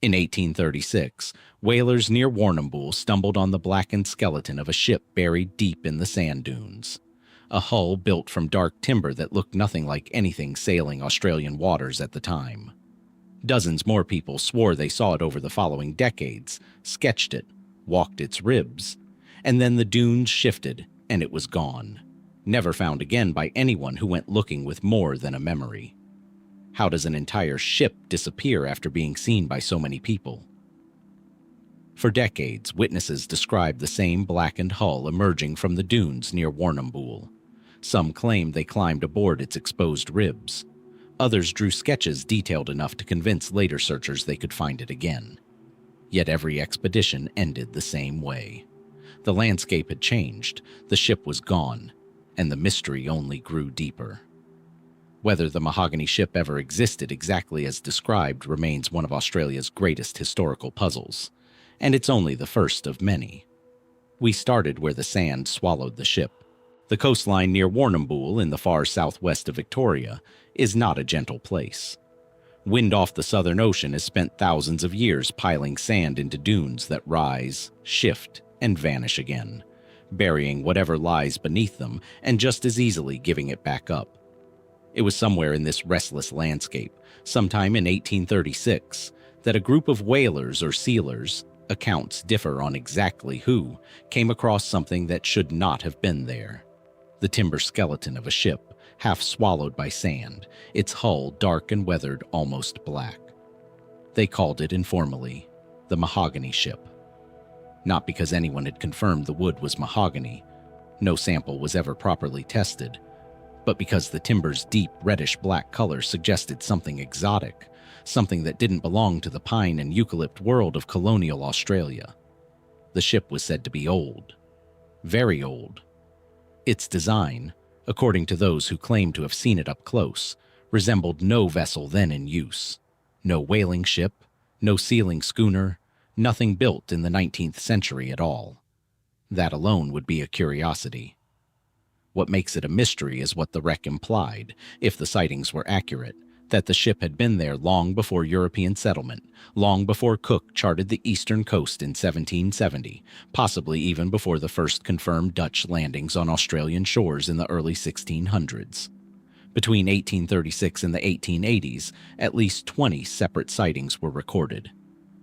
In 1836, whalers near Warrnambool stumbled on the blackened skeleton of a ship buried deep in the sand dunes. A hull built from dark timber that looked nothing like anything sailing Australian waters at the time. Dozens more people swore they saw it over the following decades, sketched it, walked its ribs, and then the dunes shifted and it was gone, never found again by anyone who went looking with more than a memory. How does an entire ship disappear after being seen by so many people? For decades, witnesses described the same blackened hull emerging from the dunes near Warrnambool. Some claimed they climbed aboard its exposed ribs. Others drew sketches detailed enough to convince later searchers they could find it again. Yet every expedition ended the same way. The landscape had changed, the ship was gone, and the mystery only grew deeper. Whether the Mahogany ship ever existed exactly as described remains one of Australia's greatest historical puzzles, and it's only the first of many. We started where the sand swallowed the ship. The coastline near Warrnambool in the far southwest of Victoria is not a gentle place. Wind off the Southern Ocean has spent thousands of years piling sand into dunes that rise, shift, and vanish again, burying whatever lies beneath them and just as easily giving it back up. It was somewhere in this restless landscape, sometime in 1836, that a group of whalers or sealers, accounts differ on exactly who, came across something that should not have been there. The timber skeleton of a ship, half swallowed by sand, its hull dark and weathered, almost black. They called it informally the Mahogany ship. Not because anyone had confirmed the wood was mahogany, no sample was ever properly tested, but because the timber's deep reddish-black color suggested something exotic, something that didn't belong to the pine and eucalypt world of colonial Australia. The ship was said to be old, very old. Its design, according to those who claimed to have seen it up close, resembled no vessel then in use. No whaling ship, no sealing schooner, nothing built in the 19th century at all. That alone would be a curiosity. What makes it a mystery is what the wreck implied, if the sightings were accurate, that the ship had been there long before European settlement, long before Cook charted the eastern coast in 1770, possibly even before the first confirmed Dutch landings on Australian shores in the early 1600s. Between 1836 and the 1880s, at least 20 separate sightings were recorded.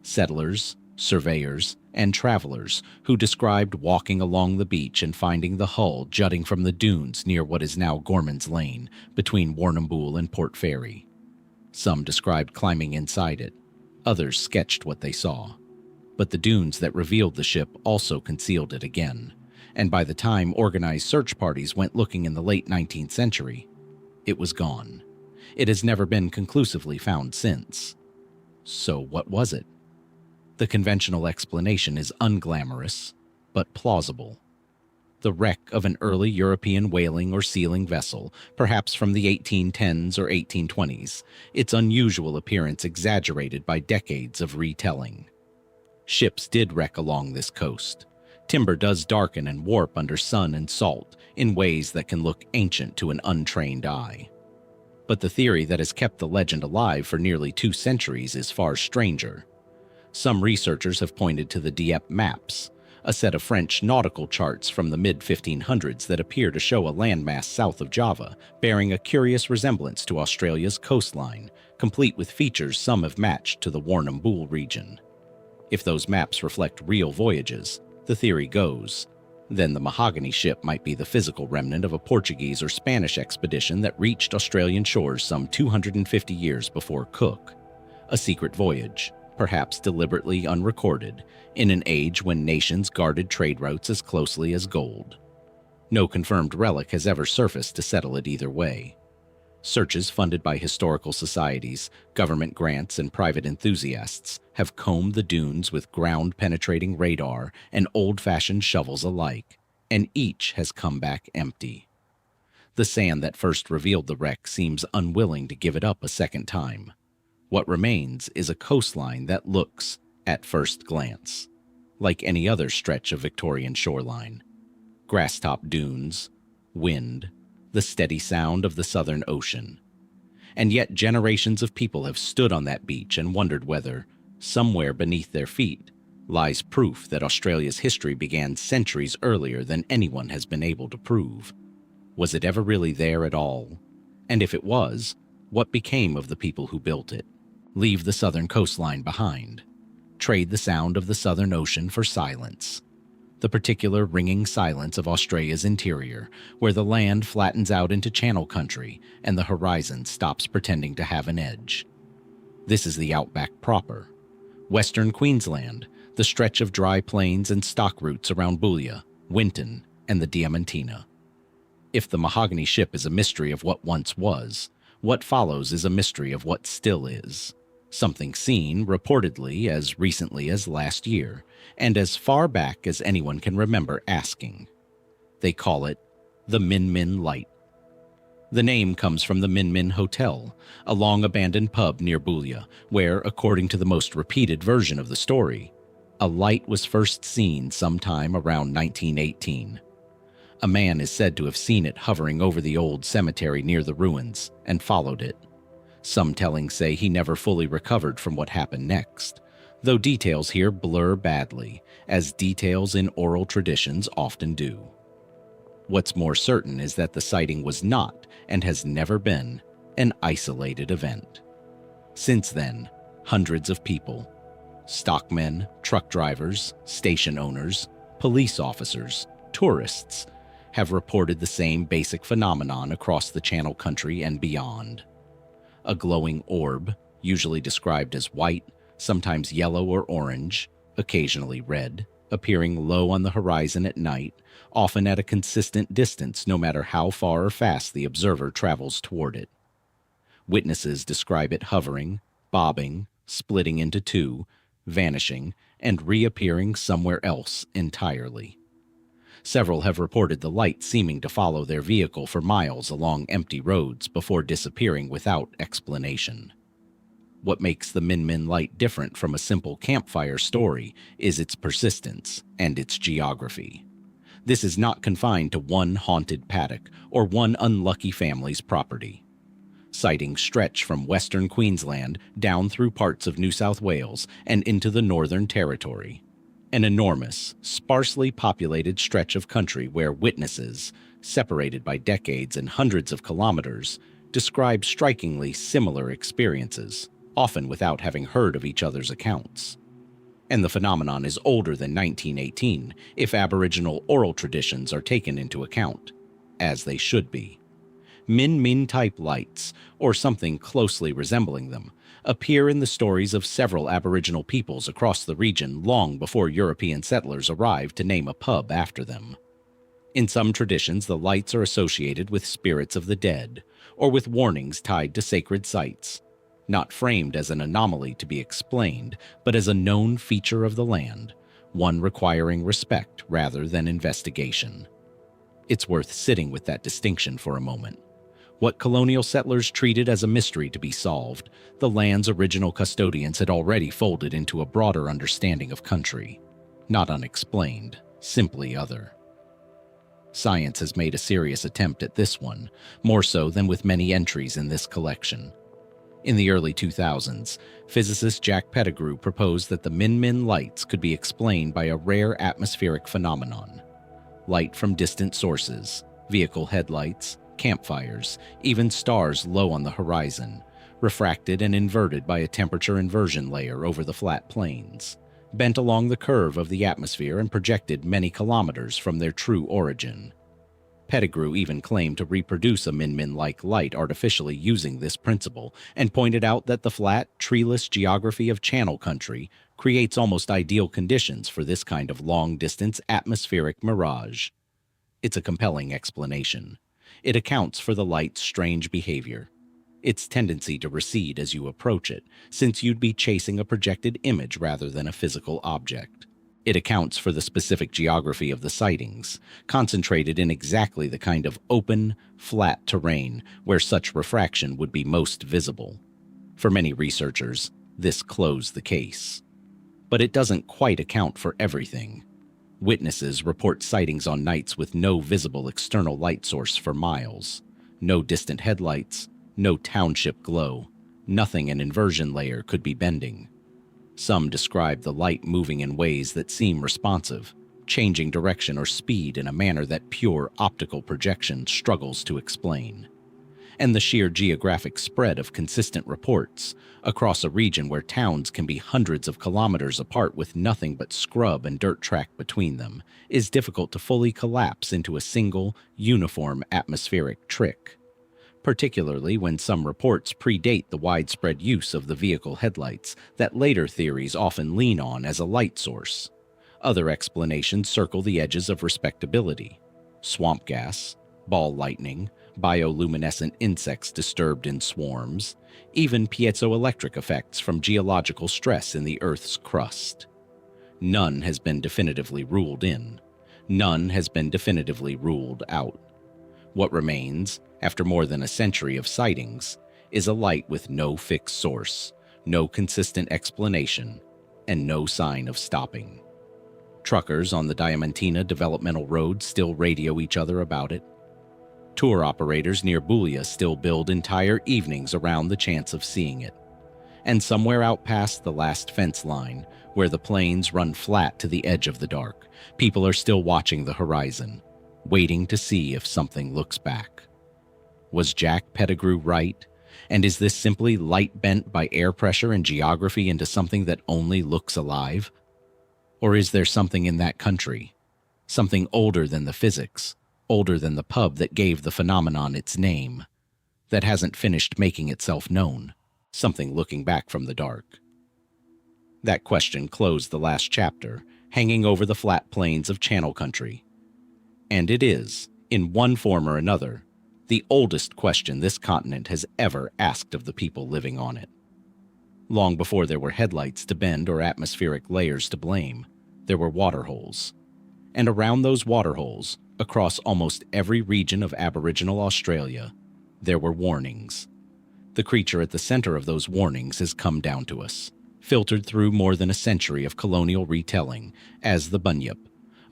Settlers, surveyors, and travelers who described walking along the beach and finding the hull jutting from the dunes near what is now Gorman's Lane, between Warrnambool and Port Fairy. Some described climbing inside it, others sketched what they saw. But the dunes that revealed the ship also concealed it again, and by the time organized search parties went looking in the late 19th century, it was gone. It has never been conclusively found since. So what was it? The conventional explanation is unglamorous, but plausible. The wreck of an early European whaling or sealing vessel, perhaps from the 1810s or 1820s, its unusual appearance exaggerated by decades of retelling. Ships did wreck along this coast. Timber does darken and warp under sun and salt in ways that can look ancient to an untrained eye. But the theory that has kept the legend alive for nearly 2 centuries is far stranger. Some researchers have pointed to the Dieppe maps, a set of French nautical charts from the mid-1500s that appear to show a landmass south of Java, bearing a curious resemblance to Australia's coastline, complete with features some have matched to the Warrnambool region. If those maps reflect real voyages, the theory goes, then the Mahogany ship might be the physical remnant of a Portuguese or Spanish expedition that reached Australian shores some 250 years before Cook. A secret voyage, perhaps deliberately unrecorded, in an age when nations guarded trade routes as closely as gold. No confirmed relic has ever surfaced to settle it either way. Searches funded by historical societies, government grants, and private enthusiasts have combed the dunes with ground-penetrating radar and old-fashioned shovels alike, and each has come back empty. The sand that first revealed the wreck seems unwilling to give it up a second time. What remains is a coastline that looks, at first glance, like any other stretch of Victorian shoreline. Grass-topped dunes, wind, the steady sound of the Southern Ocean. And yet generations of people have stood on that beach and wondered whether, Somewhere beneath their feet lies proof that Australia's history began centuries earlier than anyone has been able to prove. Was it ever really there at all? And if it was, what became of the people who built it? Leave the southern coastline behind. Trade the sound of the Southern Ocean for silence. The particular ringing silence of Australia's interior, where the land flattens out into channel country and the horizon stops pretending to have an edge. This is the outback proper. Western Queensland, the stretch of dry plains and stock routes around Bunyip, Winton, and the Diamantina. If the Mahogany ship is a mystery of what once was, what follows is a mystery of what still is. Something seen, reportedly, as recently as last year, and as far back as anyone can remember asking. They call it the Min Min Light. The name comes from the Min Min Hotel, a long-abandoned pub near Bunyip, where, according to the most repeated version of the story, a light was first seen sometime around 1918. A man is said to have seen it hovering over the old cemetery near the ruins and followed it. Some tellings say he never fully recovered from what happened next, though details here blur badly, as details in oral traditions often do. What's more certain is that the sighting was not, and has never been, an isolated event. Since then, hundreds of people, stockmen, truck drivers, station owners, police officers, tourists, have reported the same basic phenomenon across the Channel Country and beyond. A glowing orb, usually described as white, sometimes yellow or orange, occasionally red, appearing low on the horizon at night, often at a consistent distance no matter how far or fast the observer travels toward it. Witnesses describe it hovering, bobbing, splitting into two, vanishing, and reappearing somewhere else entirely. Several have reported the light seeming to follow their vehicle for miles along empty roads before disappearing without explanation. What makes the Min Min Light different from a simple campfire story is its persistence and its geography. This is not confined to one haunted paddock or one unlucky family's property. Sightings stretch from western Queensland down through parts of New South Wales and into the Northern Territory. An enormous, sparsely populated stretch of country where witnesses, separated by decades and hundreds of kilometers, describe strikingly similar experiences, often without having heard of each other's accounts. And the phenomenon is older than 1918 if Aboriginal oral traditions are taken into account, as they should be. Min Min-type lights, or something closely resembling them, appear in the stories of several Aboriginal peoples across the region long before European settlers arrived to name a pub after them. In some traditions, the lights are associated with spirits of the dead, or with warnings tied to sacred sites, not framed as an anomaly to be explained, but as a known feature of the land, one requiring respect rather than investigation. It's worth sitting with that distinction for a moment. What colonial settlers treated as a mystery to be solved, the land's original custodians had already folded into a broader understanding of country. Not unexplained, simply other. Science has made a serious attempt at this one, more so than with many entries in this collection. In the early 2000s, physicist Jack Pettigrew proposed that the Min Min lights could be explained by a rare atmospheric phenomenon. Light from distant sources, vehicle headlights, campfires, even stars low on the horizon, refracted and inverted by a temperature inversion layer over the flat plains, bent along the curve of the atmosphere and projected many kilometers from their true origin. Pettigrew even claimed to reproduce a Min Min-like light artificially using this principle, and pointed out that the flat, treeless geography of Channel Country creates almost ideal conditions for this kind of long-distance atmospheric mirage. It's a compelling explanation. It accounts for the light's strange behavior, its tendency to recede as you approach it, since you'd be chasing a projected image rather than a physical object. It accounts for the specific geography of the sightings, concentrated in exactly the kind of open, flat terrain where such refraction would be most visible. For many researchers, this closed the case. But it doesn't quite account for everything. Witnesses report sightings on nights with no visible external light source for miles, no distant headlights, no township glow, nothing an inversion layer could be bending. Some describe the light moving in ways that seem responsive, changing direction or speed in a manner that pure optical projection struggles to explain. And the sheer geographic spread of consistent reports across a region where towns can be hundreds of kilometers apart with nothing but scrub and dirt track between them is difficult to fully collapse into a single, uniform atmospheric trick, particularly when some reports predate the widespread use of the vehicle headlights that later theories often lean on as a light source. Other explanations circle the edges of respectability: swamp gas, ball lightning, bioluminescent insects disturbed in swarms, even piezoelectric effects from geological stress in the Earth's crust. None has been definitively ruled in. None has been definitively ruled out. What remains, after more than a century of sightings, is a light with no fixed source, no consistent explanation, and no sign of stopping. Truckers on the Diamantina developmental road still radio each other about it. Tour operators near Boulia still build entire evenings around the chance of seeing it. And somewhere out past the last fence line, where the plains run flat to the edge of the dark, people are still watching the horizon, waiting to see if something looks back. Was Jack Pettigrew right? And is this simply light bent by air pressure and geography into something that only looks alive? Or is there something in that country, something older than the physics, older than the pub that gave the phenomenon its name, that hasn't finished making itself known, something looking back from the dark? That question closed the last chapter, hanging over the flat plains of Channel Country. And it is, in one form or another, the oldest question this continent has ever asked of the people living on it. Long before there were headlights to bend or atmospheric layers to blame, there were waterholes. And around those waterholes, across almost every region of Aboriginal Australia, there were warnings. The creature at the center of those warnings has come down to us, filtered through more than a century of colonial retelling, as the Bunyip,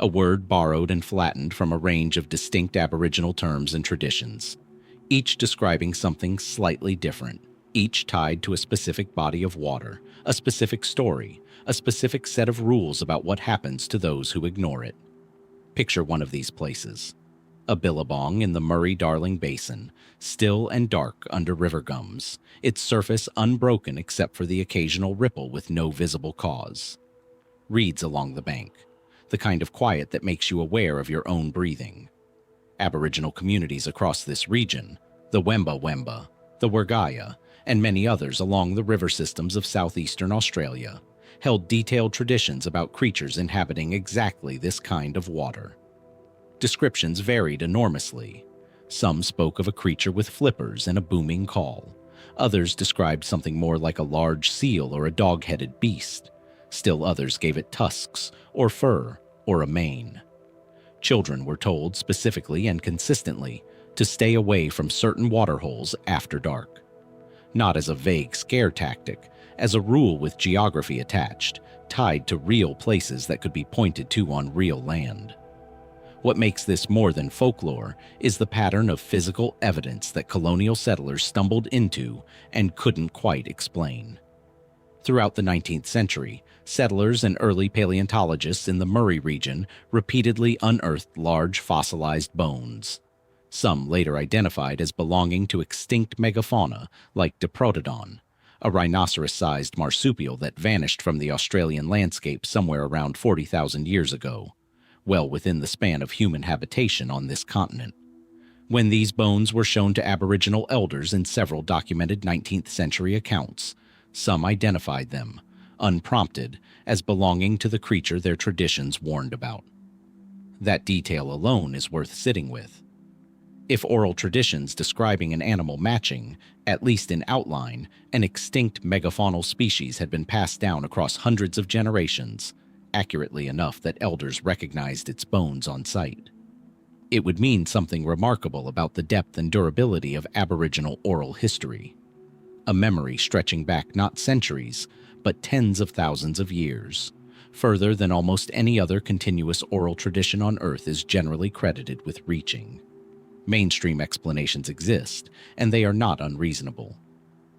a word borrowed and flattened from a range of distinct Aboriginal terms and traditions, each describing something slightly different, each tied to a specific body of water, a specific story, a specific set of rules about what happens to those who ignore it. Picture one of these places. A billabong in the Murray-Darling Basin, still and dark under river gums, its surface unbroken except for the occasional ripple with no visible cause. Reeds along the bank, the kind of quiet that makes you aware of your own breathing. Aboriginal communities across this region, the Wemba Wemba, the Wergaya, and many others along the river systems of southeastern Australia, held detailed traditions about creatures inhabiting exactly this kind of water. Descriptions varied enormously. Some spoke of a creature with flippers and a booming call. Others described something more like a large seal or a dog-headed beast. Still others gave it tusks, or fur, or a mane. Children were told specifically and consistently to stay away from certain waterholes after dark. Not as a vague scare tactic, as a rule with geography attached, tied to real places that could be pointed to on real land. What makes this more than folklore is the pattern of physical evidence that colonial settlers stumbled into and couldn't quite explain. Throughout the 19th century, settlers and early paleontologists in the Murray region repeatedly unearthed large fossilized bones. Some later identified as belonging to extinct megafauna like Diprotodon, a rhinoceros-sized marsupial that vanished from the Australian landscape somewhere around 40,000 years ago, well within the span of human habitation on this continent. When these bones were shown to Aboriginal elders in several documented 19th century accounts, some identified them, unprompted, as belonging to the creature their traditions warned about. That detail alone is worth sitting with. If oral traditions describing an animal matching, at least in outline, an extinct megafaunal species had been passed down across hundreds of generations, accurately enough that elders recognized its bones on sight, it would mean something remarkable about the depth and durability of Aboriginal oral history. A memory stretching back not centuries, but tens of thousands of years, further than almost any other continuous oral tradition on Earth is generally credited with reaching. Mainstream explanations exist, and they are not unreasonable.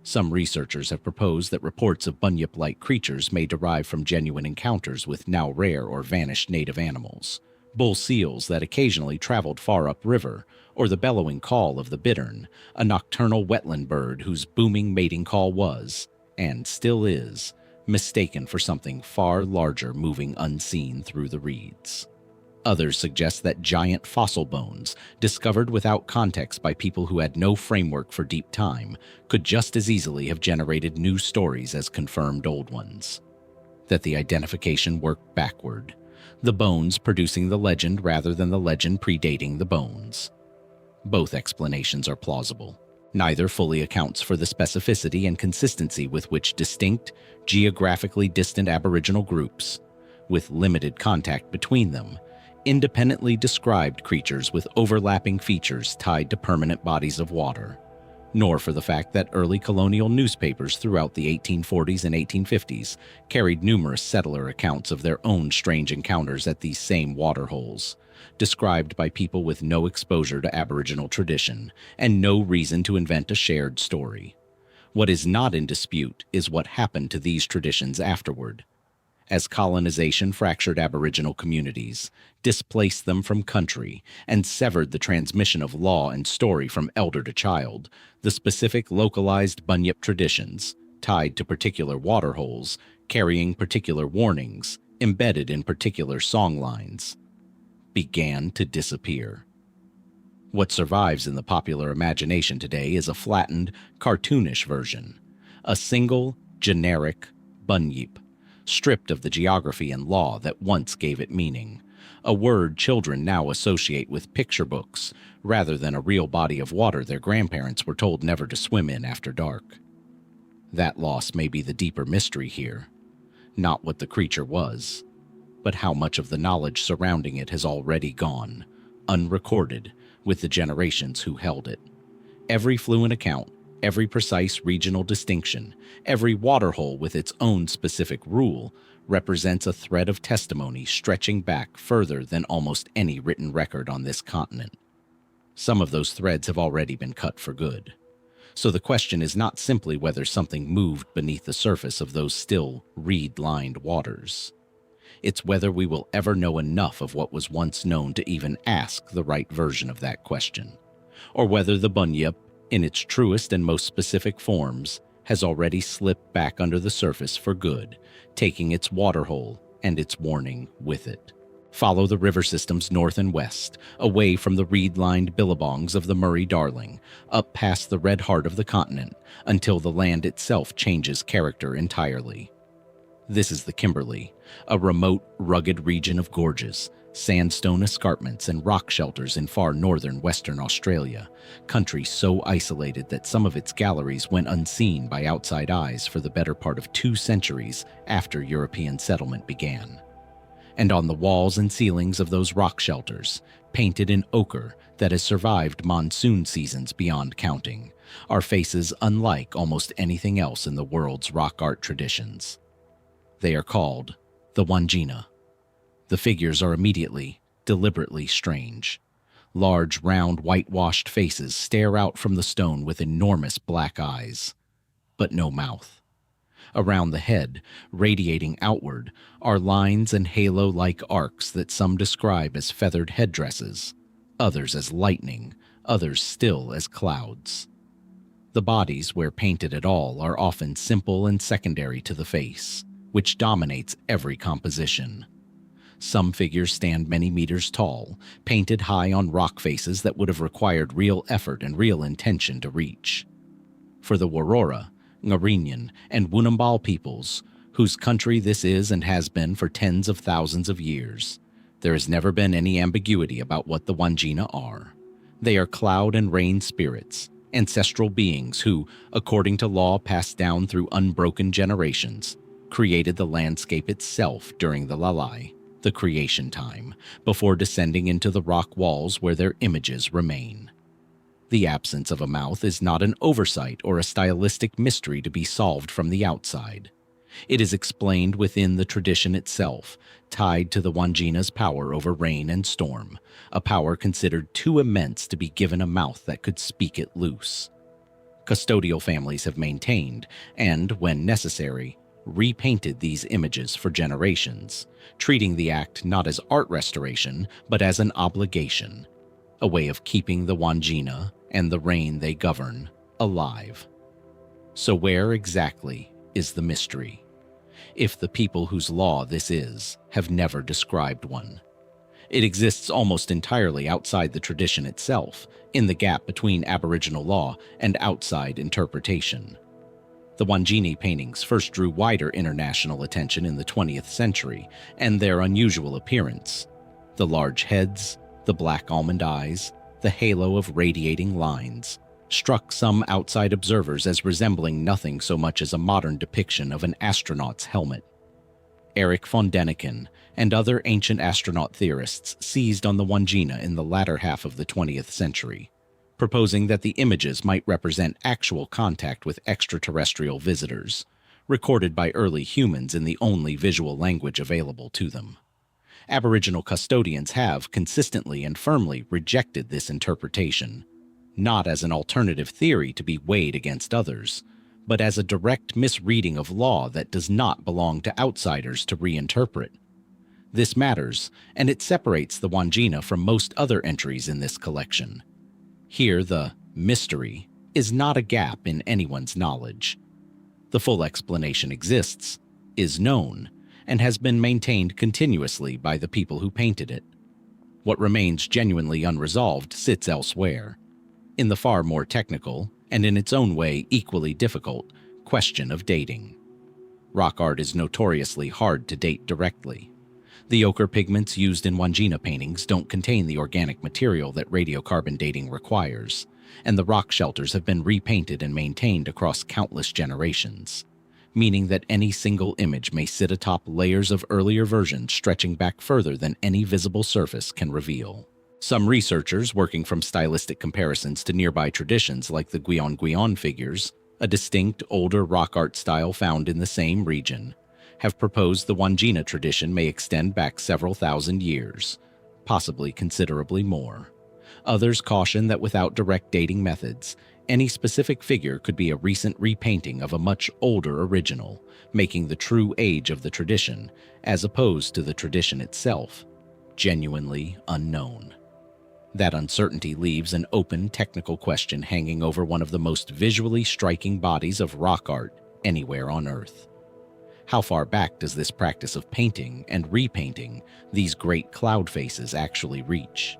Some researchers have proposed that reports of Bunyip-like creatures may derive from genuine encounters with now rare or vanished native animals, bull seals that occasionally traveled far upriver, or the bellowing call of the bittern, a nocturnal wetland bird whose booming mating call was, and still is, mistaken for something far larger moving unseen through the reeds. Others suggest that giant fossil bones, discovered without context by people who had no framework for deep time, could just as easily have generated new stories as confirmed old ones. That the identification worked backward, the bones producing the legend rather than the legend predating the bones. Both explanations are plausible. Neither fully accounts for the specificity and consistency with which distinct, geographically distant Aboriginal groups, with limited contact between them, independently described creatures with overlapping features tied to permanent bodies of water, nor for the fact that early colonial newspapers throughout the 1840s and 1850s carried numerous settler accounts of their own strange encounters at these same waterholes, described by people with no exposure to Aboriginal tradition and no reason to invent a shared story. What is not in dispute is what happened to these traditions afterward. As colonization fractured Aboriginal communities, displaced them from country, and severed the transmission of law and story from elder to child, the specific localized Bunyip traditions, tied to particular waterholes, carrying particular warnings, embedded in particular songlines, began to disappear. What survives in the popular imagination today is a flattened, cartoonish version, a single, generic Bunyip, stripped of the geography and law that once gave it meaning, a word children now associate with picture books rather than a real body of water their grandparents were told never to swim in after dark. That loss may be the deeper mystery here, not what the creature was, but how much of the knowledge surrounding it has already gone, unrecorded, with the generations who held it. Every fluent account, every precise regional distinction, every waterhole with its own specific rule, represents a thread of testimony stretching back further than almost any written record on this continent. Some of those threads have already been cut for good. So the question is not simply whether something moved beneath the surface of those still reed-lined waters. It's whether we will ever know enough of what was once known to even ask the right version of that question, or whether the Bunyip, in its truest and most specific forms, has already slipped back under the surface for good, taking its waterhole and its warning with it. Follow the river systems north and west, away from the reed-lined billabongs of the Murray-Darling, up past the red heart of the continent, until the land itself changes character entirely. This is the Kimberley, a remote, rugged region of gorges, sandstone escarpments and rock shelters in far northern Western Australia, country so isolated that some of its galleries went unseen by outside eyes for the better part of 2 centuries after European settlement began. And on the walls and ceilings of those rock shelters, painted in ochre that has survived monsoon seasons beyond counting, are faces unlike almost anything else in the world's rock art traditions. They are called the Wandjina. The figures are immediately, deliberately strange. Large, round, whitewashed faces stare out from the stone with enormous black eyes, but no mouth. Around the head, radiating outward, are lines and halo-like arcs that some describe as feathered headdresses, others as lightning, others still as clouds. The bodies, where painted at all, are often simple and secondary to the face, which dominates every composition. Some figures stand many meters tall, painted high on rock faces that would have required real effort and real intention to reach. For the Warora, Ngarinan, and Wunumbal peoples, whose country this is and has been for tens of thousands of years, there has never been any ambiguity about what the Wandjina are. They are cloud and rain spirits, ancestral beings who, according to law passed down through unbroken generations, created the landscape itself during the Lalai, the creation time, before descending into the rock walls where their images remain. The absence of a mouth is not an oversight or a stylistic mystery to be solved from the outside. It is explained within the tradition itself, tied to the Wandjina's power over rain and storm, a power considered too immense to be given a mouth that could speak it loose. Custodial families have maintained, and, when necessary, repainted these images for generations, treating the act not as art restoration, but as an obligation, a way of keeping the Wandjina and the reign they govern alive. So where exactly is the mystery, if the people whose law this is have never described one? It exists almost entirely outside the tradition itself, in the gap between Aboriginal law and outside interpretation. The Wandjina paintings first drew wider international attention in the 20th century, and their unusual appearance, the large heads, the black almond eyes, the halo of radiating lines, struck some outside observers as resembling nothing so much as a modern depiction of an astronaut's helmet. Erich von Däniken and other ancient astronaut theorists seized on the Wandjina in the latter half of the 20th century, proposing that the images might represent actual contact with extraterrestrial visitors, recorded by early humans in the only visual language available to them. Aboriginal custodians have consistently and firmly rejected this interpretation, not as an alternative theory to be weighed against others, but as a direct misreading of law that does not belong to outsiders to reinterpret. This matters, and it separates the Wandjina from most other entries in this collection. Here, the mystery is not a gap in anyone's knowledge. The full explanation exists, is known, and has been maintained continuously by the people who painted it. What remains genuinely unresolved sits elsewhere, in the far more technical, and in its own way equally difficult, question of dating. Rock art is notoriously hard to date directly. The ochre pigments used in Wandjina paintings don't contain the organic material that radiocarbon dating requires, and the rock shelters have been repainted and maintained across countless generations, meaning that any single image may sit atop layers of earlier versions stretching back further than any visible surface can reveal. Some researchers, working from stylistic comparisons to nearby traditions like the Guion figures, a distinct older rock art style found in the same region, have proposed the Wandjina tradition may extend back several thousand years, possibly considerably more. Others caution that without direct dating methods, any specific figure could be a recent repainting of a much older original, making the true age of the tradition, as opposed to the tradition itself, genuinely unknown. That uncertainty leaves an open technical question hanging over one of the most visually striking bodies of rock art anywhere on Earth. How far back does this practice of painting and repainting these great cloud faces actually reach?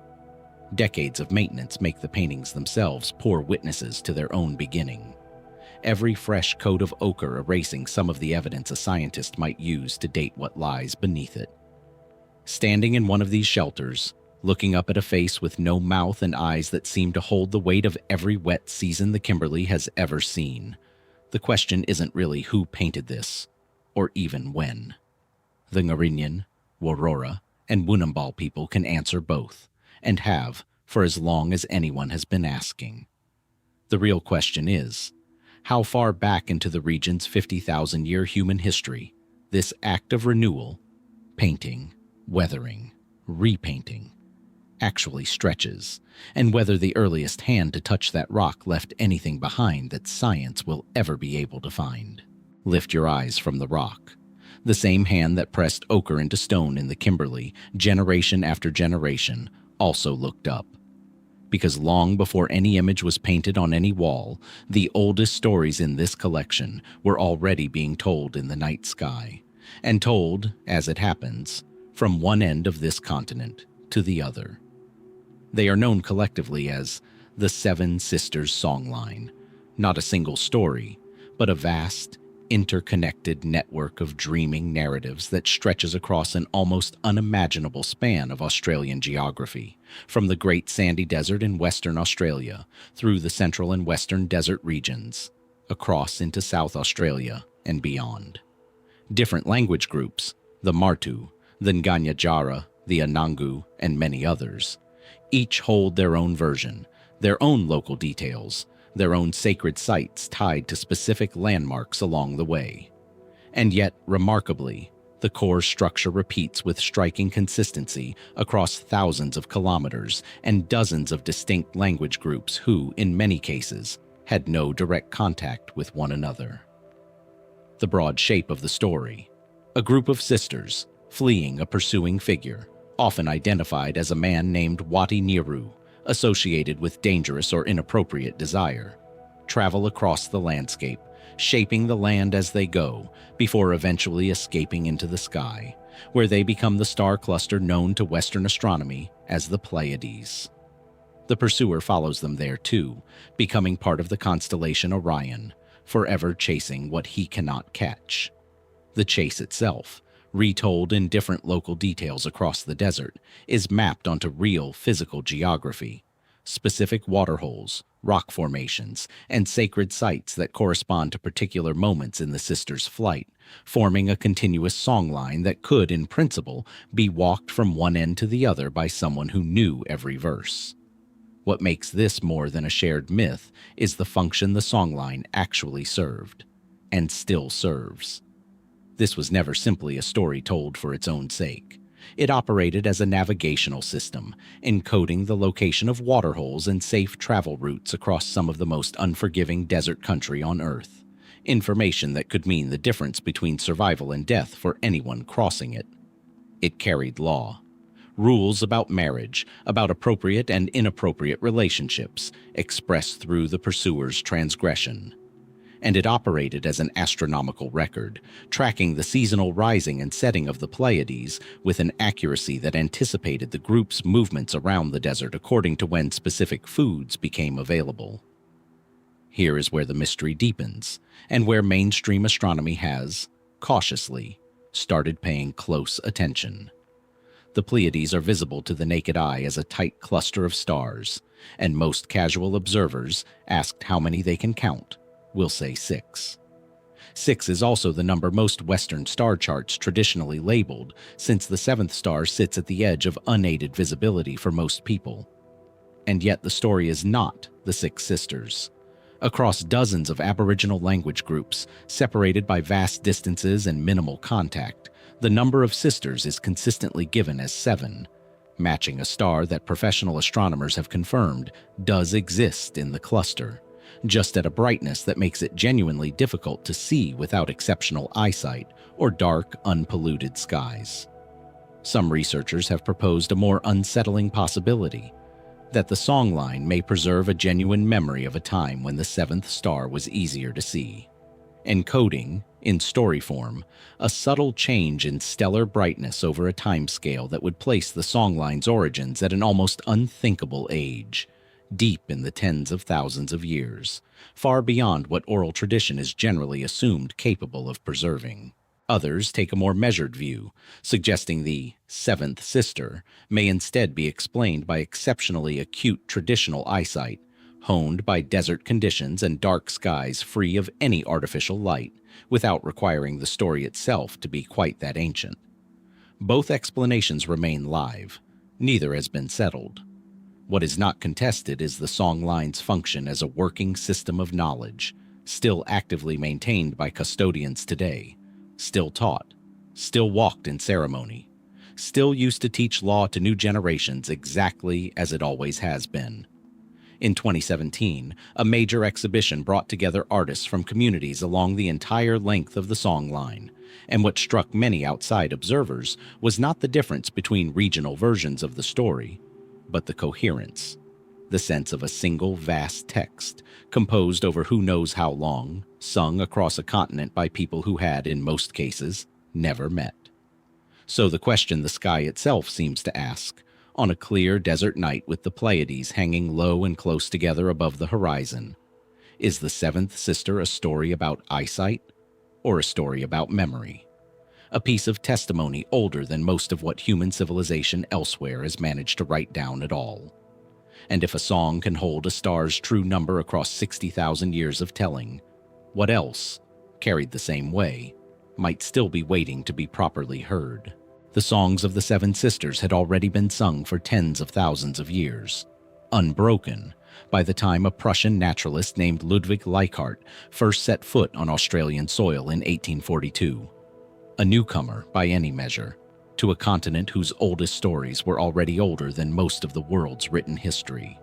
Decades of maintenance make the paintings themselves poor witnesses to their own beginning, every fresh coat of ochre erasing some of the evidence a scientist might use to date what lies beneath it. Standing in one of these shelters, looking up at a face with no mouth and eyes that seem to hold the weight of every wet season the Kimberley has ever seen, the question isn't really who painted this, or even when. The Ngarinyan, Warora, and Wunnambal people can answer both, and have for as long as anyone has been asking. The real question is, how far back into the region's 50,000-year human history this act of renewal, painting, weathering, repainting, actually stretches, and whether the earliest hand to touch that rock left anything behind that science will ever be able to find. Lift your eyes from the rock. The same hand that pressed ochre into stone in the Kimberley, generation after generation, also looked up. Because long before any image was painted on any wall, the oldest stories in this collection were already being told in the night sky, and told, as it happens, from one end of this continent to the other. They are known collectively as the Seven Sisters Songline, not a single story, but a vast, interconnected network of dreaming narratives that stretches across an almost unimaginable span of Australian geography, from the Great Sandy Desert in Western Australia, through the Central and Western Desert regions, across into South Australia and beyond. Different language groups, the Martu, the Nganyajara, the Anangu, and many others, each hold their own version, their own local details, their own sacred sites tied to specific landmarks along the way. And yet, remarkably, the core structure repeats with striking consistency across thousands of kilometers and dozens of distinct language groups who, in many cases, had no direct contact with one another. The broad shape of the story: a group of sisters fleeing a pursuing figure, often identified as a man named Wati Niru, associated with dangerous or inappropriate desire, travel across the landscape, shaping the land as they go, before eventually escaping into the sky, where they become the star cluster known to Western astronomy as the Pleiades. The pursuer follows them there too, becoming part of the constellation Orion, forever chasing what he cannot catch. The chase itself, retold in different local details across the desert, is mapped onto real physical geography, specific waterholes, rock formations, and sacred sites that correspond to particular moments in the sisters' flight, forming a continuous songline that could, in principle, be walked from one end to the other by someone who knew every verse. What makes this more than a shared myth is the function the songline actually served, and still serves. This was never simply a story told for its own sake. It operated as a navigational system, encoding the location of waterholes and safe travel routes across some of the most unforgiving desert country on Earth, information that could mean the difference between survival and death for anyone crossing it. It carried law. Rules about marriage, about appropriate and inappropriate relationships, expressed through the pursuer's transgression. And it operated as an astronomical record, tracking the seasonal rising and setting of the Pleiades with an accuracy that anticipated the group's movements around the desert according to when specific foods became available. Here is where the mystery deepens, and where mainstream astronomy has, cautiously, started paying close attention. The Pleiades are visible to the naked eye as a tight cluster of stars, and most casual observers, asked how many they can count, will say 6. 6 is also the number most Western star charts traditionally labeled, since the 7th star sits at the edge of unaided visibility for most people. And yet the story is not the 6 sisters. Across dozens of Aboriginal language groups, separated by vast distances and minimal contact, the number of sisters is consistently given as 7, matching a star that professional astronomers have confirmed does exist in the cluster, just at a brightness that makes it genuinely difficult to see without exceptional eyesight or dark, unpolluted skies. Some researchers have proposed a more unsettling possibility, that the songline may preserve a genuine memory of a time when the 7th star was easier to see, encoding, in story form, a subtle change in stellar brightness over a timescale that would place the songline's origins at an almost unthinkable age, deep in the tens of thousands of years, far beyond what oral tradition is generally assumed capable of preserving. Others take a more measured view, suggesting the 7th sister may instead be explained by exceptionally acute traditional eyesight, honed by desert conditions and dark skies free of any artificial light, without requiring the story itself to be quite that ancient. Both explanations remain live. Neither has been settled. What is not contested is the songline's function as a working system of knowledge, still actively maintained by custodians today, still taught, still walked in ceremony, still used to teach law to new generations exactly as it always has been. In 2017, a major exhibition brought together artists from communities along the entire length of the songline, and what struck many outside observers was not the difference between regional versions of the story, but the coherence, the sense of a single vast text, composed over who knows how long, sung across a continent by people who had, in most cases, never met. So the question the sky itself seems to ask, on a clear desert night with the Pleiades hanging low and close together above the horizon, is the 7th sister a story about eyesight, or a story about memory? A piece of testimony older than most of what human civilization elsewhere has managed to write down at all. And if a song can hold a star's true number across 60,000 years of telling, what else, carried the same way, might still be waiting to be properly heard? The songs of the 7 sisters had already been sung for tens of thousands of years, unbroken, by the time a Prussian naturalist named Ludwig Leichhardt first set foot on Australian soil in 1842. A newcomer, by any measure, to a continent whose oldest stories were already older than most of the world's written history.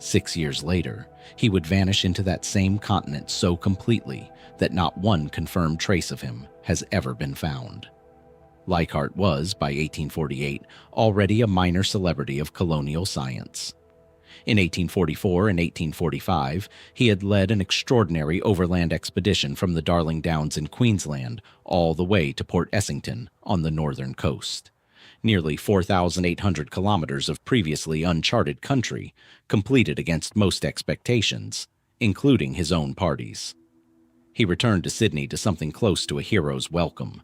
6 years later, he would vanish into that same continent so completely that not one confirmed trace of him has ever been found. Leichhardt was, by 1848, already a minor celebrity of colonial science. In 1844 and 1845, he had led an extraordinary overland expedition from the Darling Downs in Queensland all the way to Port Essington on the northern coast. Nearly 4,800 kilometers of previously uncharted country, completed against most expectations, including his own party's. He returned to Sydney to something close to a hero's welcome.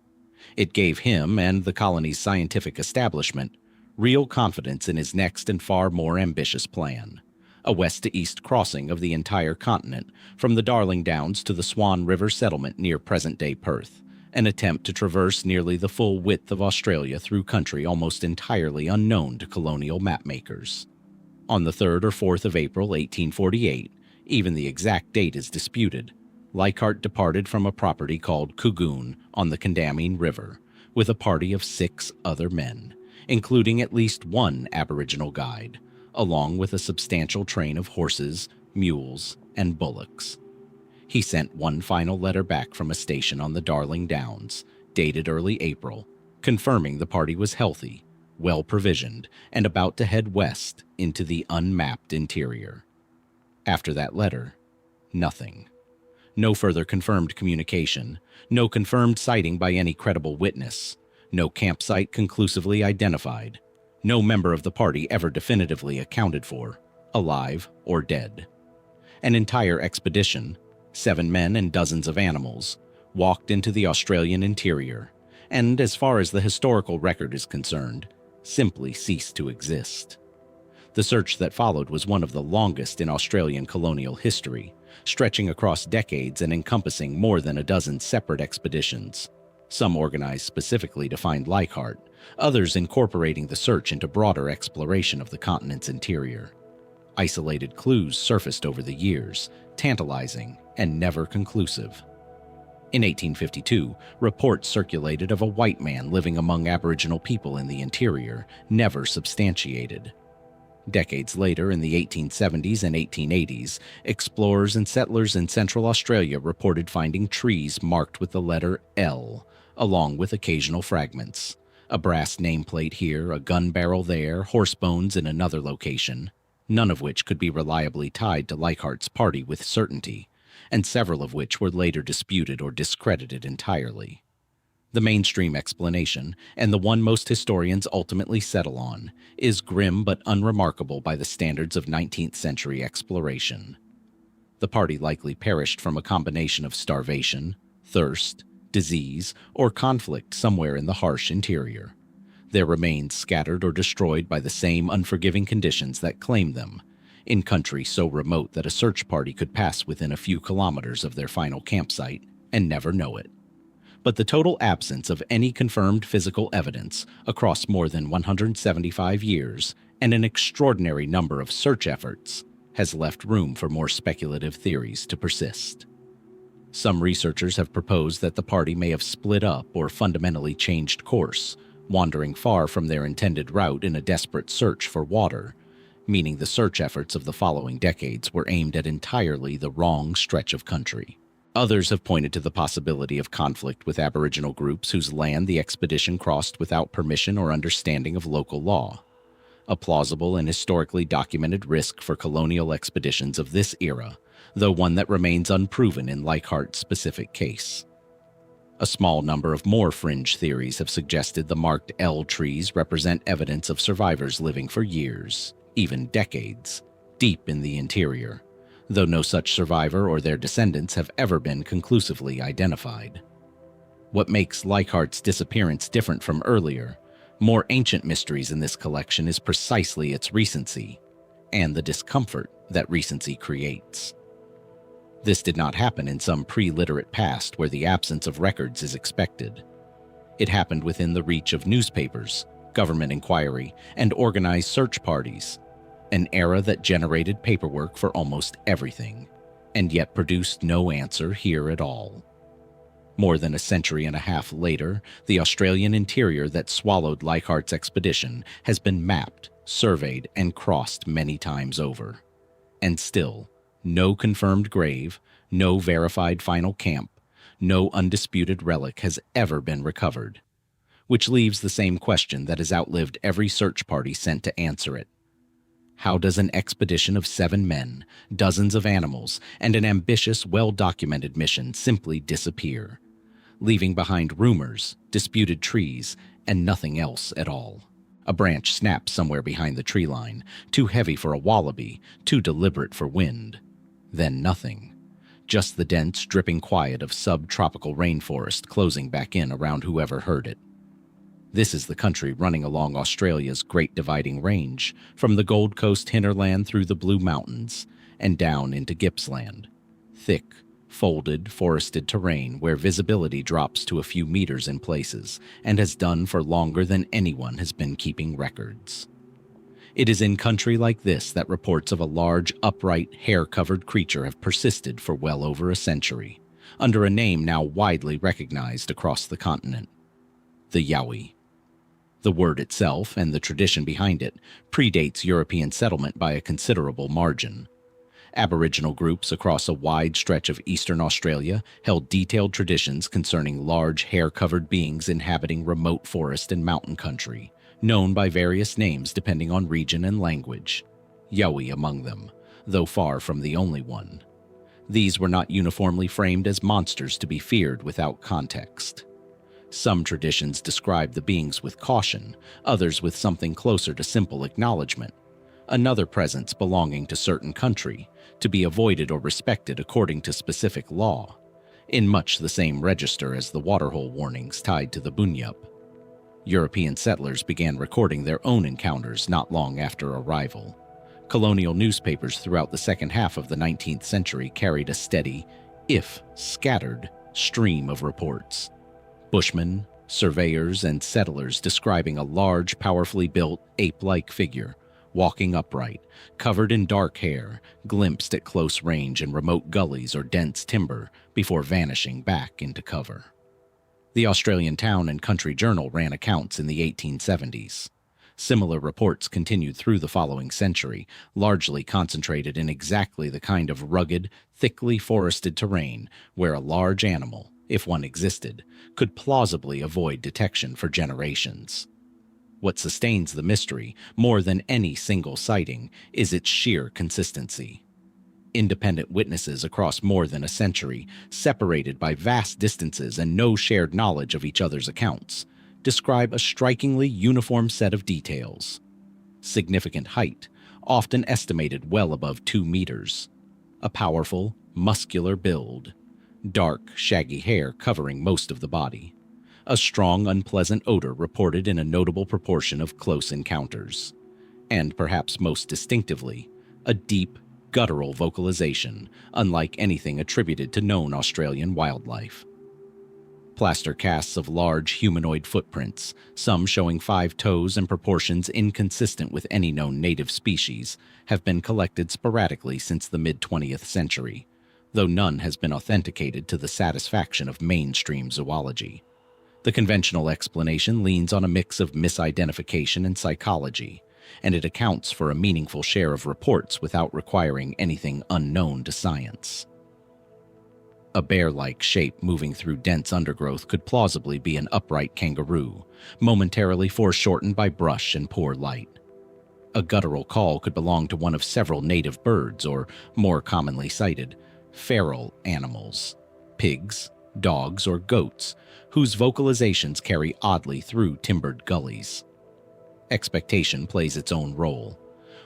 It gave him and the colony's scientific establishment real confidence in his next and far more ambitious plan, a west-to-east crossing of the entire continent from the Darling Downs to the Swan River settlement near present-day Perth, an attempt to traverse nearly the full width of Australia through country almost entirely unknown to colonial mapmakers. On the 3rd or 4th of April 1848, even the exact date is disputed, Leichhardt departed from a property called Cogoon on the Condamine River with a party of 6 other men, including at least one Aboriginal guide, along with a substantial train of horses, mules, and bullocks. He sent one final letter back from a station on the Darling Downs, dated early April, confirming the party was healthy, well provisioned, and about to head west into the unmapped interior. After that letter, nothing. No further confirmed communication, no confirmed sighting by any credible witness, no campsite conclusively identified, no member of the party ever definitively accounted for, alive or dead. An entire expedition, 7 men and dozens of animals, walked into the Australian interior, and as far as the historical record is concerned, simply ceased to exist. The search that followed was one of the longest in Australian colonial history, stretching across decades and encompassing more than a dozen separate expeditions, some organized specifically to find Leichhardt, others incorporating the search into broader exploration of the continent's interior. Isolated clues surfaced over the years, tantalizing and never conclusive. In 1852, reports circulated of a white man living among Aboriginal people in the interior, never substantiated. Decades later, in the 1870s and 1880s, explorers and settlers in Central Australia reported finding trees marked with the letter L, along with occasional fragments. A brass nameplate here, a gun barrel there, horse bones in another location, none of which could be reliably tied to Leichhardt's party with certainty, and several of which were later disputed or discredited entirely. The mainstream explanation, and the one most historians ultimately settle on, is grim but unremarkable by the standards of 19th century exploration. The party likely perished from a combination of starvation, thirst, disease, or conflict somewhere in the harsh interior. Their remains scattered or destroyed by the same unforgiving conditions that claimed them, in country so remote that a search party could pass within a few kilometers of their final campsite and never know it. But the total absence of any confirmed physical evidence across more than 175 years and an extraordinary number of search efforts has left room for more speculative theories to persist. Some researchers have proposed that the party may have split up or fundamentally changed course, wandering far from their intended route in a desperate search for water, meaning the search efforts of the following decades were aimed at entirely the wrong stretch of country. Others have pointed to the possibility of conflict with Aboriginal groups whose land the expedition crossed without permission or understanding of local law, a plausible and historically documented risk for colonial expeditions of this era, though one that remains unproven in Leichhardt's specific case. A small number of more fringe theories have suggested the marked L trees represent evidence of survivors living for years, even decades, deep in the interior, though no such survivor or their descendants have ever been conclusively identified. What makes Leichhardt's disappearance different from earlier, more ancient mysteries in this collection is precisely its recency, and the discomfort that recency creates. This did not happen in some pre-literate past where the absence of records is expected. It happened within the reach of newspapers, government inquiry, and organized search parties, an era that generated paperwork for almost everything, and yet produced no answer here at all. More than a century and a half later, the Australian interior that swallowed Leichhardt's expedition has been mapped, surveyed, and crossed many times over. And still, no confirmed grave, no verified final camp, no undisputed relic has ever been recovered, which leaves the same question that has outlived every search party sent to answer it. How does an expedition of 7 men, dozens of animals, and an ambitious, well-documented mission simply disappear, leaving behind rumors, disputed trees, and nothing else at all? A branch snaps somewhere behind the tree line, too heavy for a wallaby, too deliberate for wind. Then nothing. Just the dense, dripping quiet of subtropical rainforest closing back in around whoever heard it. This is the country running along Australia's Great Dividing Range, from the Gold Coast hinterland through the Blue Mountains, and down into Gippsland. Thick, folded, forested terrain where visibility drops to a few meters in places, and has done for longer than anyone has been keeping records. It is in country like this that reports of a large, upright, hair-covered creature have persisted for well over a century, under a name now widely recognized across the continent: the Yowie. The word itself, and the tradition behind it, predates European settlement by a considerable margin. Aboriginal groups across a wide stretch of eastern Australia held detailed traditions concerning large, hair-covered beings inhabiting remote forest and mountain country, known by various names depending on region and language. Yowie among them, though far from the only one. These were not uniformly framed as monsters to be feared without context. Some traditions describe the beings with caution, others with something closer to simple acknowledgement. Another presence belonging to certain country, to be avoided or respected according to specific law, in much the same register as the waterhole warnings tied to the Bunyip. European settlers began recording their own encounters not long after arrival. Colonial newspapers throughout the second half of the 19th century carried a steady, if scattered, stream of reports. Bushmen, surveyors, and settlers describing a large, powerfully built, ape-like figure, walking upright, covered in dark hair, glimpsed at close range in remote gullies or dense timber before vanishing back into cover. The Australian Town and Country Journal ran accounts in the 1870s. Similar reports continued through the following century, largely concentrated in exactly the kind of rugged, thickly forested terrain where a large animal, if one existed, could plausibly avoid detection for generations. What sustains the mystery, more than any single sighting, is its sheer consistency. Independent witnesses across more than a century, separated by vast distances and no shared knowledge of each other's accounts, describe a strikingly uniform set of details. Significant height, often estimated well above 2 meters. A powerful, muscular build. Dark, shaggy hair covering most of the body. A strong, unpleasant odor reported in a notable proportion of close encounters. And perhaps most distinctively, a deep, guttural vocalization, unlike anything attributed to known Australian wildlife. Plaster casts of large humanoid footprints, some showing 5 toes and proportions inconsistent with any known native species, have been collected sporadically since the mid-20th century, though none has been authenticated to the satisfaction of mainstream zoology. The conventional explanation leans on a mix of misidentification and psychology, and it accounts for a meaningful share of reports without requiring anything unknown to science. A bear-like shape moving through dense undergrowth could plausibly be an upright kangaroo, momentarily foreshortened by brush and poor light. A guttural call could belong to one of several native birds or, more commonly cited, feral animals, pigs, dogs, or goats, whose vocalizations carry oddly through timbered gullies. Expectation plays its own role.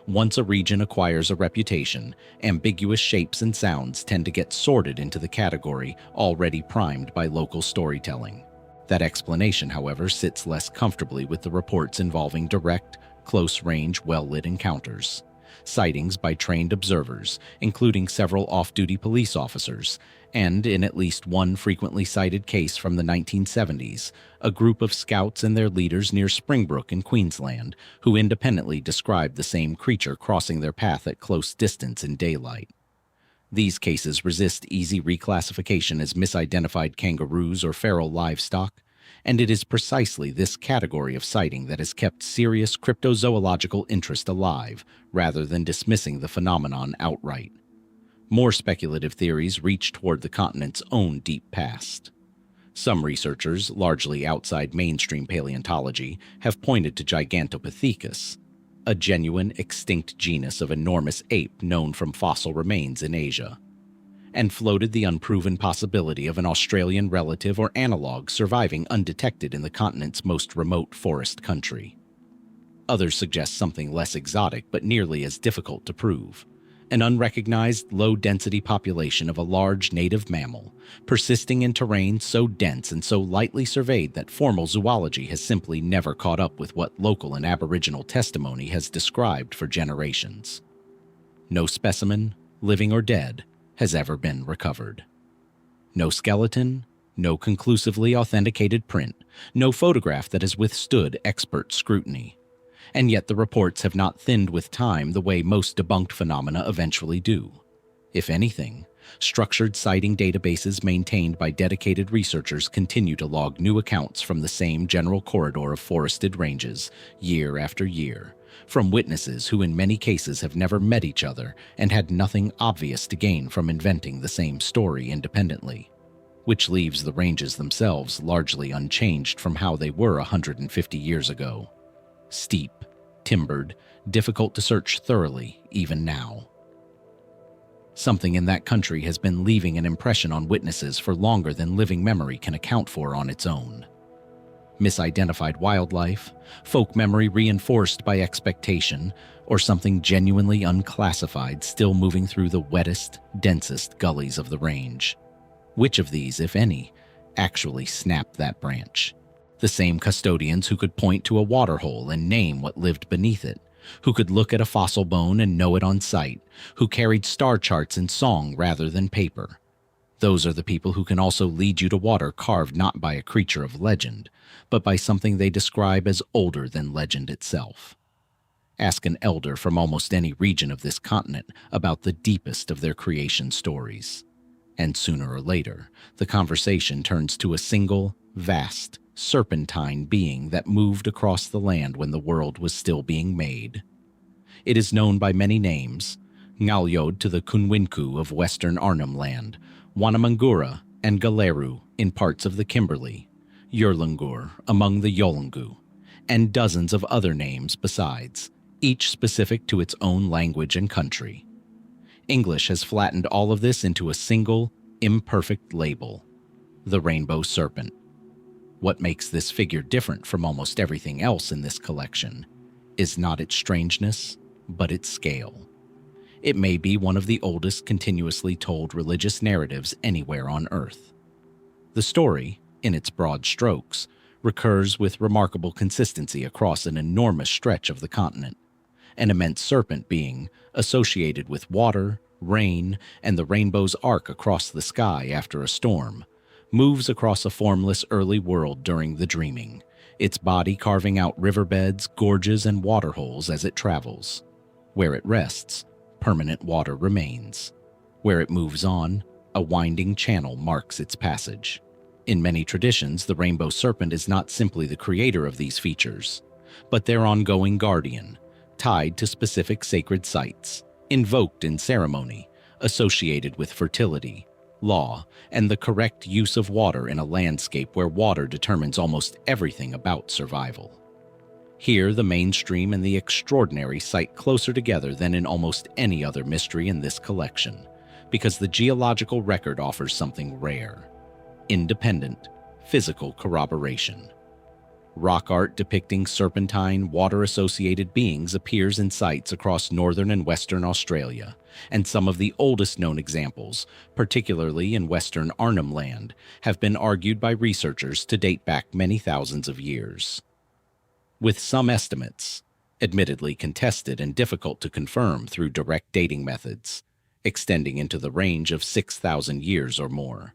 Once a region acquires a reputation, ambiguous shapes and sounds tend to get sorted into the category already primed by local storytelling. That explanation, however, sits less comfortably with the reports involving direct, close-range, well-lit encounters. Sightings by trained observers, including several off-duty police officers, and, in at least one frequently cited case from the 1970s, a group of scouts and their leaders near Springbrook in Queensland who independently described the same creature crossing their path at close distance in daylight. These cases resist easy reclassification as misidentified kangaroos or feral livestock, And it is precisely this category of sighting that has kept serious cryptozoological interest alive, rather than dismissing the phenomenon outright. More speculative theories reach toward the continent's own deep past. Some researchers, largely outside mainstream paleontology, have pointed to Gigantopithecus, a genuine extinct genus of enormous ape known from fossil remains in Asia, and floated the unproven possibility of an Australian relative or analog surviving undetected in the continent's most remote forest country. Others suggest something less exotic but nearly as difficult to prove: an unrecognized low-density population of a large native mammal, persisting in terrain so dense and so lightly surveyed that formal zoology has simply never caught up with what local and Aboriginal testimony has described for generations. No specimen, living or dead, has ever been recovered. No skeleton, no conclusively authenticated print, no photograph that has withstood expert scrutiny. And yet the reports have not thinned with time the way most debunked phenomena eventually do. If anything, structured sighting databases maintained by dedicated researchers continue to log new accounts from the same general corridor of forested ranges, year after year, from witnesses who in many cases have never met each other and had nothing obvious to gain from inventing the same story independently, which leaves the ranges themselves largely unchanged from how they were 150 years ago. Steep, timbered, difficult to search thoroughly even now. Something in that country has been leaving an impression on witnesses for longer than living memory can account for on its own. Misidentified wildlife, folk memory reinforced by expectation, or something genuinely unclassified still moving through the wettest, densest gullies of the range. Which of these, if any, actually snapped that branch? The same custodians who could point to a waterhole and name what lived beneath it, who could look at a fossil bone and know it on sight, who carried star charts in song rather than paper. Those are the people who can also lead you to water carved not by a creature of legend, but by something they describe as older than legend itself. Ask an elder from almost any region of this continent about the deepest of their creation stories, and sooner or later, the conversation turns to a single, vast, serpentine being that moved across the land when the world was still being made. It is known by many names: Ngalyod to the Kunwinku of western Arnhem land, Wanamangura and Galeru in parts of the Kimberley, Yurlungur among the Yolngu, and dozens of other names besides, each specific to its own language and country. English has flattened all of this into a single, imperfect label: the rainbow serpent. What makes this figure different from almost everything else in this collection is not its strangeness, but its scale. It may be one of the oldest continuously told religious narratives anywhere on Earth. The story, in its broad strokes, recurs with remarkable consistency across an enormous stretch of the continent, an immense serpent being associated with water, rain, and the rainbow's arc across the sky after a storm, moves across a formless early world during the dreaming, its body carving out riverbeds, gorges, and waterholes as it travels. Where it rests, permanent water remains. Where it moves on, a winding channel marks its passage. In many traditions, the rainbow serpent is not simply the creator of these features, but their ongoing guardian, tied to specific sacred sites, invoked in ceremony, associated with fertility, law, and the correct use of water in a landscape where water determines almost everything about survival. Here, the mainstream and the extraordinary sight closer together than in almost any other mystery in this collection, because the geological record offers something rare: independent, physical corroboration. Rock art depicting serpentine, water-associated beings appears in sites across northern and western Australia, and some of the oldest known examples, particularly in western Arnhem Land, have been argued by researchers to date back many thousands of years. With some estimates, admittedly contested and difficult to confirm through direct dating methods, extending into the range of 6,000 years or more.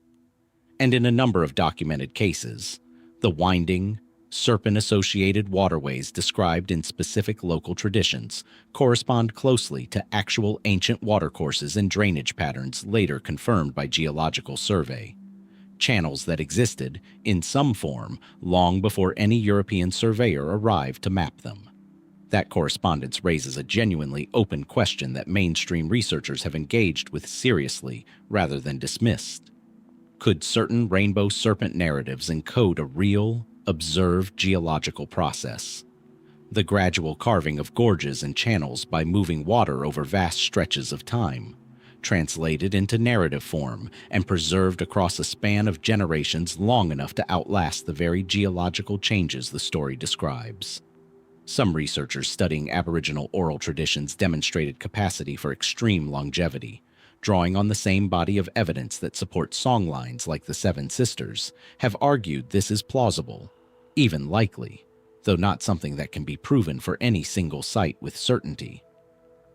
And in a number of documented cases, the winding, serpent-associated waterways described in specific local traditions correspond closely to actual ancient watercourses and drainage patterns later confirmed by geological survey, channels that existed, in some form, long before any European surveyor arrived to map them. That correspondence raises a genuinely open question that mainstream researchers have engaged with seriously rather than dismissed. Could certain rainbow serpent narratives encode a real, observed geological process? The gradual carving of gorges and channels by moving water over vast stretches of time, translated into narrative form and preserved across a span of generations long enough to outlast the very geological changes the story describes. Some researchers studying Aboriginal oral traditions demonstrated capacity for extreme longevity, drawing on the same body of evidence that supports songlines like the Seven Sisters, have argued this is plausible, even likely, though not something that can be proven for any single site with certainty.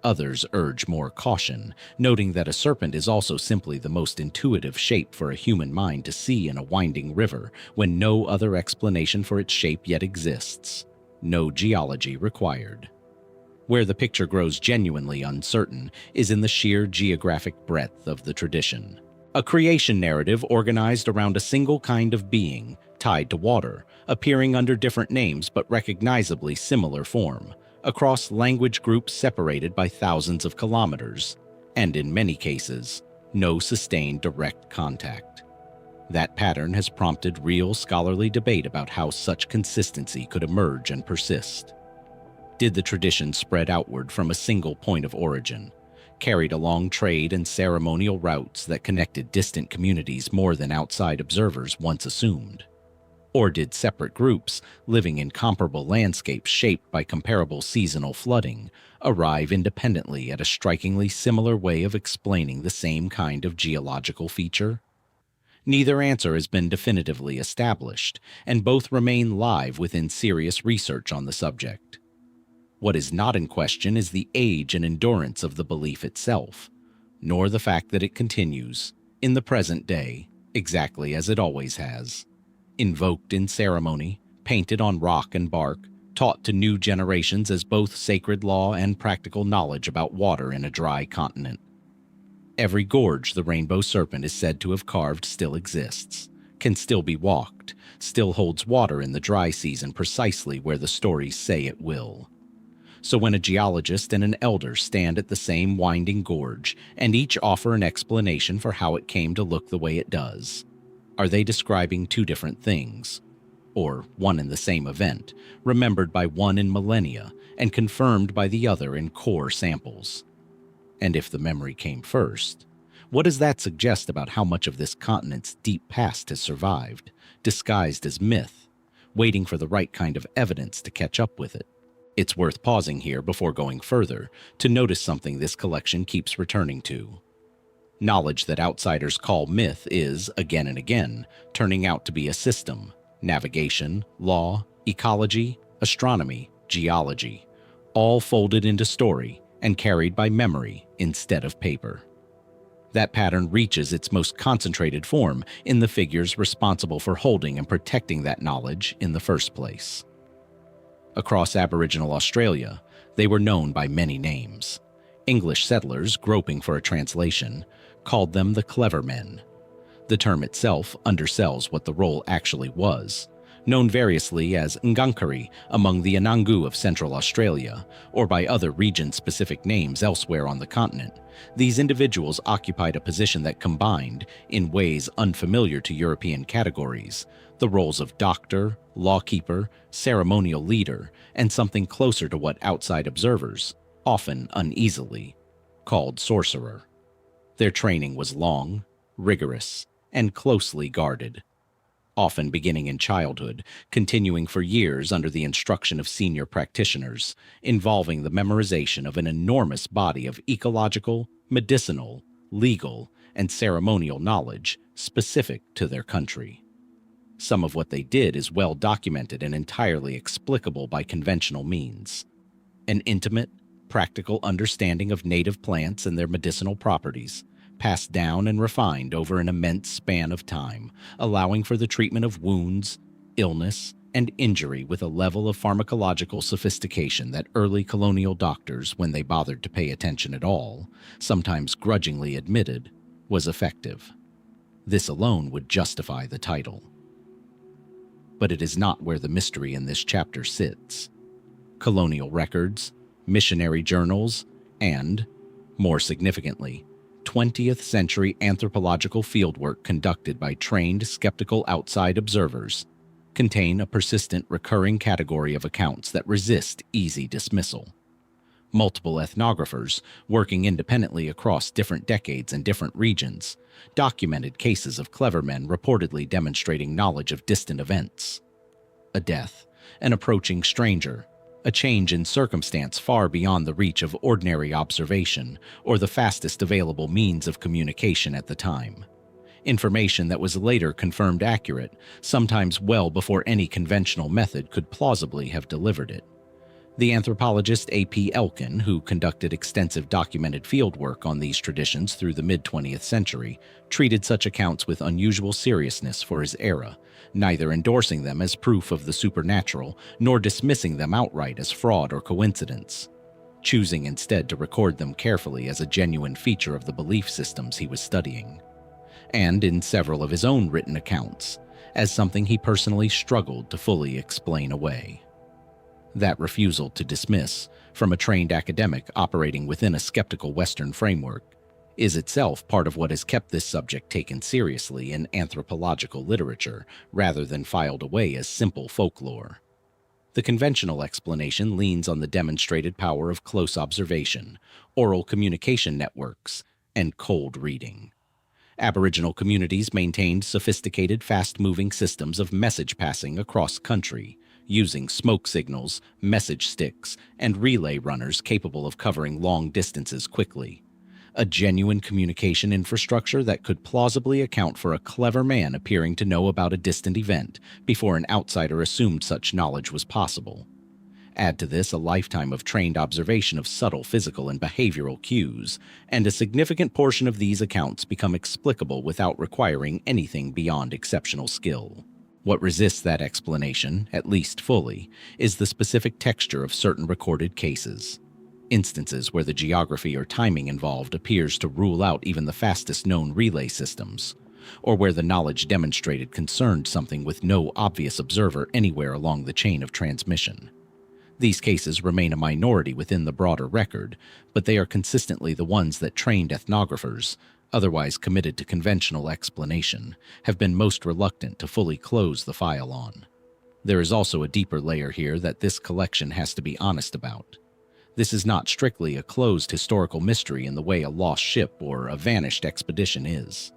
Others urge more caution, noting that a serpent is also simply the most intuitive shape for a human mind to see in a winding river when no other explanation for its shape yet exists. No geology required. Where the picture grows genuinely uncertain is in the sheer geographic breadth of the tradition. A creation narrative organized around a single kind of being, tied to water, appearing under different names but recognizably similar form, across language groups separated by thousands of kilometers, and in many cases, no sustained direct contact. That pattern has prompted real scholarly debate about how such consistency could emerge and persist. Did the tradition spread outward from a single point of origin, carried along trade and ceremonial routes that connected distant communities more than outside observers once assumed? Or did separate groups, living in comparable landscapes shaped by comparable seasonal flooding, arrive independently at a strikingly similar way of explaining the same kind of geological feature? Neither answer has been definitively established, and both remain live within serious research on the subject. What is not in question is the age and endurance of the belief itself, nor the fact that it continues, in the present day, exactly as it always has. Invoked in ceremony, painted on rock and bark, taught to new generations as both sacred law and practical knowledge about water in a dry continent. Every gorge the rainbow serpent is said to have carved still exists, can still be walked, still holds water in the dry season precisely where the stories say it will. So when a geologist and an elder stand at the same winding gorge and each offer an explanation for how it came to look the way it does, are they describing two different things? Or one and the same event, remembered by one in millennia and confirmed by the other in core samples? And if the memory came first, what does that suggest about how much of this continent's deep past has survived, disguised as myth, waiting for the right kind of evidence to catch up with it? It's worth pausing here before going further to notice something this collection keeps returning to. Knowledge that outsiders call myth is, again and again, turning out to be a system: navigation, law, ecology, astronomy, geology, all folded into story and carried by memory instead of paper. That pattern reaches its most concentrated form in the figures responsible for holding and protecting that knowledge in the first place. Across Aboriginal Australia, they were known by many names. English settlers, groping for a translation, called them the clever men. The term itself undersells what the role actually was. Known variously as Ngangkari among the Anangu of Central Australia, or by other region-specific names elsewhere on the continent, these individuals occupied a position that combined, in ways unfamiliar to European categories, the roles of doctor, lawkeeper, ceremonial leader, and something closer to what outside observers, often uneasily, called sorcerer. Their training was long, rigorous, and closely guarded, often beginning in childhood, continuing for years under the instruction of senior practitioners, involving the memorization of an enormous body of ecological, medicinal, legal, and ceremonial knowledge specific to their country. Some of what they did is well documented and entirely explicable by conventional means. An intimate, practical understanding of native plants and their medicinal properties, passed down and refined over an immense span of time, allowing for the treatment of wounds, illness, and injury with a level of pharmacological sophistication that early colonial doctors, when they bothered to pay attention at all, sometimes grudgingly admitted was effective. This alone would justify the title. But it is not where the mystery in this chapter sits. Colonial records, missionary journals, and, more significantly, 20th century anthropological fieldwork conducted by trained skeptical outside observers contain a persistent recurring category of accounts that resist easy dismissal. Multiple ethnographers, working independently across different decades and different regions, documented cases of clever men reportedly demonstrating knowledge of distant events. A death, an approaching stranger, a change in circumstance far beyond the reach of ordinary observation or the fastest available means of communication at the time. Information that was later confirmed accurate, sometimes well before any conventional method could plausibly have delivered it. The anthropologist A.P. Elkin, who conducted extensive documented fieldwork on these traditions through the mid-20th century, treated such accounts with unusual seriousness for his era, neither endorsing them as proof of the supernatural nor dismissing them outright as fraud or coincidence, choosing instead to record them carefully as a genuine feature of the belief systems he was studying, and in several of his own written accounts, as something he personally struggled to fully explain away. That refusal to dismiss, from a trained academic operating within a skeptical Western framework, is itself part of what has kept this subject taken seriously in anthropological literature rather than filed away as simple folklore. The conventional explanation leans on the demonstrated power of close observation, oral communication networks, and cold reading. Aboriginal communities maintained sophisticated, fast-moving systems of message passing across country, using smoke signals, message sticks, and relay runners capable of covering long distances quickly. A genuine communication infrastructure that could plausibly account for a clever man appearing to know about a distant event before an outsider assumed such knowledge was possible. Add to this a lifetime of trained observation of subtle physical and behavioral cues, and a significant portion of these accounts become explicable without requiring anything beyond exceptional skill. What resists that explanation, at least fully, is the specific texture of certain recorded cases. Instances where the geography or timing involved appears to rule out even the fastest known relay systems, or where the knowledge demonstrated concerned something with no obvious observer anywhere along the chain of transmission. These cases remain a minority within the broader record, but they are consistently the ones that trained ethnographers, otherwise committed to conventional explanation, have been most reluctant to fully close the file on. There is also a deeper layer here that this collection has to be honest about. This is not strictly a closed historical mystery in the way a lost ship or a vanished expedition is.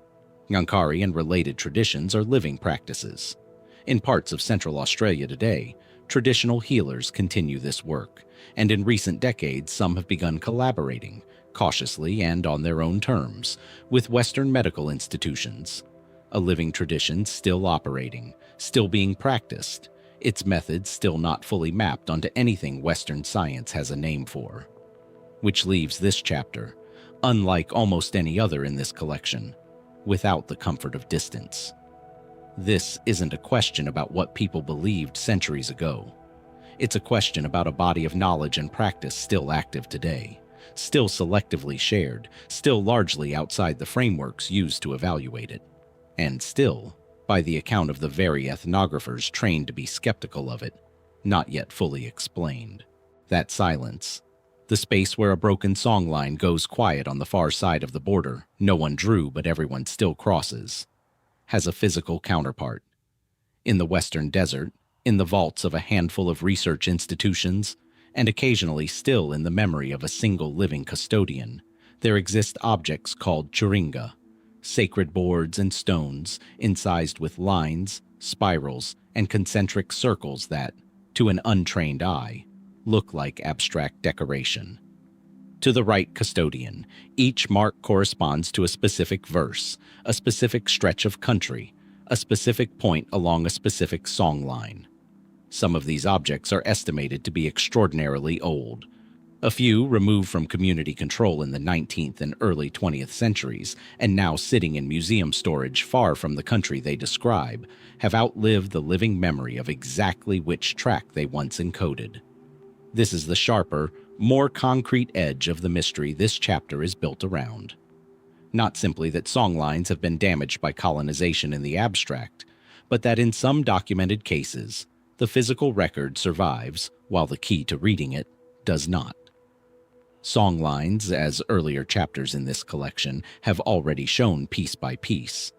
Ngangkari and related traditions are living practices. In parts of Central Australia today, traditional healers continue this work, and in recent decades some have begun collaborating, cautiously and on their own terms, with Western medical institutions. A living tradition still operating, still being practiced, its methods still not fully mapped onto anything Western science has a name for. Which leaves this chapter, unlike almost any other in this collection, without the comfort of distance. This isn't a question about what people believed centuries ago. It's a question about a body of knowledge and practice still active today, still selectively shared, still largely outside the frameworks used to evaluate it, and still, by the account of the very ethnographers trained to be skeptical of it, not yet fully explained. That silence, the space where a broken songline goes quiet on the far side of the border, no one drew but everyone still crosses, has a physical counterpart. In the Western Desert, in the vaults of a handful of research institutions, and occasionally still in the memory of a single living custodian, there exist objects called churinga, sacred boards and stones incised with lines, spirals, and concentric circles that, to an untrained eye, look like abstract decoration. To the right custodian, each mark corresponds to a specific verse, a specific stretch of country, a specific point along a specific songline. Some of these objects are estimated to be extraordinarily old. A few, removed from community control in the 19th and early 20th centuries, and now sitting in museum storage far from the country they describe, have outlived the living memory of exactly which track they once encoded. This is the sharper, more concrete edge of the mystery this chapter is built around. Not simply that songlines have been damaged by colonization in the abstract, but that in some documented cases, the physical record survives while the key to reading it does not. Songlines, as earlier chapters in this collection have already shown piece by piece,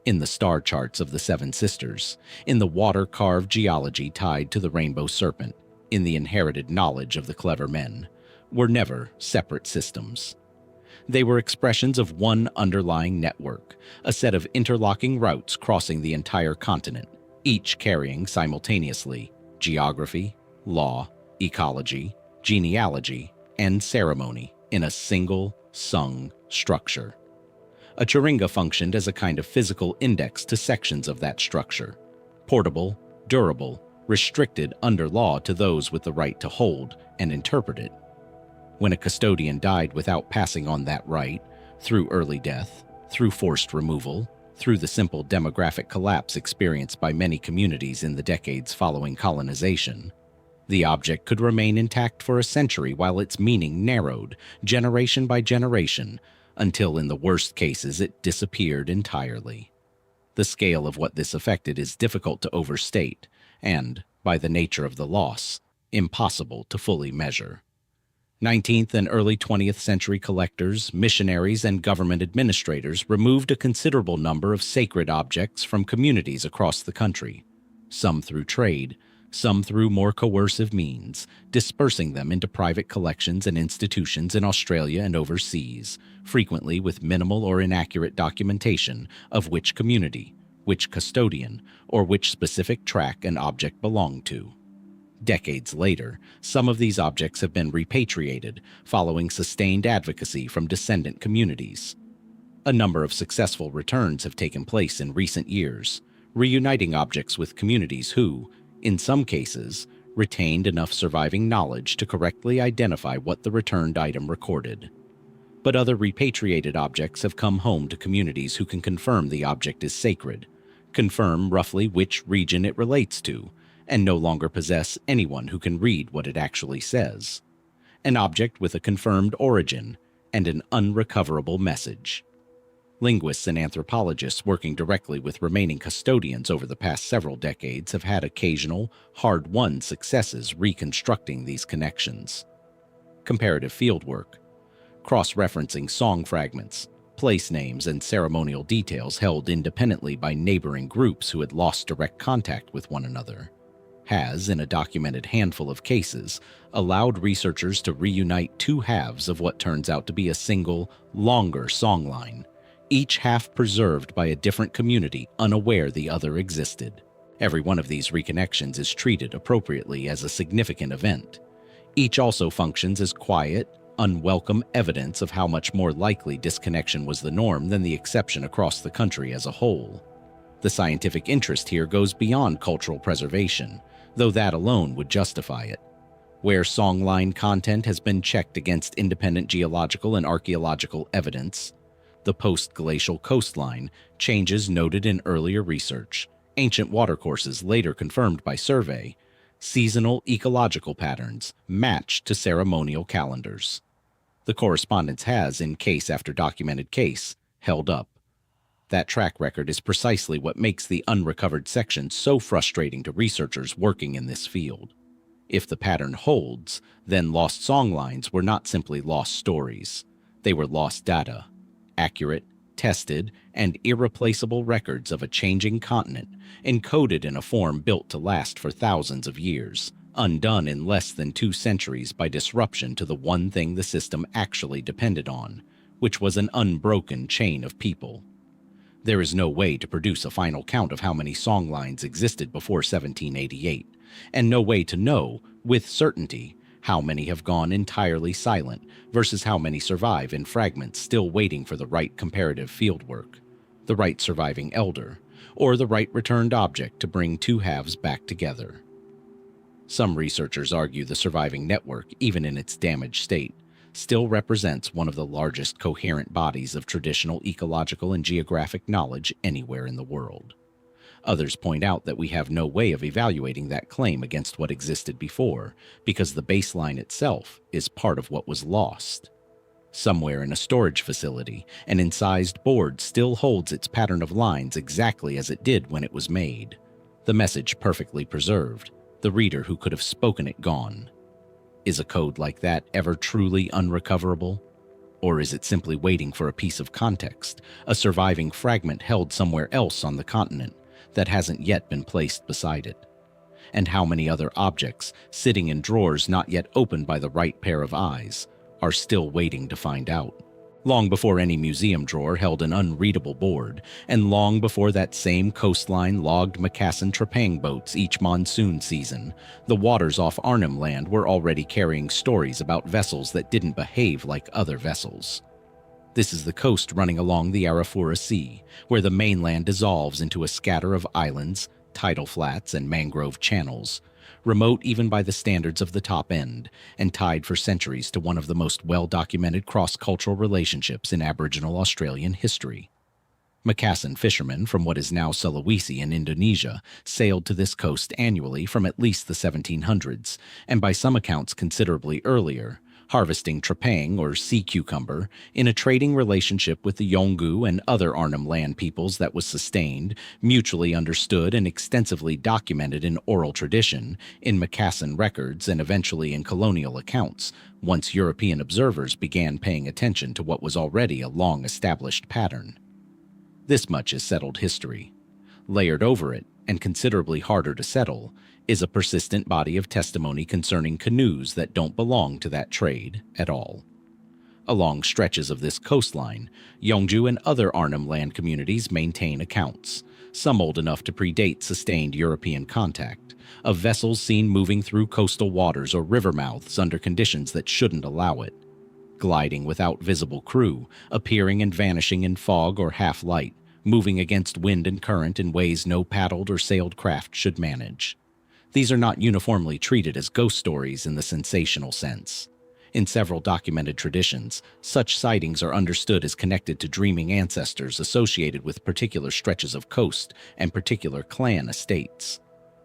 in the star charts of the Seven Sisters, in the water-carved geology tied to the rainbow serpent, in the inherited knowledge of the clever men, were never separate systems. They were expressions of one underlying network, a set of interlocking routes crossing the entire continent, each carrying simultaneously geography, law, ecology, genealogy, and ceremony in a single, sung structure. A chiringa functioned as a kind of physical index to sections of that structure, portable, durable, restricted under law to those with the right to hold and interpret it. When a custodian died without passing on that right, through early death, through forced removal, through the simple demographic collapse experienced by many communities in the decades following colonization, the object could remain intact for a century while its meaning narrowed, generation by generation, until in the worst cases it disappeared entirely. The scale of what this affected is difficult to overstate, and, by the nature of the loss, impossible to fully measure. 19th and early 20th century collectors, missionaries, and government administrators removed a considerable number of sacred objects from communities across the country, some through trade, some through more coercive means, dispersing them into private collections and institutions in Australia and overseas, frequently with minimal or inaccurate documentation of which community, which custodian, or which specific tract an object belonged to. Decades later, some of these objects have been repatriated following sustained advocacy from descendant communities. A number of successful returns have taken place in recent years, reuniting objects with communities who, in some cases, retained enough surviving knowledge to correctly identify what the returned item recorded. But other repatriated objects have come home to communities who can confirm the object is sacred, confirm roughly which region it relates to, and no longer possess anyone who can read what it actually says. An object with a confirmed origin and an unrecoverable message. Linguists and anthropologists working directly with remaining custodians over the past several decades have had occasional, hard-won successes reconstructing these connections. Comparative fieldwork, cross-referencing song fragments, place names, and ceremonial details held independently by neighboring groups who had lost direct contact with one another, has, in a documented handful of cases, allowed researchers to reunite two halves of what turns out to be a single, longer songline, each half preserved by a different community unaware the other existed. Every one of these reconnections is treated appropriately as a significant event. Each also functions as quiet, unwelcome evidence of how much more likely disconnection was the norm than the exception across the country as a whole. The scientific interest here goes beyond cultural preservation, though that alone would justify it. Where songline content has been checked against independent geological and archaeological evidence, the post-glacial coastline, changes noted in earlier research, ancient watercourses later confirmed by survey, seasonal ecological patterns matched to ceremonial calendars. The correspondence has, in case after documented case, held up. That track record is precisely what makes the unrecovered section so frustrating to researchers working in this field. If the pattern holds, then lost songlines were not simply lost stories. They were lost data. Accurate, tested, and irreplaceable records of a changing continent, encoded in a form built to last for thousands of years, undone in less than 2 centuries by disruption to the one thing the system actually depended on, which was an unbroken chain of people. There is no way to produce a final count of how many songlines existed before 1788, and no way to know, with certainty, how many have gone entirely silent versus how many survive in fragments still waiting for the right comparative fieldwork, the right surviving elder, or the right returned object to bring two halves back together. Some researchers argue the surviving network, even in its damaged state, still represents one of the largest coherent bodies of traditional ecological and geographic knowledge anywhere in the world. Others point out that we have no way of evaluating that claim against what existed before, because the baseline itself is part of what was lost. Somewhere in a storage facility, an incised board still holds its pattern of lines exactly as it did when it was made. The message perfectly preserved, the reader who could have spoken it gone. Is a code like that ever truly unrecoverable? Or is it simply waiting for a piece of context, a surviving fragment held somewhere else on the continent that hasn't yet been placed beside it? And how many other objects, sitting in drawers not yet opened by the right pair of eyes, are still waiting to find out? Long before any museum drawer held an unreadable board, and long before that same coastline logged Macassan trepang boats each monsoon season, the waters off Arnhem land were already carrying stories about vessels that didn't behave like other vessels. This is the coast running along the Arafura Sea, where the mainland dissolves into a scatter of islands, tidal flats, and mangrove channels, remote even by the standards of the top end, and tied for centuries to one of the most well-documented cross-cultural relationships in Aboriginal Australian history. Macassan fishermen from what is now Sulawesi in Indonesia sailed to this coast annually from at least the 1700s, and by some accounts considerably earlier, harvesting trepang or sea cucumber in a trading relationship with the Yolngu and other Arnhem land peoples that was sustained, mutually understood, and extensively documented in oral tradition, in Macassan records, and eventually in colonial accounts, once European observers began paying attention to what was already a long-established pattern. This much is settled history. Layered over it, and considerably harder to settle, is a persistent body of testimony concerning canoes that don't belong to that trade at all. Along stretches of this coastline, Yolngu and other Arnhem land communities maintain accounts, some old enough to predate sustained European contact, of vessels seen moving through coastal waters or river mouths under conditions that shouldn't allow it, gliding without visible crew, appearing and vanishing in fog or half-light, moving against wind and current in ways no paddled or sailed craft should manage. These are not uniformly treated as ghost stories in the sensational sense. In several documented traditions, such sightings are understood as connected to dreaming ancestors associated with particular stretches of coast and particular clan estates,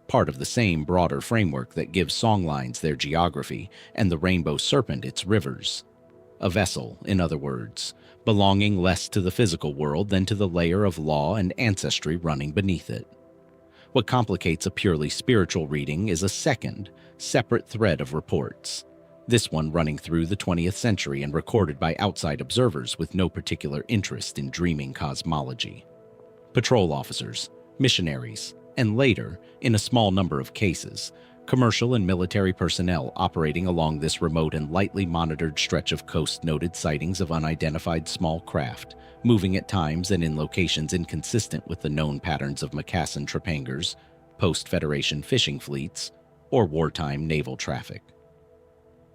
part of the same broader framework that gives Songlines their geography and the Rainbow Serpent its rivers. A vessel, in other words, belonging less to the physical world than to the layer of law and ancestry running beneath it. What complicates a purely spiritual reading is a second, separate thread of reports, this one running through the 20th century and recorded by outside observers with no particular interest in dreaming cosmology. Patrol officers, missionaries, and later, in a small number of cases, commercial and military personnel operating along this remote and lightly monitored stretch of coast noted sightings of unidentified small craft, moving at times and in locations inconsistent with the known patterns of Macassan trepangers, post-Federation fishing fleets, or wartime naval traffic.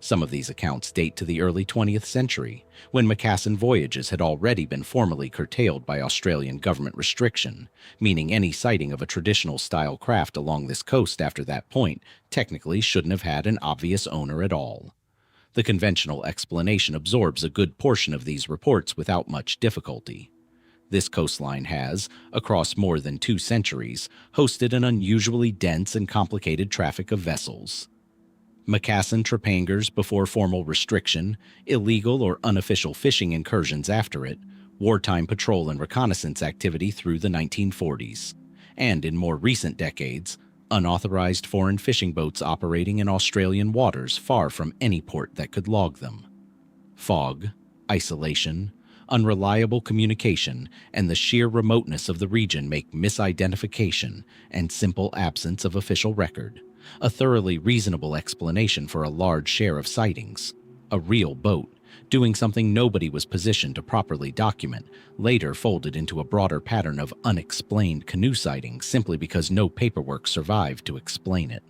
Some of these accounts date to the early 20th century, when Macassan voyages had already been formally curtailed by Australian government restriction, meaning any sighting of a traditional-style craft along this coast after that point technically shouldn't have had an obvious owner at all. The conventional explanation absorbs a good portion of these reports without much difficulty. This coastline has, across more than 2 centuries, hosted an unusually dense and complicated traffic of vessels. Macassan trepangers before formal restriction, illegal or unofficial fishing incursions after it, wartime patrol and reconnaissance activity through the 1940s, and in more recent decades, unauthorized foreign fishing boats operating in Australian waters far from any port that could log them. Fog, isolation, unreliable communication, and the sheer remoteness of the region make misidentification and simple absence of official record a thoroughly reasonable explanation for a large share of sightings. A real boat, doing something nobody was positioned to properly document, later folded into a broader pattern of unexplained canoe sightings simply because no paperwork survived to explain it.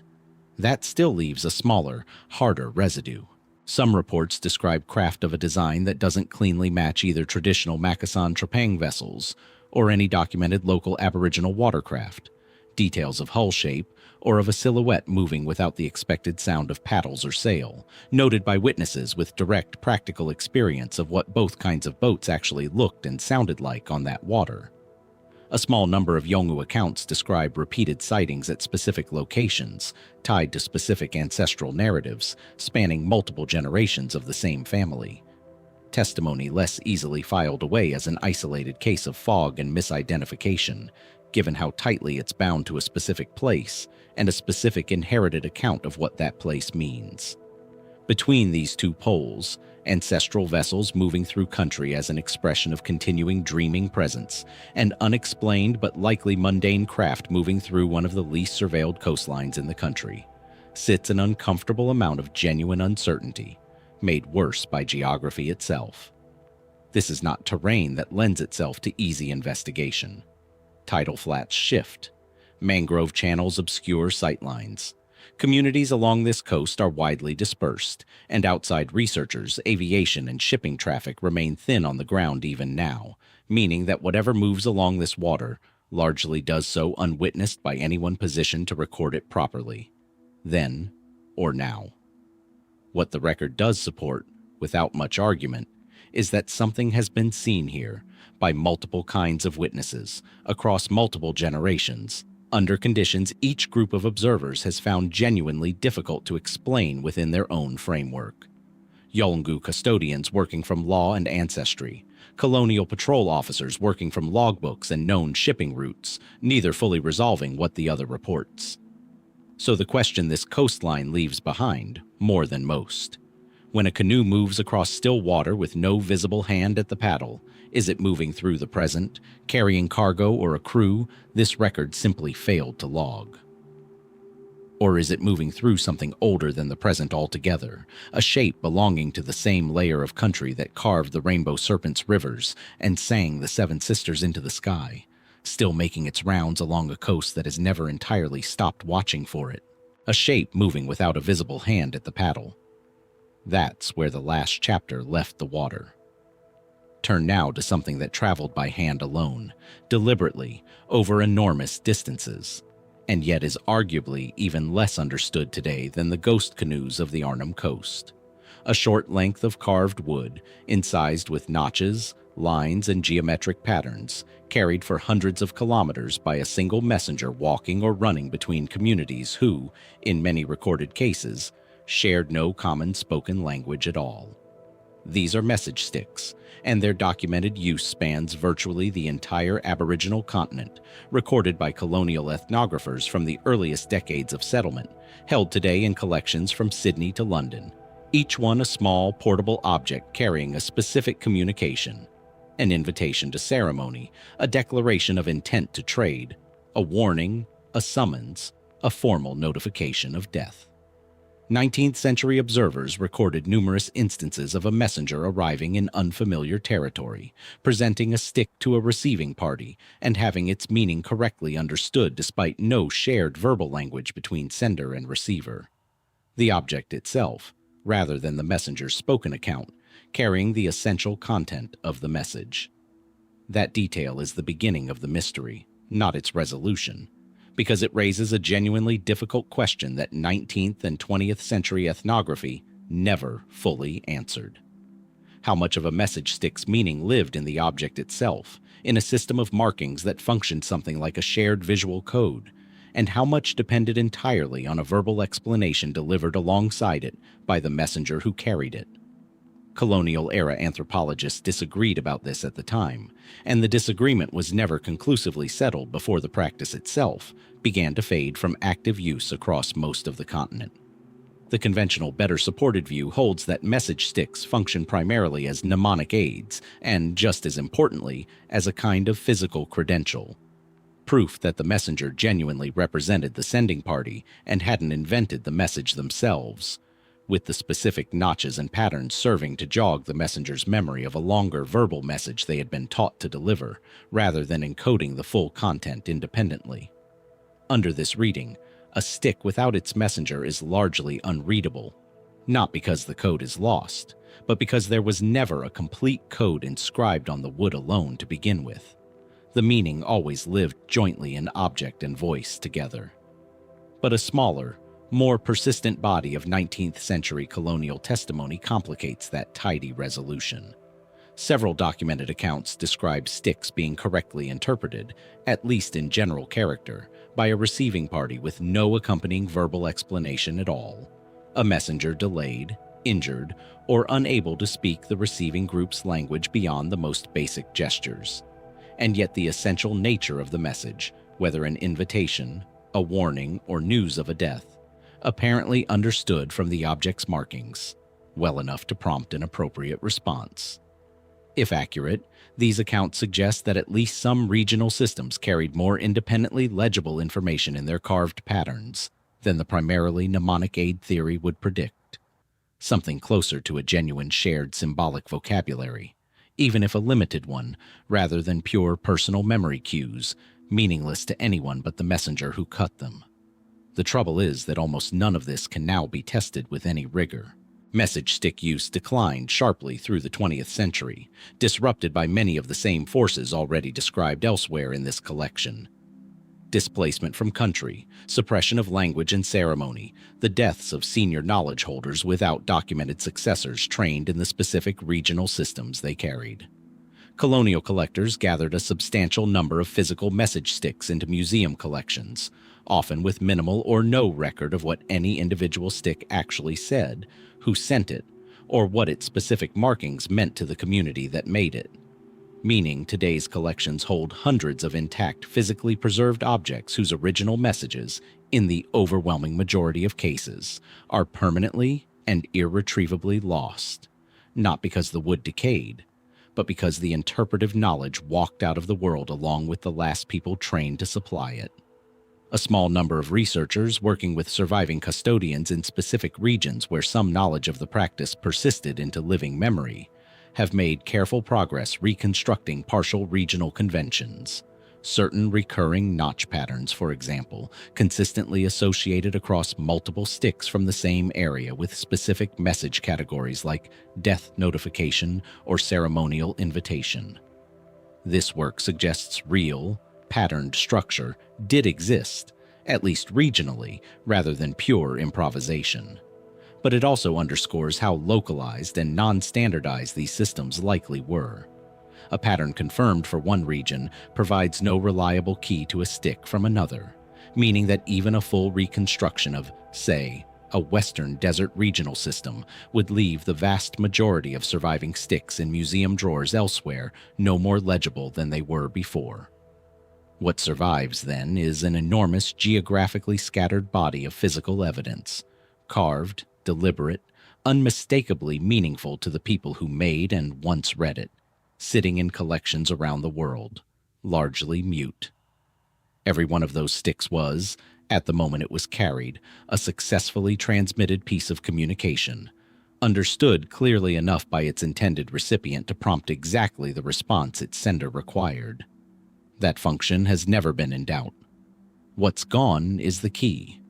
That still leaves a smaller, harder residue. Some reports describe craft of a design that doesn't cleanly match either traditional Macassan trepang vessels or any documented local Aboriginal watercraft, details of hull shape, or of a silhouette moving without the expected sound of paddles or sail, noted by witnesses with direct practical experience of what both kinds of boats actually looked and sounded like on that water. A small number of Yolngu accounts describe repeated sightings at specific locations, tied to specific ancestral narratives, spanning multiple generations of the same family. testimony less easily filed away as an isolated case of fog and misidentification, given how tightly it's bound to a specific place and a specific inherited account of what that place means. Between these two poles, ancestral vessels moving through country as an expression of continuing dreaming presence, and unexplained but likely mundane craft moving through one of the least surveilled coastlines in the country, sits an uncomfortable amount of genuine uncertainty, made worse by geography itself. This is not terrain that lends itself to easy investigation. Tidal flats shift. Mangrove channels obscure sightlines. Communities along this coast are widely dispersed, and outside researchers, aviation and shipping traffic remain thin on the ground even now, meaning that whatever moves along this water largely does so unwitnessed by anyone positioned to record it properly, then or now. What the record does support, without much argument, is that something has been seen here by multiple kinds of witnesses across multiple generations, under conditions each group of observers has found genuinely difficult to explain within their own framework. Yolngu custodians working from law and ancestry, colonial patrol officers working from logbooks and known shipping routes, neither fully resolving what the other reports. So the question this coastline leaves behind, more than most. When a canoe moves across still water with no visible hand at the paddle, is it moving through the present, carrying cargo or a crew this record simply failed to log? Or is it moving through something older than the present altogether, a shape belonging to the same layer of country that carved the Rainbow Serpent's rivers and sang the Seven Sisters into the sky, still making its rounds along a coast that has never entirely stopped watching for it, a shape moving without a visible hand at the paddle? That's where the last chapter left the water. Turn now to something that traveled by hand alone, deliberately, over enormous distances, and yet is arguably even less understood today than the ghost canoes of the Arnhem coast. A short length of carved wood, incised with notches, lines, and geometric patterns, carried for hundreds of kilometers by a single messenger walking or running between communities who, in many recorded cases, shared no common spoken language at all. These are message sticks, and their documented use spans virtually the entire Aboriginal continent, recorded by colonial ethnographers from the earliest decades of settlement, held today in collections from Sydney to London, each one a small, portable object carrying a specific communication: an invitation to ceremony, a declaration of intent to trade, a warning, a summons, a formal notification of death. 19th century observers recorded numerous instances of a messenger arriving in unfamiliar territory, presenting a stick to a receiving party, and having its meaning correctly understood despite no shared verbal language between sender and receiver. The object itself, rather than the messenger's spoken account, carrying the essential content of the message. That detail is the beginning of the mystery, not its resolution, because it raises a genuinely difficult question that 19th and 20th century ethnography never fully answered. How much of a message stick's meaning lived in the object itself, in a system of markings that functioned something like a shared visual code, and how much depended entirely on a verbal explanation delivered alongside it by the messenger who carried it? Colonial-era anthropologists disagreed about this at the time, and the disagreement was never conclusively settled before the practice itself began to fade from active use across most of the continent. The conventional, better-supported view holds that message sticks function primarily as mnemonic aids, and, just as importantly, as a kind of physical credential. Proof that the messenger genuinely represented the sending party and hadn't invented the message themselves, with the specific notches and patterns serving to jog the messenger's memory of a longer verbal message they had been taught to deliver, rather than encoding the full content independently. Under this reading, a stick without its messenger is largely unreadable, not because the code is lost, but because there was never a complete code inscribed on the wood alone to begin with. The meaning always lived jointly in object and voice together. But a smaller, more persistent body of 19th century colonial testimony complicates that tidy resolution. Several documented accounts describe sticks being correctly interpreted, at least in general character, by a receiving party with no accompanying verbal explanation at all. A messenger delayed, injured, or unable to speak the receiving group's language beyond the most basic gestures. And yet the essential nature of the message, whether an invitation, a warning, or news of a death, apparently understood from the object's markings, well enough to prompt an appropriate response. If accurate, these accounts suggest that at least some regional systems carried more independently legible information in their carved patterns than the primarily mnemonic aid theory would predict. Something closer to a genuine shared symbolic vocabulary, even if a limited one, rather than pure personal memory cues, meaningless to anyone but the messenger who cut them. The trouble is that almost none of this can now be tested with any rigor. Message stick use declined sharply through the 20th century, disrupted by many of the same forces already described elsewhere in this collection. Displacement from country, suppression of language and ceremony, the deaths of senior knowledge holders without documented successors trained in the specific regional systems they carried. Colonial collectors gathered a substantial number of physical message sticks into museum collections, often with minimal or no record of what any individual stick actually said, who sent it, or what its specific markings meant to the community that made it. Meaning today's collections hold hundreds of intact, physically preserved objects whose original messages, in the overwhelming majority of cases, are permanently and irretrievably lost, not because the wood decayed, but because the interpretive knowledge walked out of the world along with the last people trained to supply it. A small number of researchers working with surviving custodians in specific regions where some knowledge of the practice persisted into living memory have made careful progress reconstructing partial regional conventions. Certain recurring notch patterns, for example, consistently associated across multiple sticks from the same area with specific message categories like death notification or ceremonial invitation. This work suggests real, patterned structure did exist, at least regionally, rather than pure improvisation. But it also underscores how localized and non-standardized these systems likely were. A pattern confirmed for one region provides no reliable key to a stick from another, meaning that even a full reconstruction of, say, a Western desert regional system would leave the vast majority of surviving sticks in museum drawers elsewhere no more legible than they were before. What survives, then, is an enormous geographically scattered body of physical evidence, carved, deliberate, unmistakably meaningful to the people who made and once read it, sitting in collections around the world, largely mute. Every one of those sticks was, at the moment it was carried, a successfully transmitted piece of communication, understood clearly enough by its intended recipient to prompt exactly the response its sender required. That function has never been in doubt. What's gone is the key.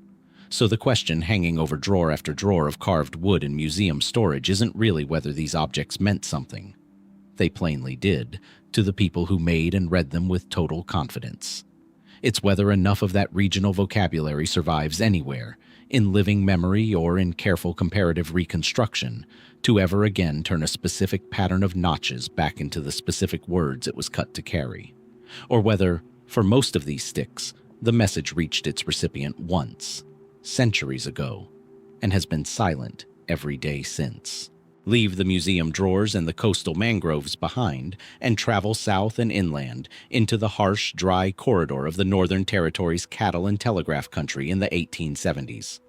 So the question hanging over drawer after drawer of carved wood in museum storage isn't really whether these objects meant something. They plainly did, to the people who made and read them with total confidence. It's whether enough of that regional vocabulary survives anywhere, in living memory or in careful comparative reconstruction, to ever again turn a specific pattern of notches back into the specific words it was cut to carry. Or whether, for most of these sticks, the message reached its recipient once, centuries ago, and has been silent every day since. Leave the museum drawers and the coastal mangroves behind and travel south and inland into the harsh, dry corridor of the Northern Territory's cattle and telegraph country in the 1870s.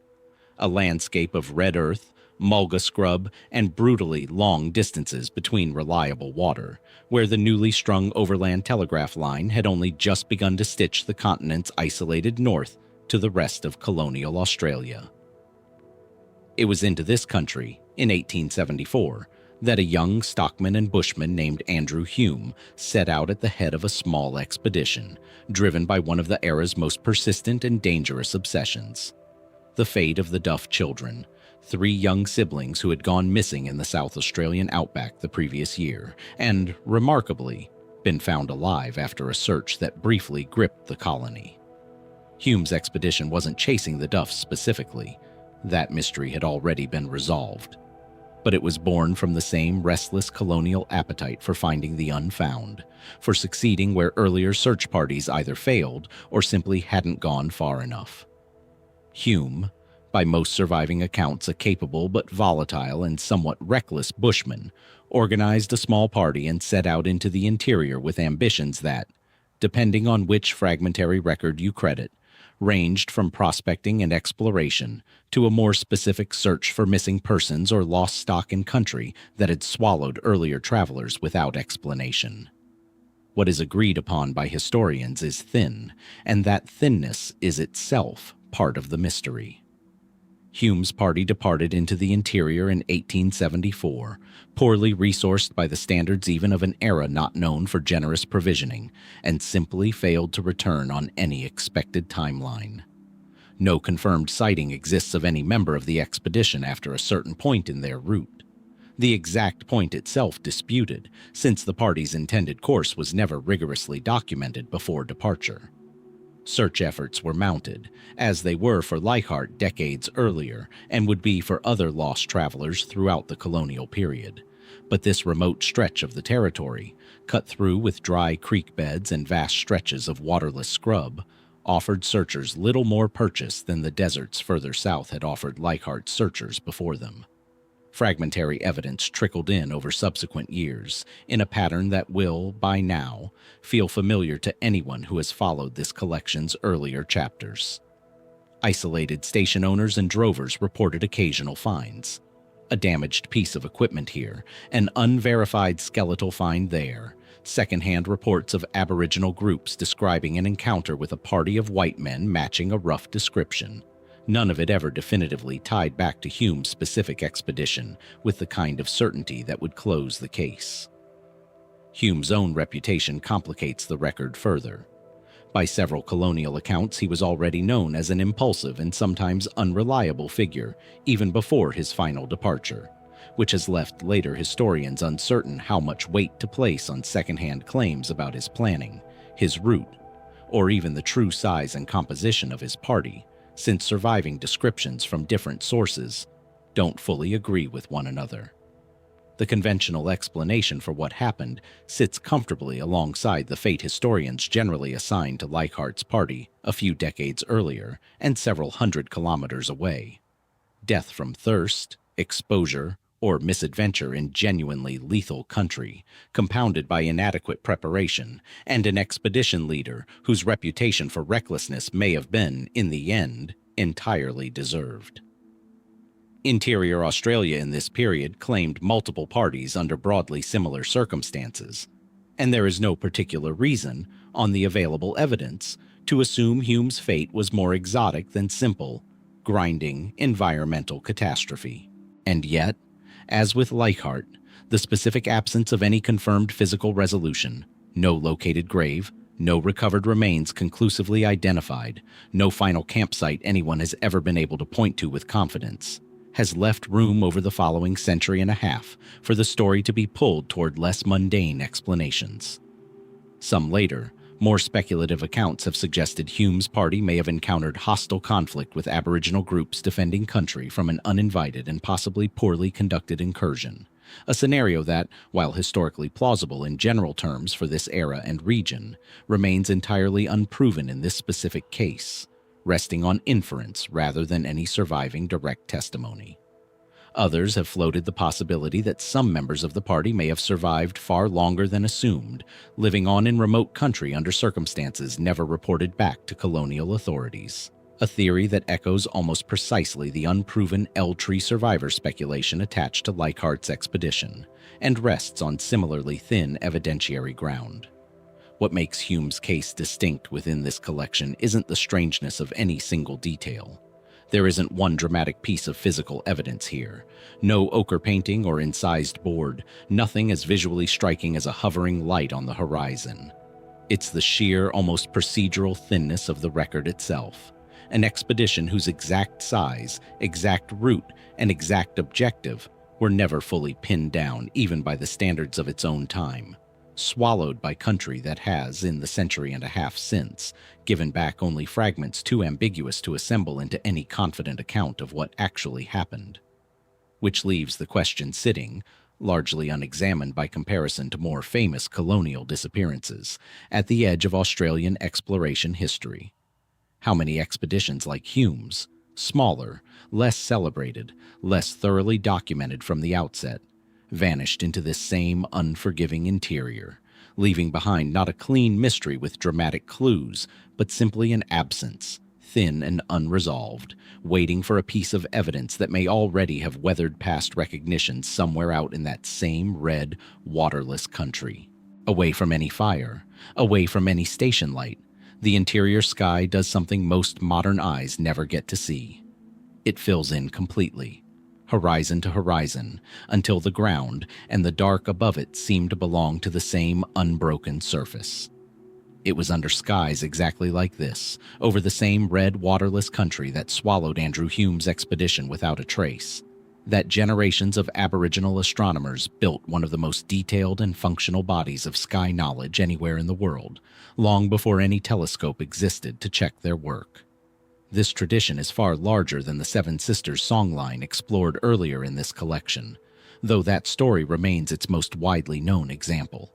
A landscape of red earth, mulga scrub, and brutally long distances between reliable water, where the newly strung overland telegraph line had only just begun to stitch the continent's isolated north to the rest of colonial Australia. It was into this country, in 1874, that a young stockman and bushman named Andrew Hume set out at the head of a small expedition, driven by one of the era's most persistent and dangerous obsessions: the fate of the Duff children, 3 young siblings who had gone missing in the South Australian outback the previous year, and, remarkably, been found alive after a search that briefly gripped the colony. Hume's expedition wasn't chasing the Duffs specifically. That mystery had already been resolved. But it was born from the same restless colonial appetite for finding the unfound, for succeeding where earlier search parties either failed or simply hadn't gone far enough. Hume, By most surviving accounts, a capable but volatile and somewhat reckless bushman organized a small party and set out into the interior with ambitions that, depending on which fragmentary record you credit, ranged from prospecting and exploration to a more specific search for missing persons or lost stock in country that had swallowed earlier travelers without explanation. What is agreed upon by historians is thin, and that thinness is itself part of the mystery. Hume's party departed into the interior in 1874, poorly resourced by the standards even of an era not known for generous provisioning, and simply failed to return on any expected timeline. No confirmed sighting exists of any member of the expedition after a certain point in their route. The exact point itself disputed, since the party's intended course was never rigorously documented before departure. Search efforts were mounted, as they were for Leichhardt decades earlier and would be for other lost travelers throughout the colonial period. But this remote stretch of the territory, cut through with dry creek beds and vast stretches of waterless scrub, offered searchers little more purchase than the deserts further south had offered Leichhardt's searchers before them. Fragmentary evidence trickled in over subsequent years, in a pattern that will, by now, feel familiar to anyone who has followed this collection's earlier chapters. Isolated station owners and drovers reported occasional finds. A damaged piece of equipment here, an unverified skeletal find there, secondhand reports of Aboriginal groups describing an encounter with a party of white men matching a rough description. None of it ever definitively tied back to Hume's specific expedition with the kind of certainty that would close the case. Hume's own reputation complicates the record further. By several colonial accounts, he was already known as an impulsive and sometimes unreliable figure, even before his final departure, which has left later historians uncertain how much weight to place on secondhand claims about his planning, his route, or even the true size and composition of his party, since surviving descriptions from different sources don't fully agree with one another. The conventional explanation for what happened sits comfortably alongside the fate historians generally assign to Leichhardt's party a few decades earlier and several hundred kilometers away. Death from thirst, exposure, or misadventure in genuinely lethal country, compounded by inadequate preparation, and an expedition leader whose reputation for recklessness may have been, in the end, entirely deserved. Interior Australia in this period claimed multiple parties under broadly similar circumstances, and there is no particular reason, on the available evidence, to assume Hume's fate was more exotic than simple, grinding environmental catastrophe. And yet, as with Leichhardt, the specific absence of any confirmed physical resolution, no located grave, no recovered remains conclusively identified, no final campsite anyone has ever been able to point to with confidence, has left room over the following century and a half for the story to be pulled toward less mundane explanations. Some later, more speculative accounts have suggested Hume's party may have encountered hostile conflict with Aboriginal groups defending country from an uninvited and possibly poorly conducted incursion, a scenario that, while historically plausible in general terms for this era and region, remains entirely unproven in this specific case, resting on inference rather than any surviving direct testimony. Others have floated the possibility that some members of the party may have survived far longer than assumed, living on in remote country under circumstances never reported back to colonial authorities. A theory that echoes almost precisely the unproven L-tree survivor speculation attached to Leichhardt's expedition, and rests on similarly thin evidentiary ground. What makes Hume's case distinct within this collection isn't the strangeness of any single detail. There isn't one dramatic piece of physical evidence here. No ochre painting or incised board, nothing as visually striking as a hovering light on the horizon. It's the sheer, almost procedural thinness of the record itself. An expedition whose exact size, exact route, and exact objective were never fully pinned down even by the standards of its own time. Swallowed by country that has, in the century and a half since, given back only fragments too ambiguous to assemble into any confident account of what actually happened. Which leaves the question sitting, largely unexamined by comparison to more famous colonial disappearances, at the edge of Australian exploration history. How many expeditions like Hume's, Smaller, less celebrated, less thoroughly documented from the outset, vanished into this same unforgiving interior, leaving behind not a clean mystery with dramatic clues, but simply an absence, thin and unresolved, waiting for a piece of evidence that may already have weathered past recognition somewhere out in that same red, waterless country. Away from any fire, away from any station light, the interior sky does something most modern eyes never get to see. It fills in completely, horizon to horizon, until the ground and the dark above it seem to belong to the same unbroken surface. It was under skies exactly like this, over the same red, waterless country that swallowed Andrew Hume's expedition without a trace, that generations of Aboriginal astronomers built one of the most detailed and functional bodies of sky knowledge anywhere in the world, long before any telescope existed to check their work. This tradition is far larger than the Seven Sisters songline explored earlier in this collection, though that story remains its most widely known example.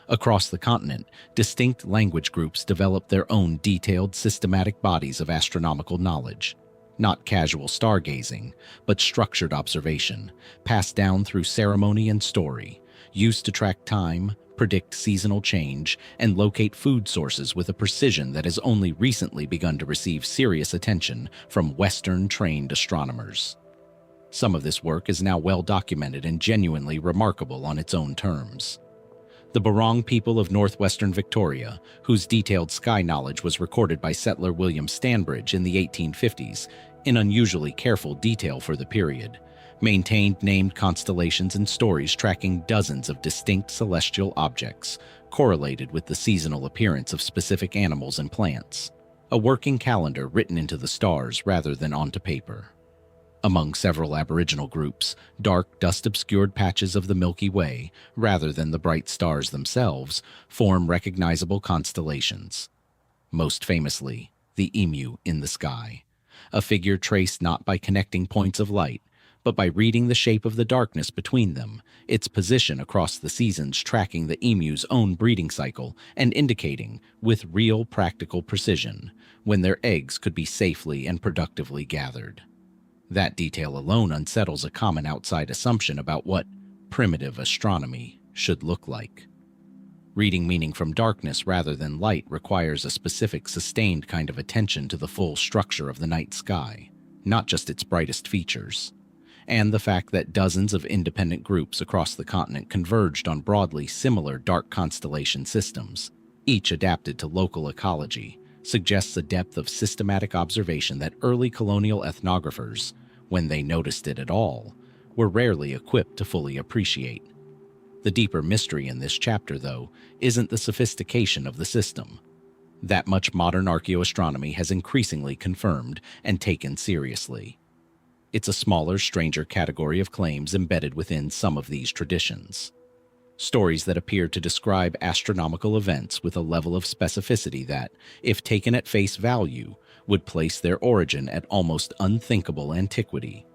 Across the continent, distinct language groups developed their own detailed, systematic bodies of astronomical knowledge. Not casual stargazing, but structured observation, passed down through ceremony and story, used to track time, predict seasonal change, and locate food sources with a precision that has only recently begun to receive serious attention from Western-trained astronomers. Some of this work is now well documented and genuinely remarkable on its own terms. The Barong people of northwestern Victoria, whose detailed sky knowledge was recorded by settler William Stanbridge in the 1850s, in unusually careful detail for the period, maintained named constellations and stories tracking dozens of distinct celestial objects, correlated with the seasonal appearance of specific animals and plants, a working calendar written into the stars rather than onto paper. Among several Aboriginal groups, dark, dust-obscured patches of the Milky Way, rather than the bright stars themselves, form recognizable constellations. Most famously, the emu in the sky, a figure traced not by connecting points of light, but by reading the shape of the darkness between them, its position across the seasons tracking the emu's own breeding cycle and indicating, with real practical precision, when their eggs could be safely and productively gathered. That detail alone unsettles a common outside assumption about what primitive astronomy should look like. Reading meaning from darkness rather than light requires a specific, sustained kind of attention to the full structure of the night sky, not just its brightest features. And the fact that dozens of independent groups across the continent converged on broadly similar dark constellation systems, each adapted to local ecology, suggests a depth of systematic observation that early colonial ethnographers, when they noticed it at all, were rarely equipped to fully appreciate. The deeper mystery in this chapter, though, isn't the sophistication of the system. That much modern archaeoastronomy has increasingly confirmed and taken seriously. It's a smaller, stranger category of claims embedded within some of these traditions. Stories that appear to describe astronomical events with a level of specificity that, if taken at face value, would place their origin at almost unthinkable antiquity.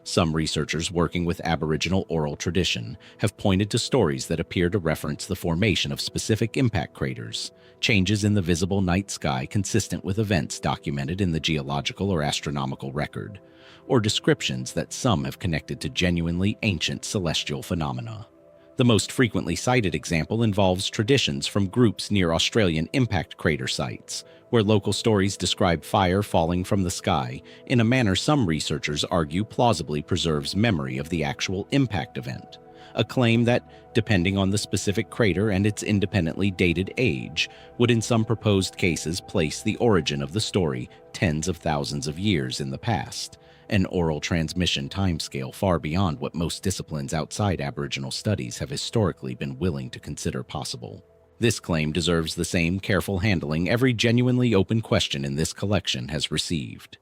Some researchers working with Aboriginal oral tradition have pointed to stories that appear to reference the formation of specific impact craters, changes in the visible night sky consistent with events documented in the geological or astronomical record, or descriptions that some have connected to genuinely ancient celestial phenomena. The most frequently cited example involves traditions from groups near Australian impact crater sites, where local stories describe fire falling from the sky in a manner some researchers argue plausibly preserves memory of the actual impact event, a claim that, depending on the specific crater and its independently dated age, would in some proposed cases place the origin of the story tens of thousands of years in the past, an oral transmission timescale far beyond what most disciplines outside Aboriginal studies have historically been willing to consider possible. This claim deserves the same careful handling every genuinely open question in this collection has received.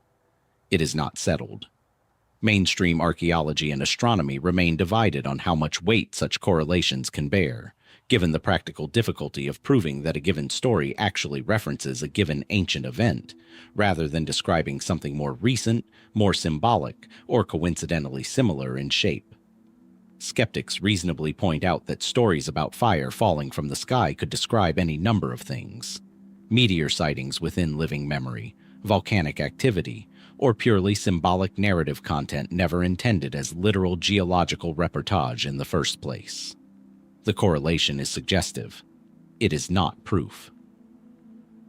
It is not settled. Mainstream archaeology and astronomy remain divided on how much weight such correlations can bear, given the practical difficulty of proving that a given story actually references a given ancient event, rather than describing something more recent, more symbolic, or coincidentally similar in shape. Skeptics reasonably point out that stories about fire falling from the sky could describe any number of things: meteor sightings within living memory, volcanic activity, or purely symbolic narrative content never intended as literal geological reportage in the first place. The correlation is suggestive. It is not proof.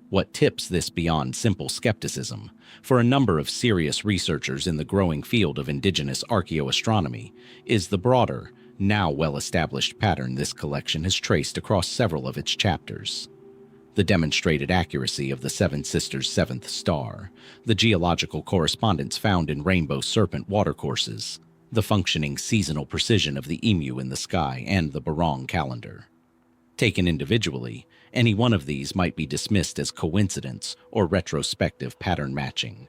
What tips this beyond simple skepticism, for a number of serious researchers in the growing field of indigenous archaeoastronomy, is the broader, now well-established pattern this collection has traced across several of its chapters. The demonstrated accuracy of the Seven Sisters' seventh star, the geological correspondence found in rainbow serpent watercourses, the functioning seasonal precision of the emu in the sky, and the Barong calendar. Taken individually, any one of these might be dismissed as coincidence or retrospective pattern matching.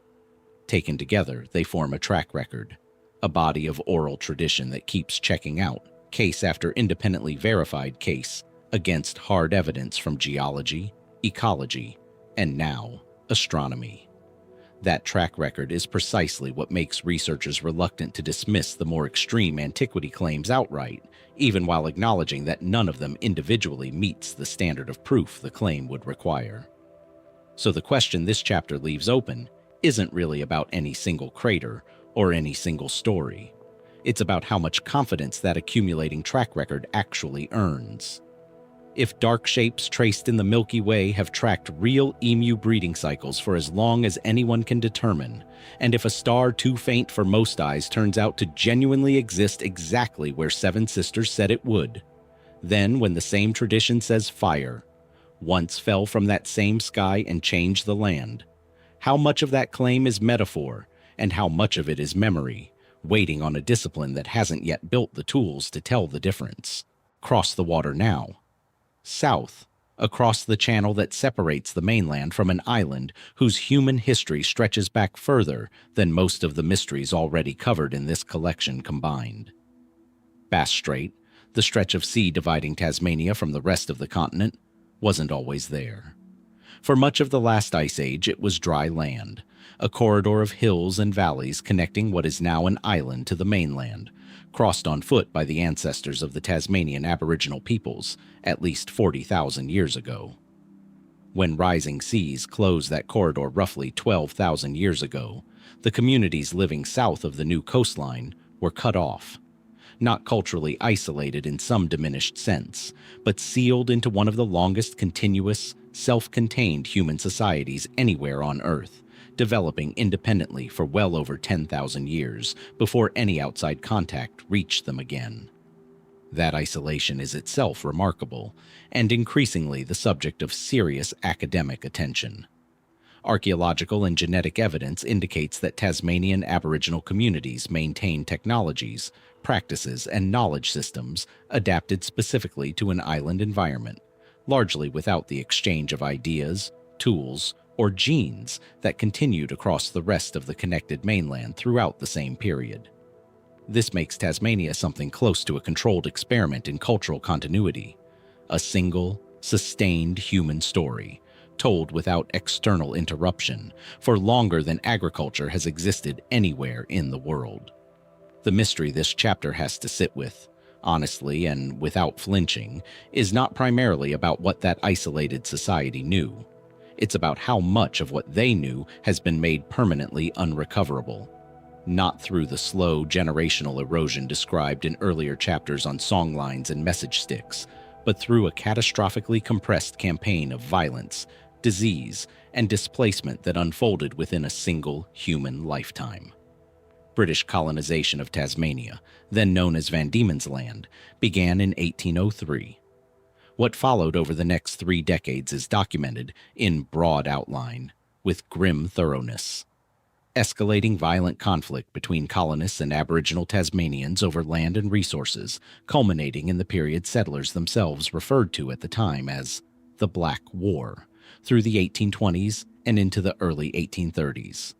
Taken together, they form a track record, a body of oral tradition that keeps checking out, case after independently verified case, against hard evidence from geology, ecology, and now, astronomy. That track record is precisely what makes researchers reluctant to dismiss the more extreme antiquity claims outright, even while acknowledging that none of them individually meets the standard of proof the claim would require. So the question this chapter leaves open isn't really about any single crater or any single story. It's about how much confidence that accumulating track record actually earns. If dark shapes traced in the Milky Way have tracked real emu breeding cycles for as long as anyone can determine, and if a star too faint for most eyes turns out to genuinely exist exactly where Seven Sisters said it would, then when the same tradition says fire once fell from that same sky and changed the land, how much of that claim is metaphor and how much of it is memory, waiting on a discipline that hasn't yet built the tools to tell the difference? Cross the water now. South, across the channel that separates the mainland from an island whose human history stretches back further than most of the mysteries already covered in this collection combined. Bass Strait, the stretch of sea dividing Tasmania from the rest of the continent, wasn't always there. For much of the last ice age, it was dry land, a corridor of hills and valleys connecting what is now an island to the mainland, crossed on foot by the ancestors of the Tasmanian Aboriginal peoples at least 40,000 years ago. When rising seas closed that corridor roughly 12,000 years ago, the communities living south of the new coastline were cut off, not culturally isolated in some diminished sense, but sealed into one of the longest continuous, self-contained human societies anywhere on Earth, developing independently for well over 10,000 years before any outside contact reached them again. That isolation is itself remarkable, and increasingly the subject of serious academic attention. Archaeological and genetic evidence indicates that Tasmanian Aboriginal communities maintain technologies, practices, and knowledge systems adapted specifically to an island environment, largely without the exchange of ideas, tools, or genes that continued across the rest of the connected mainland throughout the same period. This makes Tasmania something close to a controlled experiment in cultural continuity, a single, sustained human story, told without external interruption, for longer than agriculture has existed anywhere in the world. The mystery this chapter has to sit with, honestly and without flinching, is not primarily about what that isolated society knew. It's about how much of what they knew has been made permanently unrecoverable, not through the slow generational erosion described in earlier chapters on songlines and message sticks, but through a catastrophically compressed campaign of violence, disease, and displacement that unfolded within a single human lifetime. British colonization of Tasmania, then known as Van Diemen's Land, began in 1803. What followed over the next 3 decades is documented in broad outline, with grim thoroughness. Escalating violent conflict between colonists and Aboriginal Tasmanians over land and resources, culminating in the period settlers themselves referred to at the time as the Black War, through the 1820s and into the early 1830s.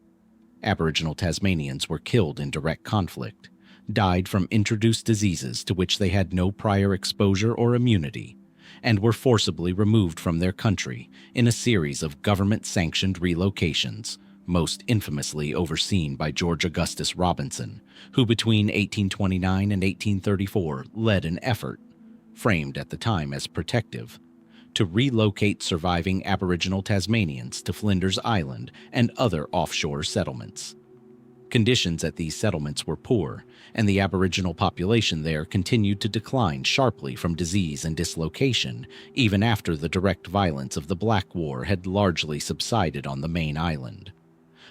Aboriginal Tasmanians were killed in direct conflict, died from introduced diseases to which they had no prior exposure or immunity, and were forcibly removed from their country in a series of government-sanctioned relocations, most infamously overseen by George Augustus Robinson, who between 1829 and 1834 led an effort, framed at the time as protective, to relocate surviving Aboriginal Tasmanians to Flinders Island and other offshore settlements. Conditions at these settlements were poor, and the Aboriginal population there continued to decline sharply from disease and dislocation, even after the direct violence of the Black War had largely subsided on the main island.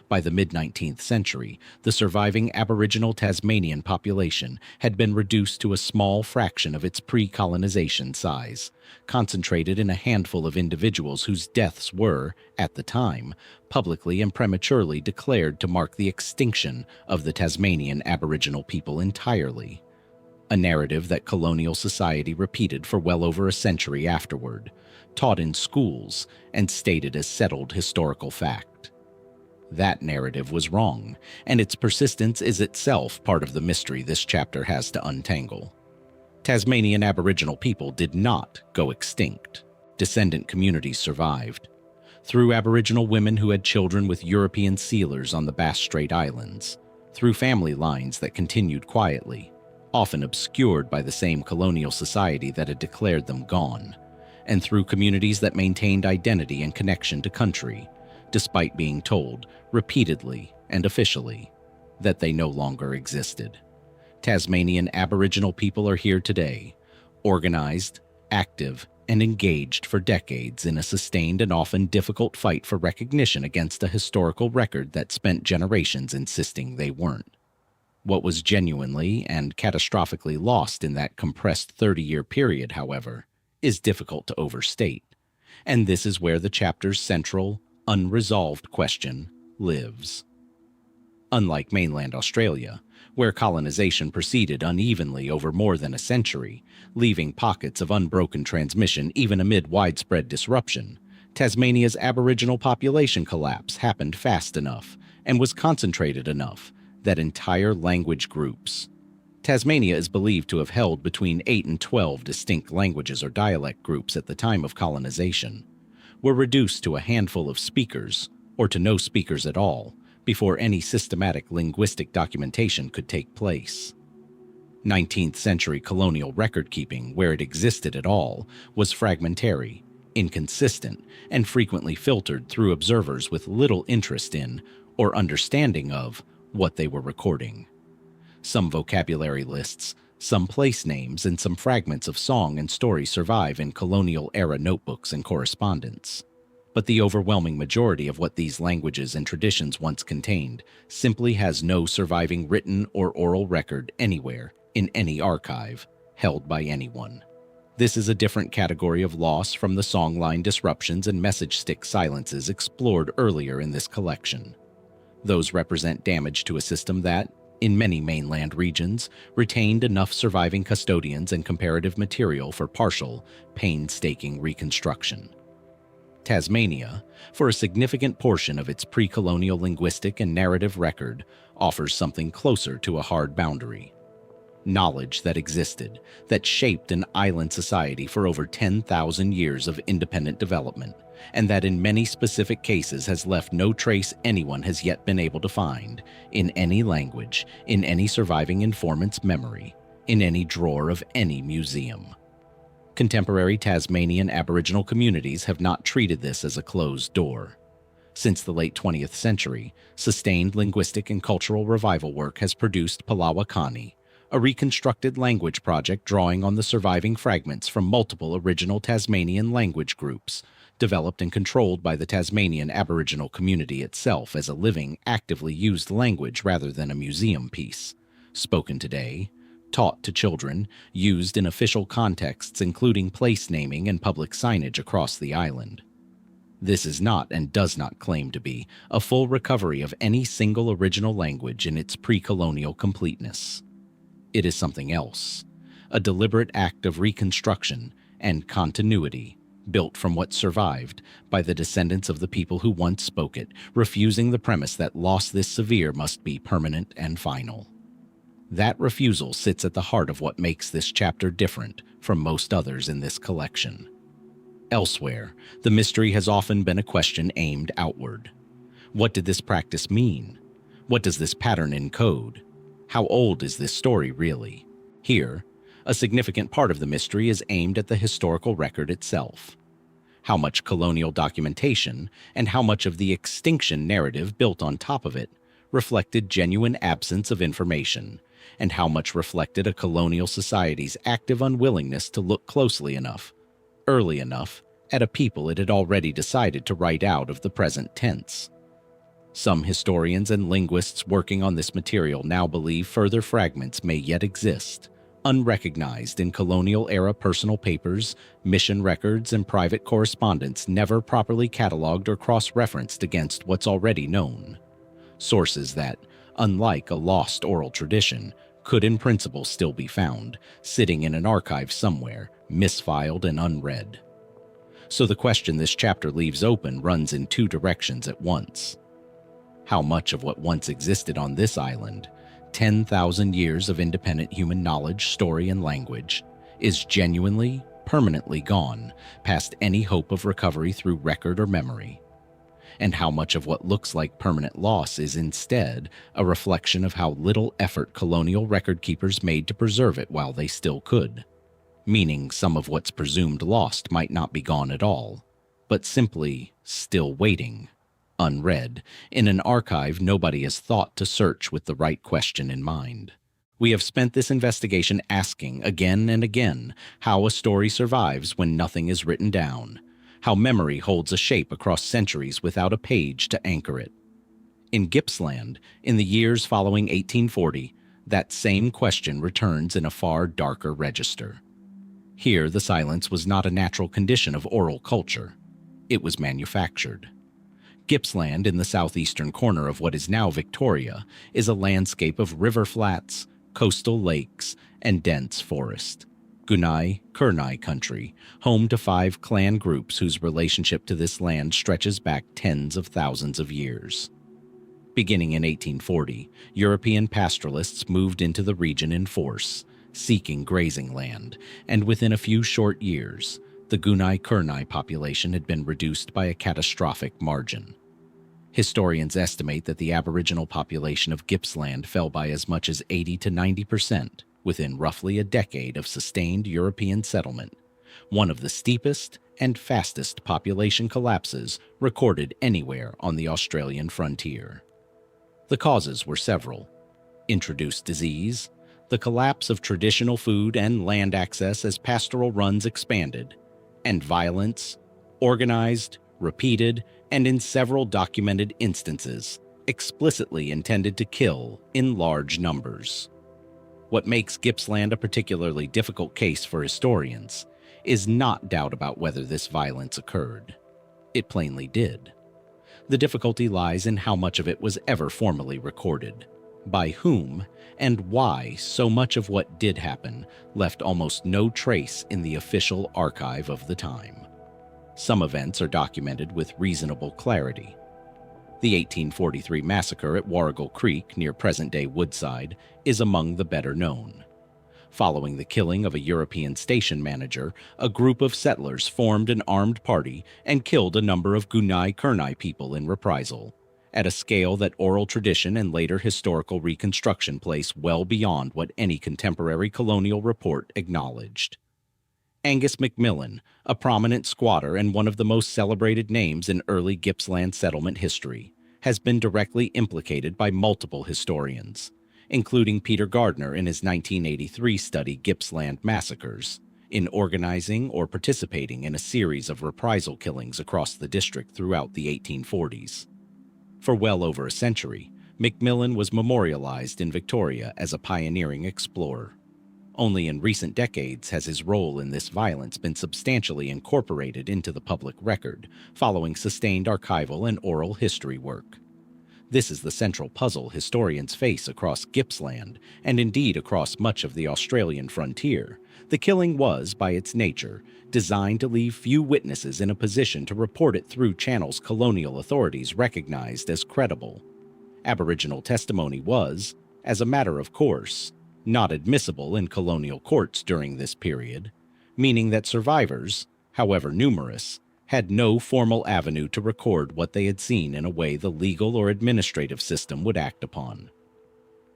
By the mid-19th century, the surviving Aboriginal Tasmanian population had been reduced to a small fraction of its pre-colonization size, concentrated in a handful of individuals whose deaths were, at the time, publicly and prematurely declared to mark the extinction of the Tasmanian Aboriginal people entirely. A narrative that colonial society repeated for well over a century afterward, taught in schools, and stated as settled historical fact. That narrative was wrong, and its persistence is itself part of the mystery this chapter has to untangle. Tasmanian Aboriginal people did not go extinct. Descendant communities survived. Through Aboriginal women who had children with European sealers on the Bass Strait Islands, through family lines that continued quietly, often obscured by the same colonial society that had declared them gone, and through communities that maintained identity and connection to country, despite being told, repeatedly and officially, that they no longer existed. Tasmanian Aboriginal people are here today, organized, active, and engaged for decades in a sustained and often difficult fight for recognition against a historical record that spent generations insisting they weren't. What was genuinely and catastrophically lost in that compressed 30-year period, however, is difficult to overstate, and this is where the chapter's central, unresolved question lives. Unlike mainland Australia, where colonization proceeded unevenly over more than a century, leaving pockets of unbroken transmission even amid widespread disruption, Tasmania's Aboriginal population collapse happened fast enough and was concentrated enough that entire language groups— Tasmania is believed to have held between 8 and 12 distinct languages or dialect groups at the time of colonization— were reduced to a handful of speakers, or to no speakers at all, before any systematic linguistic documentation could take place. 19th century colonial record-keeping, where it existed at all, was fragmentary, inconsistent, and frequently filtered through observers with little interest in, or understanding of, what they were recording. Some vocabulary lists, some place names, and some fragments of song and story survive in colonial-era notebooks and correspondence. But the overwhelming majority of what these languages and traditions once contained simply has no surviving written or oral record anywhere, in any archive, held by anyone. This is a different category of loss from the songline disruptions and message stick silences explored earlier in this collection. Those represent damage to a system that, in many mainland regions, retained enough surviving custodians and comparative material for partial, painstaking reconstruction. Tasmania, for a significant portion of its pre-colonial linguistic and narrative record, offers something closer to a hard boundary. Knowledge that existed, that shaped an island society for over 10,000 years of independent development, and that in many specific cases has left no trace anyone has yet been able to find, in any language, in any surviving informant's memory, in any drawer of any museum. Contemporary Tasmanian Aboriginal communities have not treated this as a closed door. Since the late 20th century, sustained linguistic and cultural revival work has produced Mahogany, a reconstructed language project drawing on the surviving fragments from multiple original Tasmanian language groups, developed and controlled by the Tasmanian Aboriginal community itself as a living, actively used language rather than a museum piece, spoken today, taught to children, used in official contexts including place naming and public signage across the island. This is not, and does not claim to be, a full recovery of any single original language in its pre-colonial completeness. It is something else, a deliberate act of reconstruction and continuity, built from what survived by the descendants of the people who once spoke it, refusing the premise that loss this severe must be permanent and final. That refusal sits at the heart of what makes this chapter different from most others in this collection. Elsewhere, the mystery has often been a question aimed outward. What did this practice mean? What does this pattern encode? How old is this story really? Here, a significant part of the mystery is aimed at the historical record itself. How much colonial documentation, and how much of the extinction narrative built on top of it, reflected genuine absence of information, and how much reflected a colonial society's active unwillingness to look closely enough, early enough, at a people it had already decided to write out of the present tense. Some historians and linguists working on this material now believe further fragments may yet exist, unrecognized in colonial-era personal papers, mission records, and private correspondence never properly cataloged or cross-referenced against what's already known. Sources that, unlike a lost oral tradition, could in principle still be found, sitting in an archive somewhere, misfiled and unread. So the question this chapter leaves open runs in two directions at once. How much of what once existed on this island, 10,000 years of independent human knowledge, story, and language, is genuinely, permanently gone, past any hope of recovery through record or memory? And how much of what looks like permanent loss is instead a reflection of how little effort colonial record keepers made to preserve it while they still could? Meaning some of what's presumed lost might not be gone at all, but simply still waiting, unread, in an archive nobody has thought to search with the right question in mind. We have spent this investigation asking again and again how a story survives when nothing is written down, how memory holds a shape across centuries without a page to anchor it. In Gippsland, in the years following 1840, that same question returns in a far darker register. Here, the silence was not a natural condition of oral culture. It was manufactured. Gippsland, in the southeastern corner of what is now Victoria, is a landscape of river flats, coastal lakes, and dense forest. Gunai-Kurnai country, home to 5 clan groups whose relationship to this land stretches back tens of thousands of years. Beginning in 1840, European pastoralists moved into the region in force, seeking grazing land, and within a few short years, the Gunai-Kurnai population had been reduced by a catastrophic margin. Historians estimate that the Aboriginal population of Gippsland fell by as much as 80 to 90% within roughly a decade of sustained European settlement, one of the steepest and fastest population collapses recorded anywhere on the Australian frontier. The causes were several: introduced disease, the collapse of traditional food and land access as pastoral runs expanded, and violence, organized, repeated, and in several documented instances, explicitly intended to kill in large numbers. What makes Gippsland a particularly difficult case for historians is not doubt about whether this violence occurred. It plainly did. The difficulty lies in how much of it was ever formally recorded, by whom, and why so much of what did happen left almost no trace in the official archive of the time. Some events are documented with reasonable clarity. The 1843 massacre at Warrigal Creek near present-day Woodside is among the better known. Following the killing of a European station manager, a group of settlers formed an armed party and killed a number of Gunai-Kurnai people in reprisal, at a scale that oral tradition and later historical reconstruction place well beyond what any contemporary colonial report acknowledged. Angus McMillan, a prominent squatter and one of the most celebrated names in early Gippsland settlement history, has been directly implicated by multiple historians, including Peter Gardner in his 1983 study Gippsland Massacres, in organizing or participating in a series of reprisal killings across the district throughout the 1840s. For well over a century, McMillan was memorialized in Victoria as a pioneering explorer. Only in recent decades has his role in this violence been substantially incorporated into the public record, following sustained archival and oral history work. This is the central puzzle historians face across Gippsland, and indeed across much of the Australian frontier. The killing was, by its nature, designed to leave few witnesses in a position to report it through channels colonial authorities recognized as credible. Aboriginal testimony was, as a matter of course, not admissible in colonial courts during this period, meaning that survivors, however numerous, had no formal avenue to record what they had seen in a way the legal or administrative system would act upon.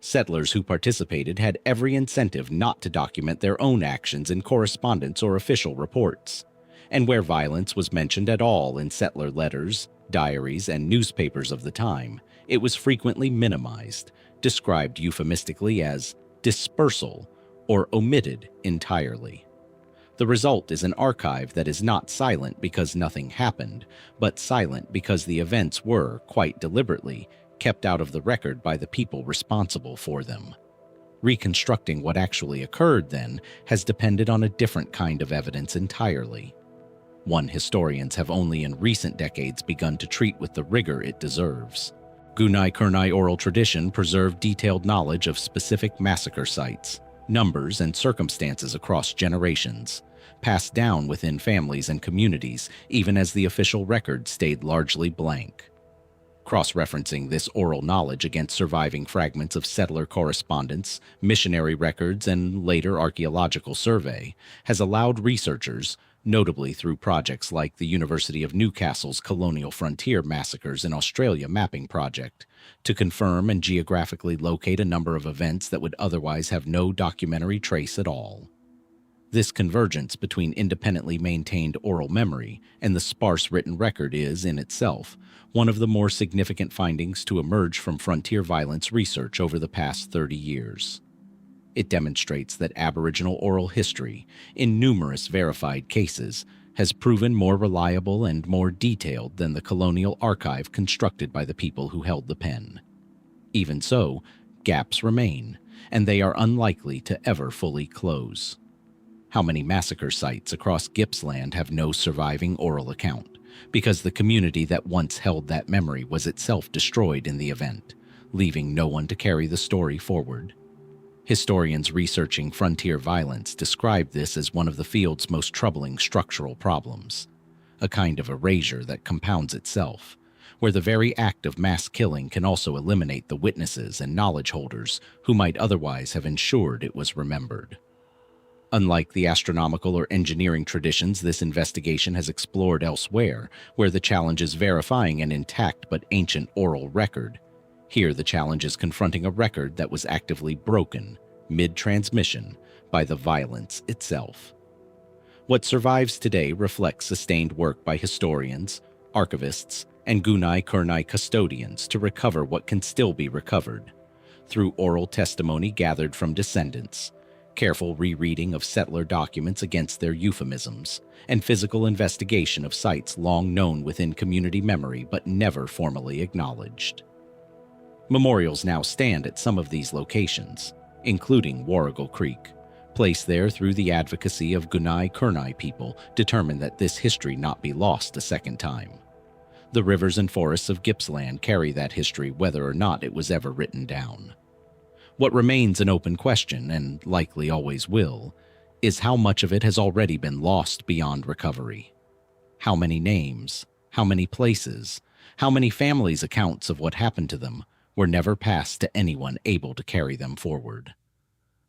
Settlers who participated had every incentive not to document their own actions in correspondence or official reports, and where violence was mentioned at all in settler letters, diaries, and newspapers of the time, It was frequently minimized, described euphemistically as dispersal or omitted entirely. The result is an archive that is not silent because nothing happened, but silent because the events were, quite deliberately, kept out of the record by the people responsible for them. Reconstructing what actually occurred, then, has depended on a different kind of evidence entirely. One historians have only in recent decades begun to treat with the rigor it deserves. Gunai-Kurnai oral tradition preserved detailed knowledge of specific massacre sites, numbers, and circumstances across generations, passed down within families and communities even as the official record stayed largely blank. Cross-referencing this oral knowledge against surviving fragments of settler correspondence, missionary records, and later archaeological survey has allowed researchers, notably through projects like the University of Newcastle's Colonial Frontier Massacres in Australia Mapping Project, to confirm and geographically locate a number of events that would otherwise have no documentary trace at all. This convergence between independently maintained oral memory and the sparse written record is, in itself, one of the more significant findings to emerge from frontier violence research over the past 30 years. It demonstrates that Aboriginal oral history, in numerous verified cases, has proven more reliable and more detailed than the colonial archive constructed by the people who held the pen. Even so, gaps remain, and they are unlikely to ever fully close. How many massacre sites across Gippsland have no surviving oral account, because the community that once held that memory was itself destroyed in the event, leaving no one to carry the story forward? Historians researching frontier violence describe this as one of the field's most troubling structural problems, a kind of erasure that compounds itself, where the very act of mass killing can also eliminate the witnesses and knowledge holders who might otherwise have ensured it was remembered. Unlike the astronomical or engineering traditions this investigation has explored elsewhere, where the challenge is verifying an intact but ancient oral record, here the challenge is confronting a record that was actively broken, mid-transmission, by the violence itself. What survives today reflects sustained work by historians, archivists, and Gunai-Kurnai custodians to recover what can still be recovered, through oral testimony gathered from descendants, careful rereading of settler documents against their euphemisms, and physical investigation of sites long known within community memory but never formally acknowledged. Memorials now stand at some of these locations, including Warrigal Creek, placed there through the advocacy of Gunai-Kurnai people determined that this history not be lost a second time. The rivers and forests of Gippsland carry that history whether or not it was ever written down. What remains an open question, and likely always will, is how much of it has already been lost beyond recovery. How many names, how many places, how many families' accounts of what happened to them were never passed to anyone able to carry them forward.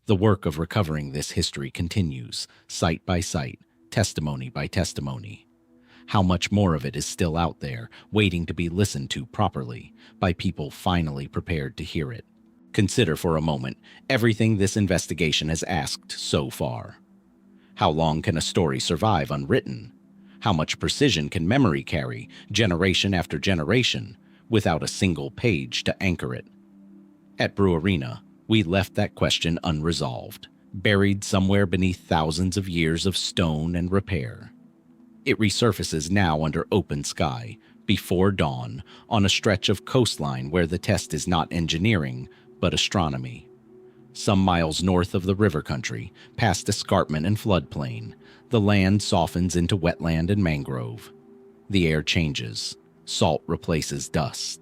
The work of recovering this history continues, site by site, testimony by testimony. How much more of it is still out there, waiting to be listened to properly by people finally prepared to hear it? Consider for a moment everything this investigation has asked so far. How long can a story survive unwritten? How much precision can memory carry, generation after generation, without a single page to anchor it? At Brewarrina, we left that question unresolved, buried somewhere beneath thousands of years of stone and repair. It resurfaces now under open sky, before dawn, on a stretch of coastline where the test is not engineering, but astronomy. Some miles north of the river country, past escarpment and floodplain, the land softens into wetland and mangrove. The air changes. Salt replaces dust.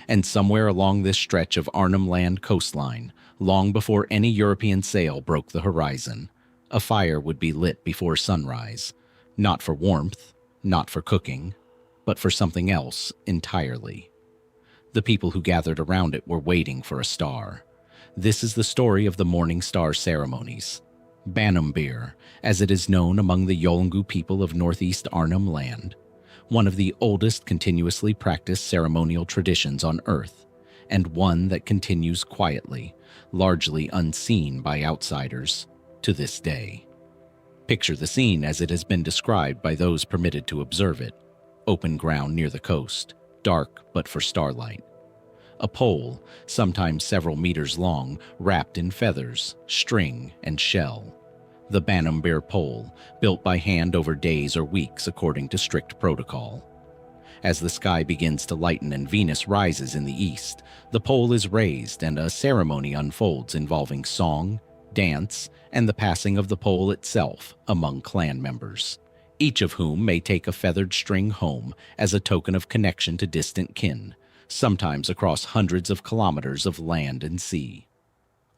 And somewhere along this stretch of Arnhem Land coastline, long before any European sail broke the horizon, a fire would be lit before sunrise, not for warmth, not for cooking, but for something else entirely. The people who gathered around it were waiting for a star. This is the story of the Morning Star Ceremonies, Baiame, as it is known among the Yolngu people of northeast Arnhem Land, one of the oldest continuously practiced ceremonial traditions on Earth, and one that continues quietly, largely unseen by outsiders, to this day. Picture the scene as it has been described by those permitted to observe it. Open ground near the coast, dark but for starlight. a pole, sometimes several meters long, wrapped in feathers, string, and shell. The Baiame pole, built by hand over days or weeks according to strict protocol. As the sky begins to lighten and Venus rises in the east, the pole is raised and a ceremony unfolds involving song, dance, and the passing of the pole itself among clan members, each of whom may take a feathered string home as a token of connection to distant kin, sometimes across hundreds of kilometers of land and sea.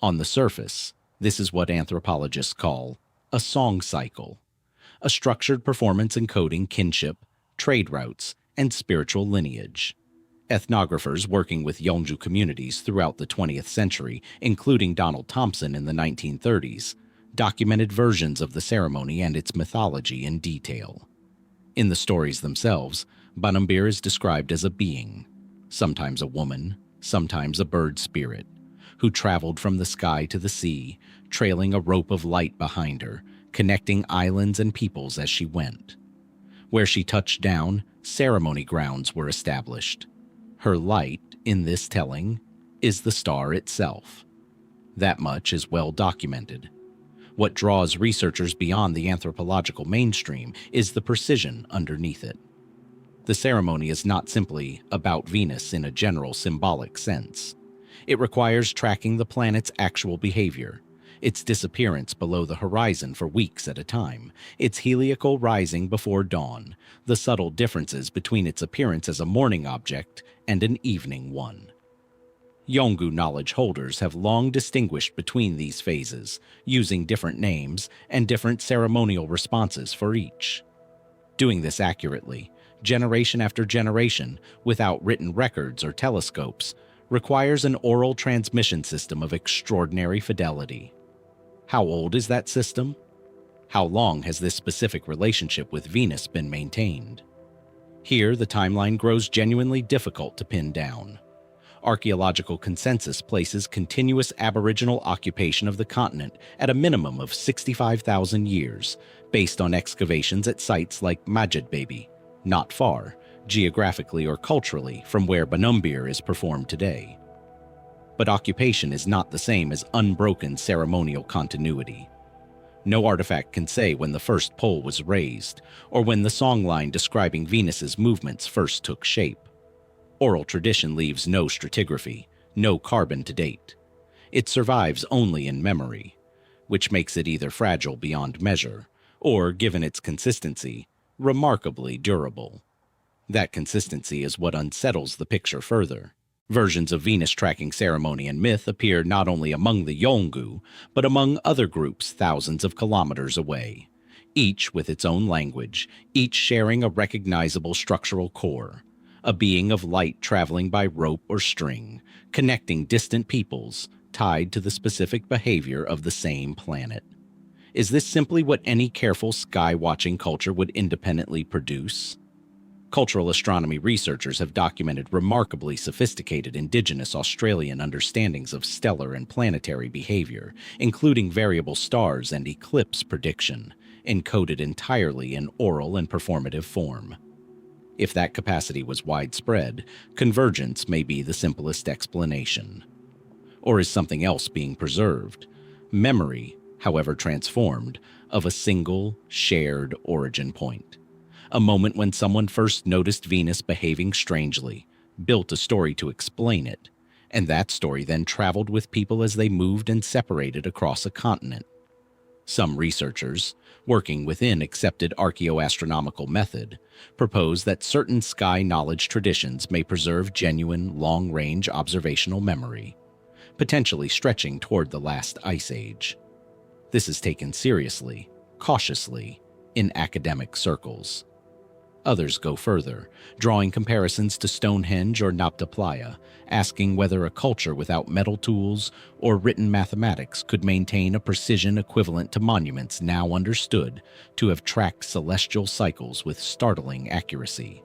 On the surface, this is what anthropologists call a song cycle, a structured performance encoding kinship, trade routes, and spiritual lineage. Ethnographers working with Yolngu communities throughout the 20th century, including Donald Thompson in the 1930s, documented versions of the ceremony and its mythology in detail. In the stories themselves, Baiame is described as a being, sometimes a woman, sometimes a bird spirit, who traveled from the sky to the sea, trailing a rope of light behind her, connecting islands and peoples as she went. Where she touched down, ceremony grounds were established. Her light, in this telling, is the star itself. That much is well documented. What draws researchers beyond the anthropological mainstream is the precision underneath it. The ceremony is not simply about Venus in a general symbolic sense. It requires tracking the planet's actual behavior, its disappearance below the horizon for weeks at a time, its heliacal rising before dawn, the subtle differences between its appearance as a morning object and an evening one. Yolngu knowledge holders have long distinguished between these phases, using different names and different ceremonial responses for each. Doing this accurately, generation after generation, without written records or telescopes, requires an oral transmission system of extraordinary fidelity. How old is that system? How long has this specific relationship with Venus been maintained? Here, the timeline grows genuinely difficult to pin down. Archaeological consensus places continuous Aboriginal occupation of the continent at a minimum of 65,000 years, based on excavations at sites like Majidbaby, not far, geographically or culturally, from where Baiame is performed today. But occupation is not the same as unbroken ceremonial continuity. No artifact can say when the first pole was raised, or when the songline describing Venus's movements first took shape. Oral tradition leaves no stratigraphy, no carbon to date. It survives only in memory, which makes it either fragile beyond measure, or, given its consistency, remarkably durable. That consistency is what unsettles the picture further. Versions of Venus tracking ceremony and myth appear not only among the Yolngu, but among other groups thousands of kilometers away, each with its own language, each sharing a recognizable structural core, a being of light traveling by rope or string, connecting distant peoples, tied to the specific behavior of the same planet. Is this simply what any careful sky-watching culture would independently produce? Cultural astronomy researchers have documented remarkably sophisticated Indigenous Australian understandings of stellar and planetary behavior, including variable stars and eclipse prediction, encoded entirely in oral and performative form. If that capacity was widespread, convergence may be the simplest explanation. Or is something else being preserved? Memory, however transformed, of a single, shared origin point. A moment when someone first noticed Venus behaving strangely, built a story to explain it, and that story then traveled with people as they moved and separated across a continent. Some researchers, working within accepted archaeoastronomical method, propose that certain sky knowledge traditions may preserve genuine, long-range observational memory, potentially stretching toward the last ice age. This is taken seriously, cautiously, in academic circles. Others go further, drawing comparisons to Stonehenge or Nabta Playa, asking whether a culture without metal tools or written mathematics could maintain a precision equivalent to monuments now understood to have tracked celestial cycles with startling accuracy.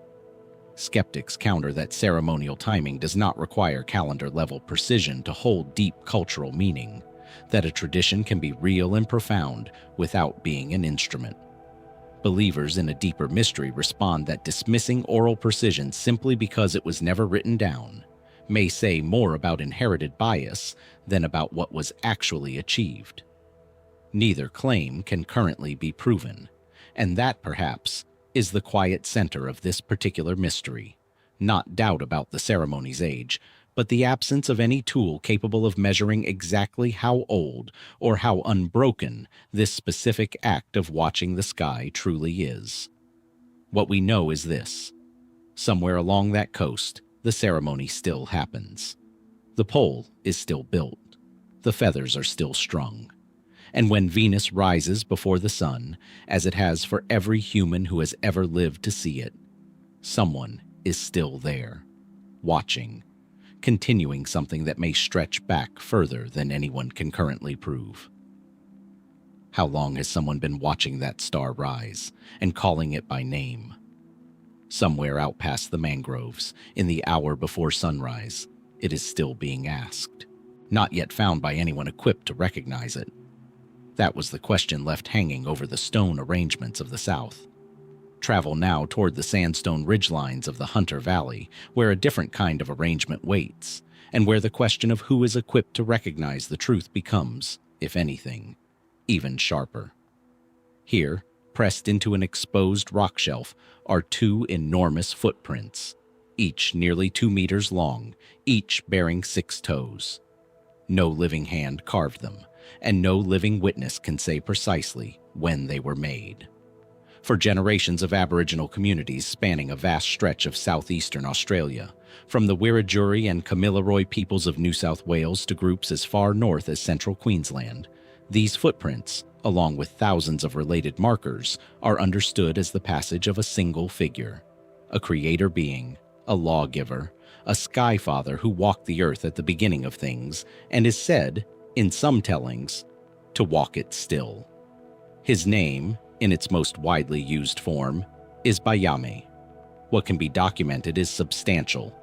Skeptics counter that ceremonial timing does not require calendar-level precision to hold deep cultural meaning, that a tradition can be real and profound without being an instrument. Believers in a deeper mystery respond that dismissing oral precision simply because it was never written down may say more about inherited bias than about what was actually achieved. Neither claim can currently be proven, and that, perhaps, is the quiet center of this particular mystery. Not doubt about the ceremony's age, but the absence of any tool capable of measuring exactly how old or how unbroken this specific act of watching the sky truly is. What we know is this: somewhere along that coast, the ceremony still happens. The pole is still built. The feathers are still strung. And when Venus rises before the sun, as it has for every human who has ever lived to see it, someone is still there, watching, continuing something that may stretch back further than anyone can currently prove. How long has someone been watching that star rise and calling it by name? Somewhere out past the mangroves, in the hour before sunrise, it is still being asked, not yet found by anyone equipped to recognize it. That was the question left hanging over the stone arrangements of the south. Travel now toward the sandstone ridgelines of the Hunter Valley, where a different kind of arrangement waits, and where the question of who is equipped to recognize the truth becomes, if anything, even sharper. Here, pressed into an exposed rock shelf, are two enormous footprints, each nearly 2 meters long, each bearing 6 toes. No living hand carved them, and no living witness can say precisely when they were made. For generations of Aboriginal communities spanning a vast stretch of southeastern Australia, from the Wiradjuri and Kamilaroi peoples of New South Wales to groups as far north as central Queensland, these footprints, along with thousands of related markers, are understood as the passage of a single figure, a creator being, a lawgiver, a sky father who walked the earth at the beginning of things and is said, in some tellings, to walk it still. His name, in its most widely used form, is Baiame. What can be documented is substantial.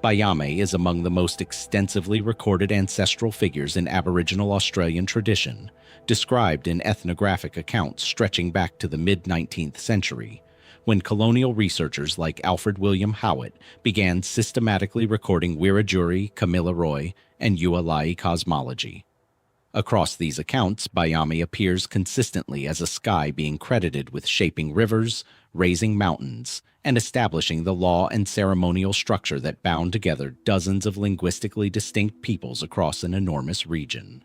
Baiame is among the most extensively recorded ancestral figures in Aboriginal Australian tradition, described in ethnographic accounts stretching back to the mid-19th century, when colonial researchers like Alfred William Howitt began systematically recording Wiradjuri, Kamilaroi, and Ualai cosmology. Across these accounts, Baiame appears consistently as a sky being credited with shaping rivers, raising mountains, and establishing the law and ceremonial structure that bound together dozens of linguistically distinct peoples across an enormous region.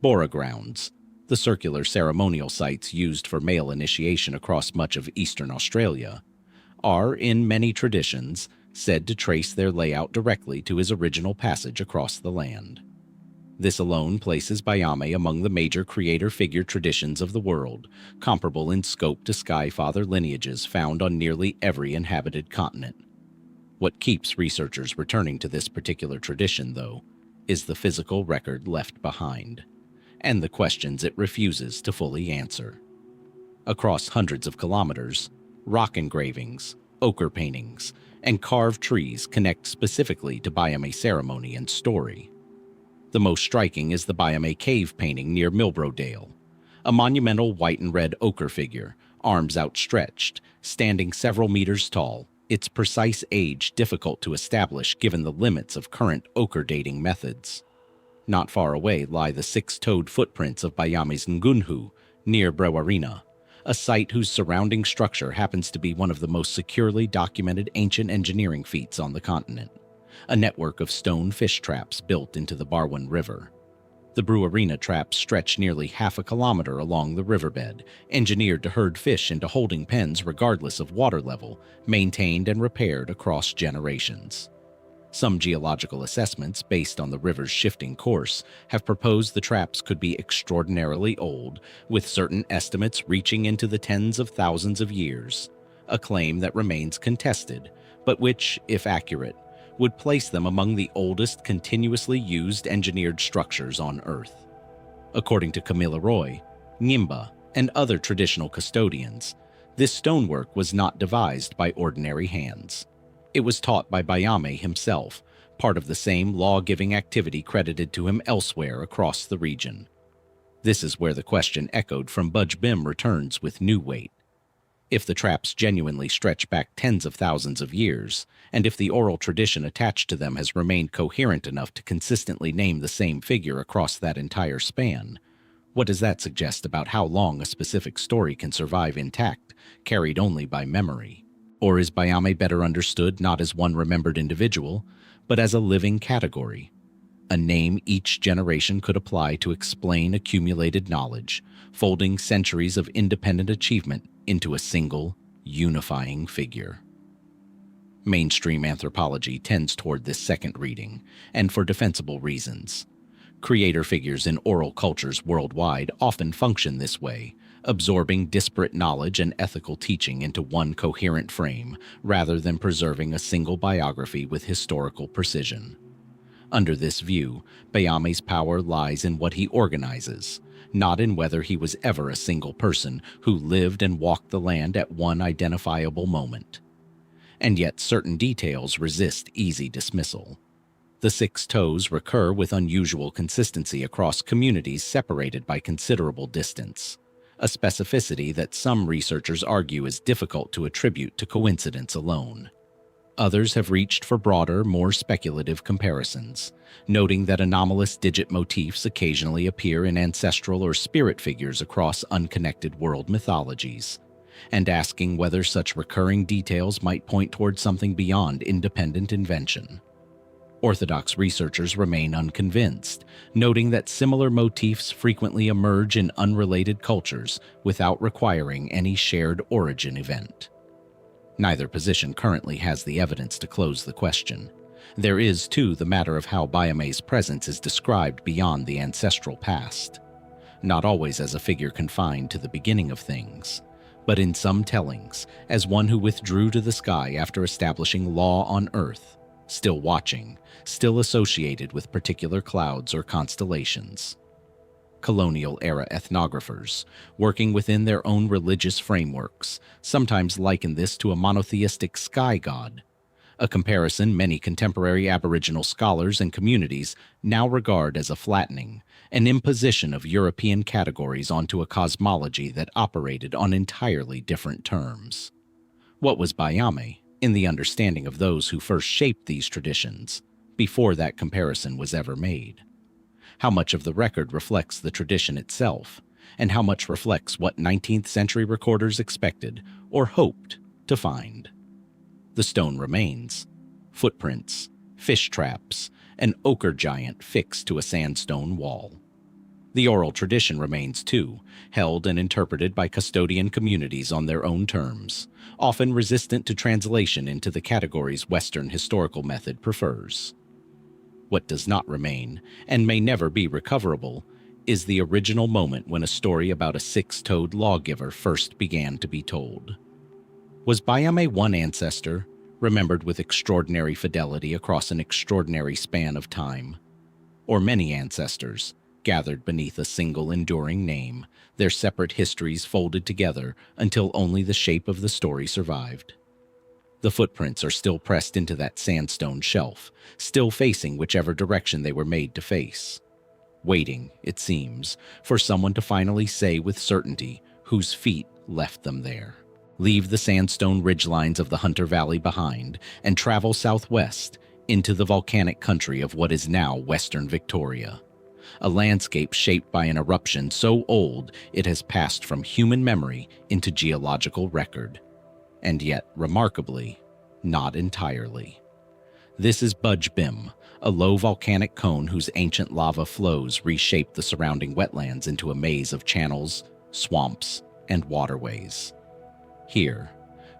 Bora grounds, the circular ceremonial sites used for male initiation across much of eastern Australia, are, in many traditions, said to trace their layout directly to his original passage across the land. This alone places Baiame among the major creator figure traditions of the world, comparable in scope to Skyfather lineages found on nearly every inhabited continent. What keeps researchers returning to this particular tradition, though, is the physical record left behind, and the questions it refuses to fully answer. Across hundreds of kilometers, rock engravings, ochre paintings, and carved trees connect specifically to Baiame ceremony and story. The most striking is the Baiame cave painting near Milbrodale, a monumental white and red ochre figure, arms outstretched, standing several meters tall, its precise age difficult to establish given the limits of current ochre dating methods. Not far away lie the 6-toed footprints of Baiame's Ngunhu, near Brewarrina, a site whose surrounding structure happens to be one of the most securely documented ancient engineering feats on the continent. A network of stone fish traps built into the Barwon River. The Brewarrina traps stretch nearly half a kilometer along the riverbed, engineered to herd fish into holding pens regardless of water level, maintained and repaired across generations. Some geological assessments, based on the river's shifting course, have proposed the traps could be extraordinarily old, with certain estimates reaching into the tens of thousands of years, a claim that remains contested, but which, if accurate, would place them among the oldest continuously used engineered structures on Earth. According to Kamilaroi, Ngimba, and other traditional custodians, this stonework was not devised by ordinary hands. It was taught by Baiame himself, part of the same law-giving activity credited to him elsewhere across the region. This is where the question echoed from Budge Bim returns with new weight. If the traps genuinely stretch back tens of thousands of years, and if the oral tradition attached to them has remained coherent enough to consistently name the same figure across that entire span, what does that suggest about how long a specific story can survive intact, carried only by memory? Or is Baiame better understood not as one remembered individual, but as a living category? A name each generation could apply to explain accumulated knowledge, folding centuries of independent achievement into a single, unifying figure. Mainstream anthropology tends toward this second reading, and for defensible reasons. Creator figures in oral cultures worldwide often function this way, absorbing disparate knowledge and ethical teaching into one coherent frame, rather than preserving a single biography with historical precision. Under this view, Baiame's power lies in what he organizes, not in whether he was ever a single person who lived and walked the land at one identifiable moment. And yet certain details resist easy dismissal. The 6 toes recur with unusual consistency across communities separated by considerable distance, a specificity that some researchers argue is difficult to attribute to coincidence alone. Others have reached for broader, more speculative comparisons, noting that anomalous digit motifs occasionally appear in ancestral or spirit figures across unconnected world mythologies, and asking whether such recurring details might point toward something beyond independent invention. Orthodox researchers remain unconvinced, noting that similar motifs frequently emerge in unrelated cultures without requiring any shared origin event. Neither position currently has the evidence to close the question. There is, too, the matter of how Baiame's presence is described beyond the ancestral past, not always as a figure confined to the beginning of things, but in some tellings as one who withdrew to the sky after establishing law on Earth, still watching, still associated with particular clouds or constellations. Colonial-era ethnographers, working within their own religious frameworks, sometimes liken this to a monotheistic sky god, a comparison many contemporary Aboriginal scholars and communities now regard as a flattening, an imposition of European categories onto a cosmology that operated on entirely different terms. What was Baiame, in the understanding of those who first shaped these traditions, before that comparison was ever made? How much of the record reflects the tradition itself, and how much reflects what 19th century recorders expected or hoped to find? The stone remains: footprints, fish traps, an ochre giant fixed to a sandstone wall. The oral tradition remains too, held and interpreted by custodian communities on their own terms, often resistant to translation into the categories Western historical method prefers. What does not remain, and may never be recoverable, is the original moment when a story about a 6-toed lawgiver first began to be told. Was Baiame one ancestor, remembered with extraordinary fidelity across an extraordinary span of time? Or many ancestors, gathered beneath a single enduring name, their separate histories folded together until only the shape of the story survived? The footprints are still pressed into that sandstone shelf, still facing whichever direction they were made to face. Waiting, it seems, for someone to finally say with certainty whose feet left them there. Leave the sandstone ridgelines of the Hunter Valley behind and travel southwest into the volcanic country of what is now Western Victoria. A landscape shaped by an eruption so old it has passed from human memory into geological record. And yet, remarkably, not entirely. This is Baiame, a low volcanic cone whose ancient lava flows reshaped the surrounding wetlands into a maze of channels, swamps, and waterways. Here,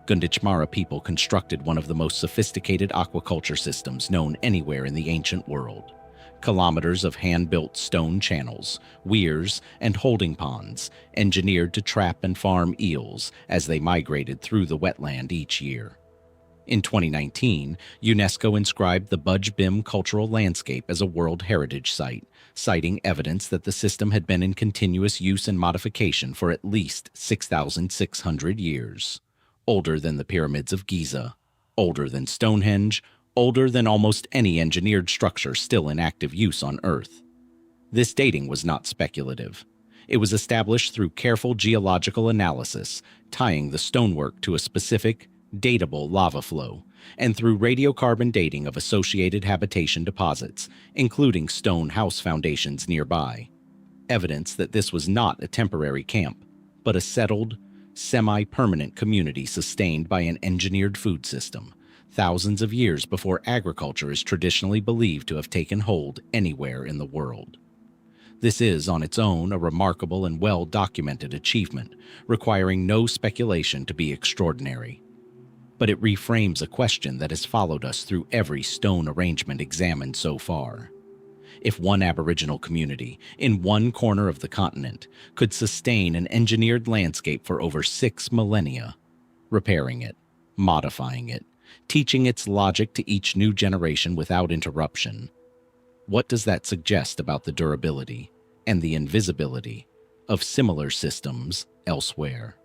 Gunditjmara people constructed one of the most sophisticated aquaculture systems known anywhere in the ancient world. Kilometers of hand-built stone channels, weirs, and holding ponds, engineered to trap and farm eels as they migrated through the wetland each year. In 2019, UNESCO inscribed the Baiame cultural landscape as a World Heritage Site, citing evidence that the system had been in continuous use and modification for at least 6,600 years. Older than the pyramids of Giza, older than Stonehenge, older than almost any engineered structure still in active use on Earth. This dating was not speculative. It was established through careful geological analysis, tying the stonework to a specific, datable lava flow, and through radiocarbon dating of associated habitation deposits, including stone house foundations nearby. Evidence that this was not a temporary camp, but a settled, semi-permanent community sustained by an engineered food system, thousands of years before agriculture is traditionally believed to have taken hold anywhere in the world. This is, on its own, a remarkable and well-documented achievement, requiring no speculation to be extraordinary. But it reframes a question that has followed us through every stone arrangement examined so far. If one Aboriginal community, in one corner of the continent, could sustain an engineered landscape for over 6 millennia, repairing it, modifying it, teaching its logic to each new generation without interruption, what does that suggest about the durability and the invisibility of similar systems elsewhere?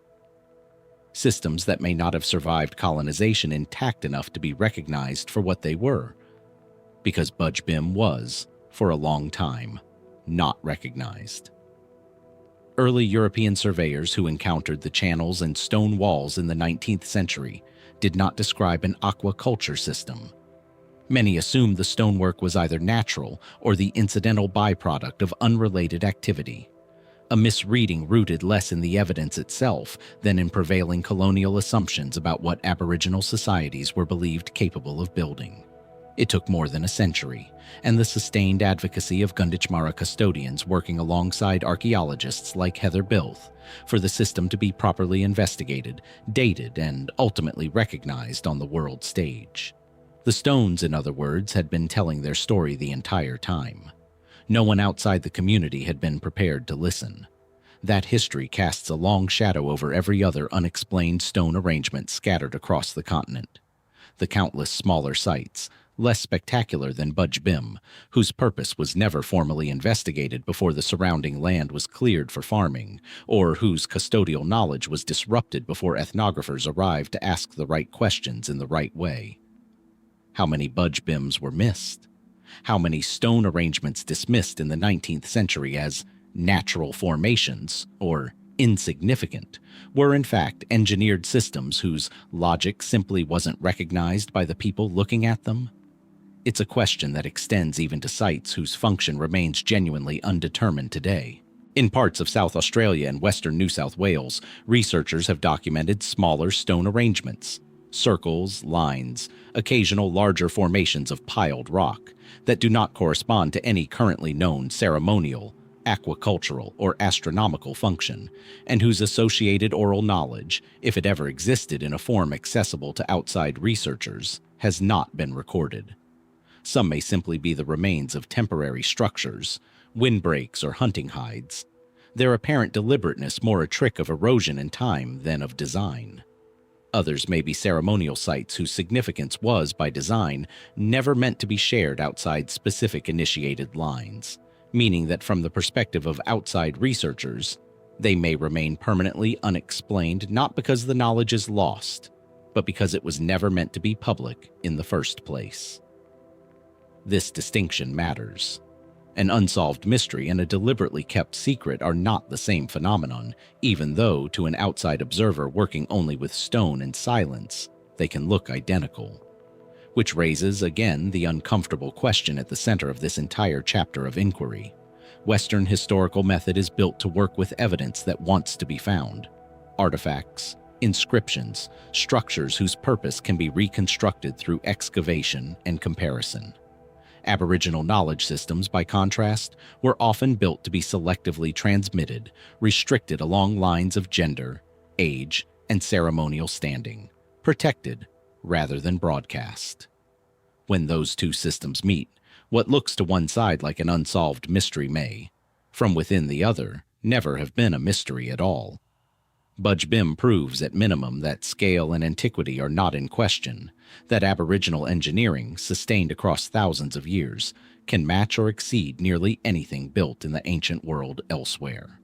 Systems that may not have survived colonization intact enough to be recognized for what they were, because Baiame was, for a long time, not recognized. Early European surveyors who encountered the channels and stone walls in the 19th century did not describe an aquaculture system. Many assumed the stonework was either natural or the incidental byproduct of unrelated activity, a misreading rooted less in the evidence itself than in prevailing colonial assumptions about what Aboriginal societies were believed capable of building. It took more than a century, and the sustained advocacy of Gunditjmara custodians working alongside archaeologists like Heather Bilth for the system to be properly investigated, dated, and ultimately recognized on the world stage. The stones, in other words, had been telling their story the entire time. No one outside the community had been prepared to listen. That history casts a long shadow over every other unexplained stone arrangement scattered across the continent. The countless smaller sites, less spectacular than Baiame, whose purpose was never formally investigated before the surrounding land was cleared for farming, or whose custodial knowledge was disrupted before ethnographers arrived to ask the right questions in the right way. How many Baiames were missed? How many stone arrangements dismissed in the 19th century as natural formations, or insignificant, were in fact engineered systems whose logic simply wasn't recognized by the people looking at them? It's a question that extends even to sites whose function remains genuinely undetermined today. In parts of South Australia and western New South Wales, researchers have documented smaller stone arrangements, circles, lines, occasional larger formations of piled rock that do not correspond to any currently known ceremonial, aquacultural, or astronomical function, and whose associated oral knowledge, if it ever existed in a form accessible to outside researchers, has not been recorded. Some may simply be the remains of temporary structures, windbreaks or hunting hides, their apparent deliberateness more a trick of erosion and time than of design. Others may be ceremonial sites whose significance was, by design, never meant to be shared outside specific initiated lines, meaning that from the perspective of outside researchers, they may remain permanently unexplained not because the knowledge is lost, but because it was never meant to be public in the first place. This distinction matters. An unsolved mystery and a deliberately kept secret are not the same phenomenon, even though, to an outside observer working only with stone and silence, they can look identical. Which raises, again, the uncomfortable question at the center of this entire chapter of inquiry. Western historical method is built to work with evidence that wants to be found. Artifacts, inscriptions, structures whose purpose can be reconstructed through excavation and comparison. Aboriginal knowledge systems, by contrast, were often built to be selectively transmitted, restricted along lines of gender, age, and ceremonial standing, protected rather than broadcast. When those two systems meet, what looks to one side like an unsolved mystery may, from within the other, never have been a mystery at all. Baiame proves at minimum that scale and antiquity are not in question, that Aboriginal engineering, sustained across thousands of years, can match or exceed nearly anything built in the ancient world elsewhere.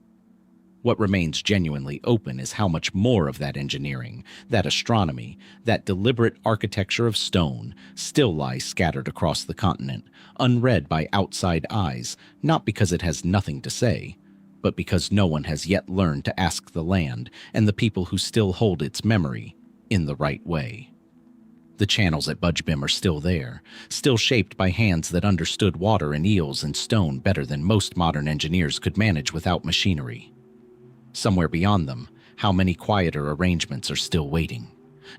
What remains genuinely open is how much more of that engineering, that astronomy, that deliberate architecture of stone still lies scattered across the continent, unread by outside eyes, not because it has nothing to say, but because no one has yet learned to ask the land and the people who still hold its memory in the right way. The channels at Bunyip are still there, still shaped by hands that understood water and eels and stone better than most modern engineers could manage without machinery. Somewhere beyond them, how many quieter arrangements are still waiting?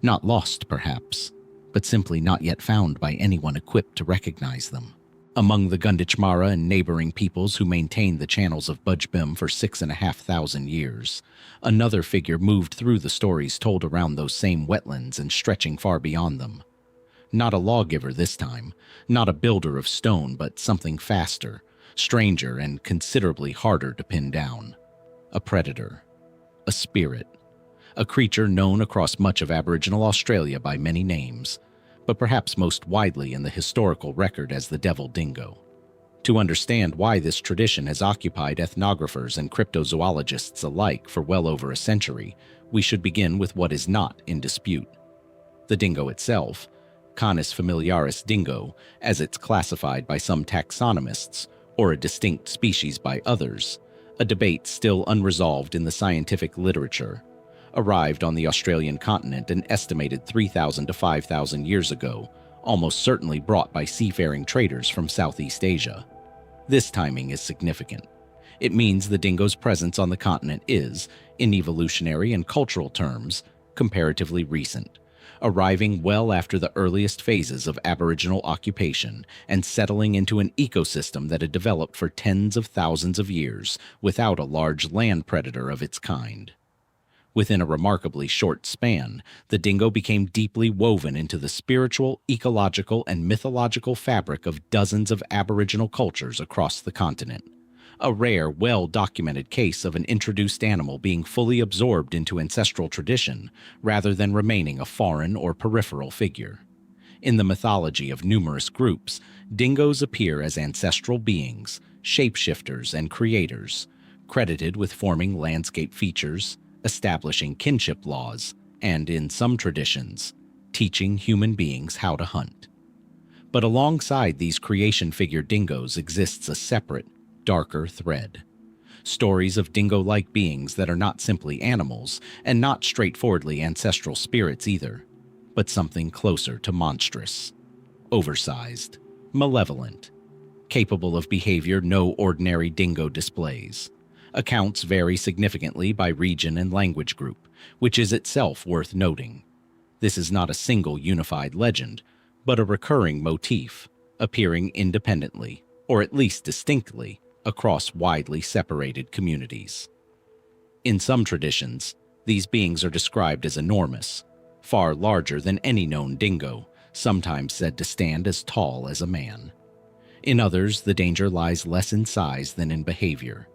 Not lost, perhaps, but simply not yet found by anyone equipped to recognize them. Among the Gunditjmara and neighboring peoples who maintained the channels of Bunyip for 6,500 years, another figure moved through the stories told around those same wetlands and stretching far beyond them. Not a lawgiver this time, not a builder of stone, but something faster, stranger, and considerably harder to pin down. A predator. A spirit. A creature known across much of Aboriginal Australia by many names, but perhaps most widely in the historical record as the Devil Dingo. To understand why this tradition has occupied ethnographers and cryptozoologists alike for well over a century, we should begin with what is not in dispute. The dingo itself, Canis familiaris dingo, as it's classified by some taxonomists, or a distinct species by others, a debate still unresolved in the scientific literature, arrived on the Australian continent an estimated 3,000 to 5,000 years ago, almost certainly brought by seafaring traders from Southeast Asia. This timing is significant. It means the dingo's presence on the continent is, in evolutionary and cultural terms, comparatively recent, arriving well after the earliest phases of Aboriginal occupation and settling into an ecosystem that had developed for tens of thousands of years without a large land predator of its kind. Within a remarkably short span, the dingo became deeply woven into the spiritual, ecological, and mythological fabric of dozens of Aboriginal cultures across the continent. A rare, well-documented case of an introduced animal being fully absorbed into ancestral tradition rather than remaining a foreign or peripheral figure. In the mythology of numerous groups, dingoes appear as ancestral beings, shapeshifters, and creators, credited with forming landscape features, establishing kinship laws, and, in some traditions, teaching human beings how to hunt. But alongside these creation figure dingoes exists a separate, darker thread. Stories of dingo-like beings that are not simply animals, and not straightforwardly ancestral spirits either, but something closer to monstrous. Oversized, malevolent, capable of behavior no ordinary dingo displays. Accounts vary significantly by region and language group, which is itself worth noting. This is not a single unified legend, but a recurring motif, appearing independently, or at least distinctly, across widely separated communities. In some traditions, these beings are described as enormous, far larger than any known dingo, sometimes said to stand as tall as a man. In others, the danger lies less in size than in behavior.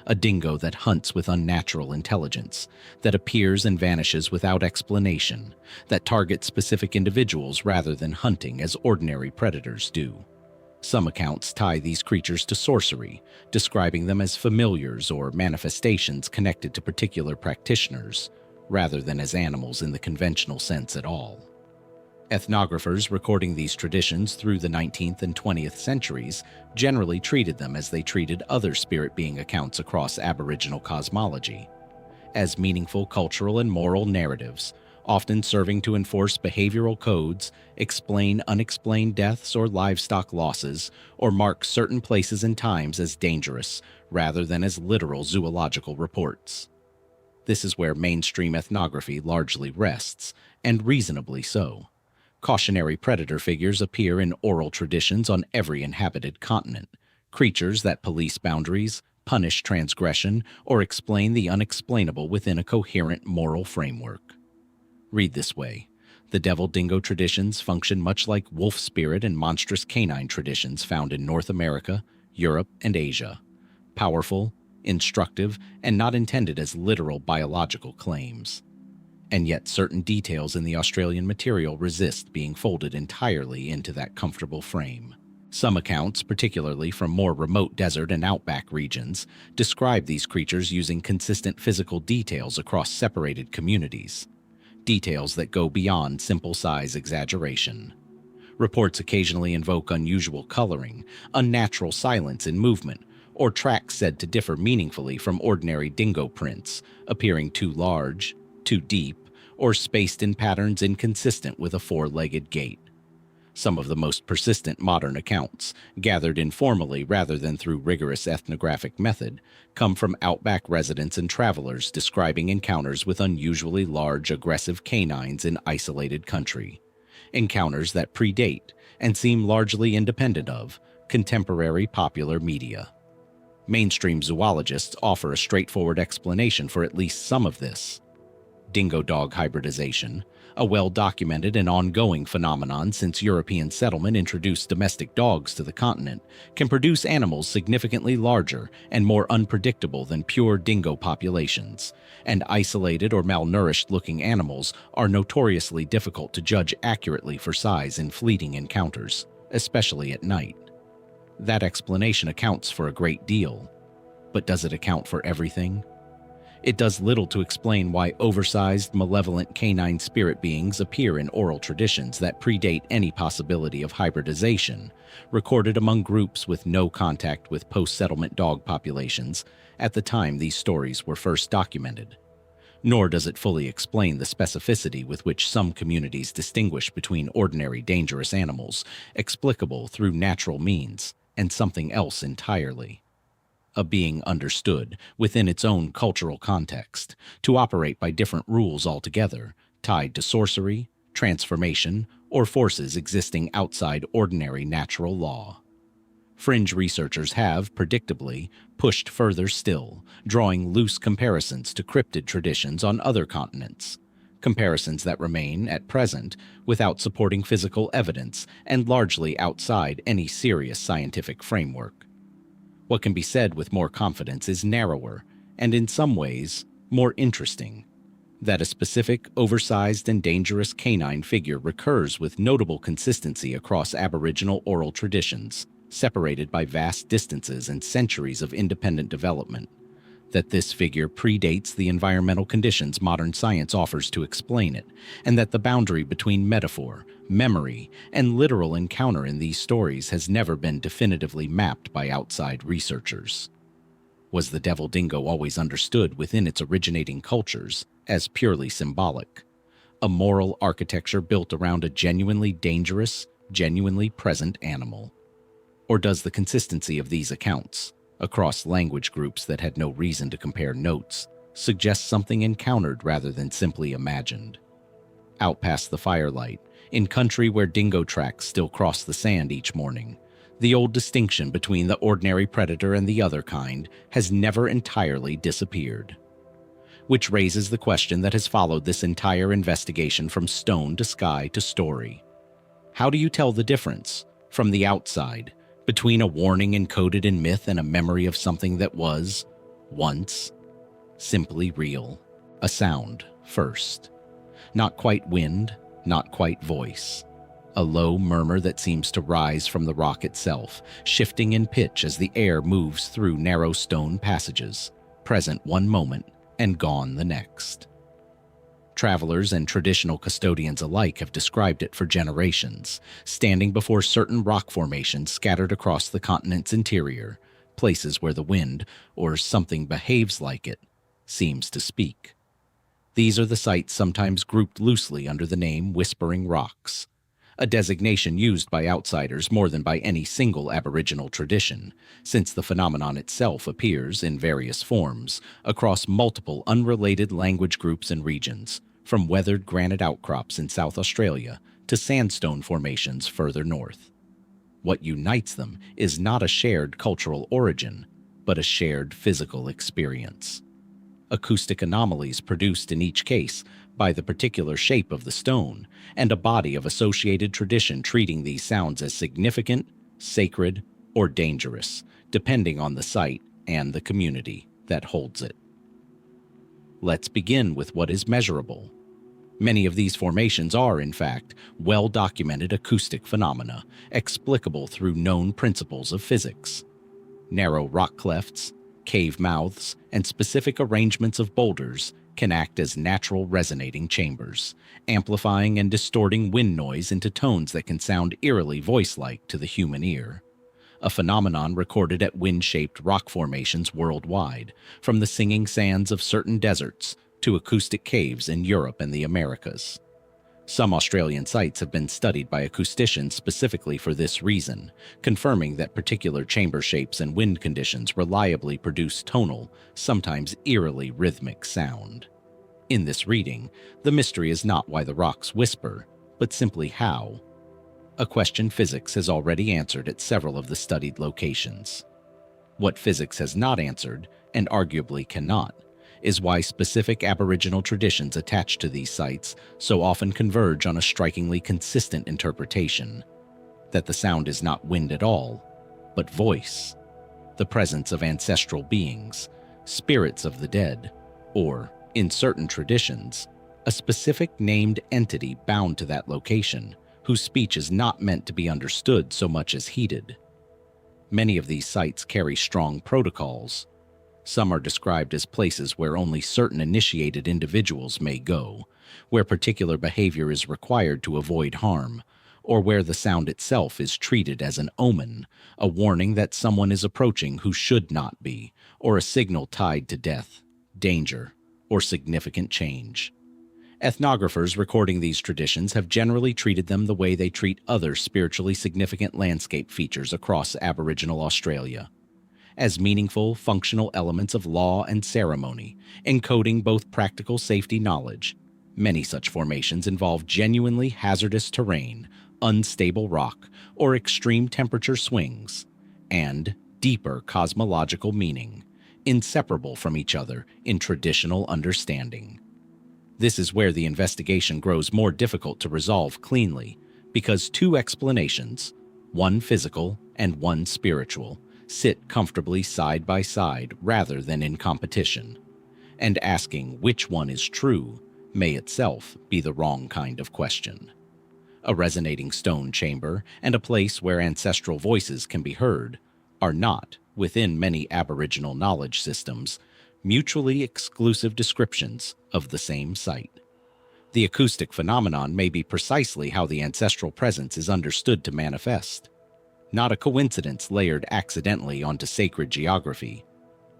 A dingo that hunts with unnatural intelligence, that appears and vanishes without explanation, that targets specific individuals rather than hunting as ordinary predators do. Some accounts tie these creatures to sorcery, describing them as familiars or manifestations connected to particular practitioners, rather than as animals in the conventional sense at all. Ethnographers recording these traditions through the 19th and 20th centuries generally treated them as they treated other spirit being accounts across Aboriginal cosmology, as meaningful cultural and moral narratives, often serving to enforce behavioral codes, explain unexplained deaths or livestock losses, or mark certain places and times as dangerous, rather than as literal zoological reports. This is where mainstream ethnography largely rests, and reasonably so. Cautionary predator figures appear in oral traditions on every inhabited continent, creatures that police boundaries, punish transgression, or explain the unexplainable within a coherent moral framework. Read this way, the devil dingo traditions function much like wolf spirit and monstrous canine traditions found in North America, Europe, and Asia. Powerful, instructive, and not intended as literal biological claims. And yet certain details in the Australian material resist being folded entirely into that comfortable frame. Some accounts, particularly from more remote desert and outback regions, describe these creatures using consistent physical details across separated communities. Details that go beyond simple size exaggeration. Reports occasionally invoke unusual coloring, unnatural silence in movement, or tracks said to differ meaningfully from ordinary dingo prints, appearing too large, too deep, or spaced in patterns inconsistent with a four-legged gait. Some of the most persistent modern accounts, gathered informally rather than through rigorous ethnographic method, come from outback residents and travelers describing encounters with unusually large, aggressive canines in isolated country. Encounters that predate, and seem largely independent of, contemporary popular media. Mainstream zoologists offer a straightforward explanation for at least some of this. Dingo-dog hybridization, a well-documented and ongoing phenomenon since European settlement introduced domestic dogs to the continent, can produce animals significantly larger and more unpredictable than pure dingo populations, and isolated or malnourished-looking animals are notoriously difficult to judge accurately for size in fleeting encounters, especially at night. That explanation accounts for a great deal, but does it account for everything? It does little to explain why oversized, malevolent canine spirit beings appear in oral traditions that predate any possibility of hybridization, recorded among groups with no contact with post-settlement dog populations at the time these stories were first documented. Nor does it fully explain the specificity with which some communities distinguish between ordinary dangerous animals, explicable through natural means, and something else entirely. A being understood, within its own cultural context, to operate by different rules altogether, tied to sorcery, transformation, or forces existing outside ordinary natural law. Fringe researchers have, predictably, pushed further still, drawing loose comparisons to cryptid traditions on other continents, comparisons that remain, at present, without supporting physical evidence and largely outside any serious scientific framework. What can be said with more confidence is narrower, and in some ways, more interesting. That a specific, oversized, and dangerous canine figure recurs with notable consistency across Aboriginal oral traditions, separated by vast distances and centuries of independent development. That this figure predates the environmental conditions modern science offers to explain it, and that the boundary between metaphor, memory, and literal encounter in these stories has never been definitively mapped by outside researchers. Was the devil dingo always understood within its originating cultures as purely symbolic, a moral architecture built around a genuinely dangerous, genuinely present animal? Or does the consistency of these accounts, across language groups that had no reason to compare notes, suggest something encountered rather than simply imagined? Out past the firelight, in country where dingo tracks still cross the sand each morning, the old distinction between the ordinary predator and the other kind has never entirely disappeared. Which raises the question that has followed this entire investigation from stone to sky to story. How do you tell the difference, from the outside, between a warning encoded in myth and a memory of something that was, once, simply real? A sound, first. Not quite wind, not quite voice. A low murmur that seems to rise from the rock itself, shifting in pitch as the air moves through narrow stone passages, present one moment and gone the next. Travelers and traditional custodians alike have described it for generations, standing before certain rock formations scattered across the continent's interior, places where the wind, or something behaves like it, seems to speak. These are the sites sometimes grouped loosely under the name Whispering Rocks, a designation used by outsiders more than by any single Aboriginal tradition, since the phenomenon itself appears in various forms across multiple unrelated language groups and regions, from weathered granite outcrops in South Australia to sandstone formations further north. What unites them is not a shared cultural origin, but a shared physical experience. Acoustic anomalies produced in each case by the particular shape of the stone, and a body of associated tradition treating these sounds as significant, sacred, or dangerous, depending on the site and the community that holds it. Let's begin with what is measurable. Many of these formations are, in fact, well-documented acoustic phenomena, explicable through known principles of physics. Narrow rock clefts, cave mouths, and specific arrangements of boulders can act as natural resonating chambers, amplifying and distorting wind noise into tones that can sound eerily voice-like to the human ear. a phenomenon recorded at wind-shaped rock formations worldwide, from the singing sands of certain deserts to acoustic caves in Europe and the Americas. Some Australian sites have been studied by acousticians specifically for this reason, confirming that particular chamber shapes and wind conditions reliably produce tonal, sometimes eerily rhythmic sound. In this reading, the mystery is not why the rocks whisper, but simply how. A question physics has already answered at several of the studied locations. What physics has not answered, and arguably cannot, is why specific Aboriginal traditions attached to these sites so often converge on a strikingly consistent interpretation: that the sound is not wind at all, but voice, the presence of ancestral beings, spirits of the dead, or, in certain traditions, a specific named entity bound to that location, whose speech is not meant to be understood so much as heeded. Many of these sites carry strong protocols. Some are described as places where only certain initiated individuals may go, where particular behavior is required to avoid harm, or where the sound itself is treated as an omen, a warning that someone is approaching who should not be, or a signal tied to death, danger, or significant change. Ethnographers recording these traditions have generally treated them the way they treat other spiritually significant landscape features across Aboriginal Australia, as meaningful, functional elements of law and ceremony, encoding both practical safety knowledge. Many such formations involve genuinely hazardous terrain, unstable rock, or extreme temperature swings, and deeper cosmological meaning, inseparable from each other in traditional understanding. This is where the investigation grows more difficult to resolve cleanly, because two explanations, one physical and one spiritual, sit comfortably side by side rather than in competition, and asking which one is true may itself be the wrong kind of question. A resonating stone chamber and a place where ancestral voices can be heard are not, within many Aboriginal knowledge systems, mutually exclusive descriptions of the same site. The acoustic phenomenon may be precisely how the ancestral presence is understood to manifest, not a coincidence layered accidentally onto sacred geography,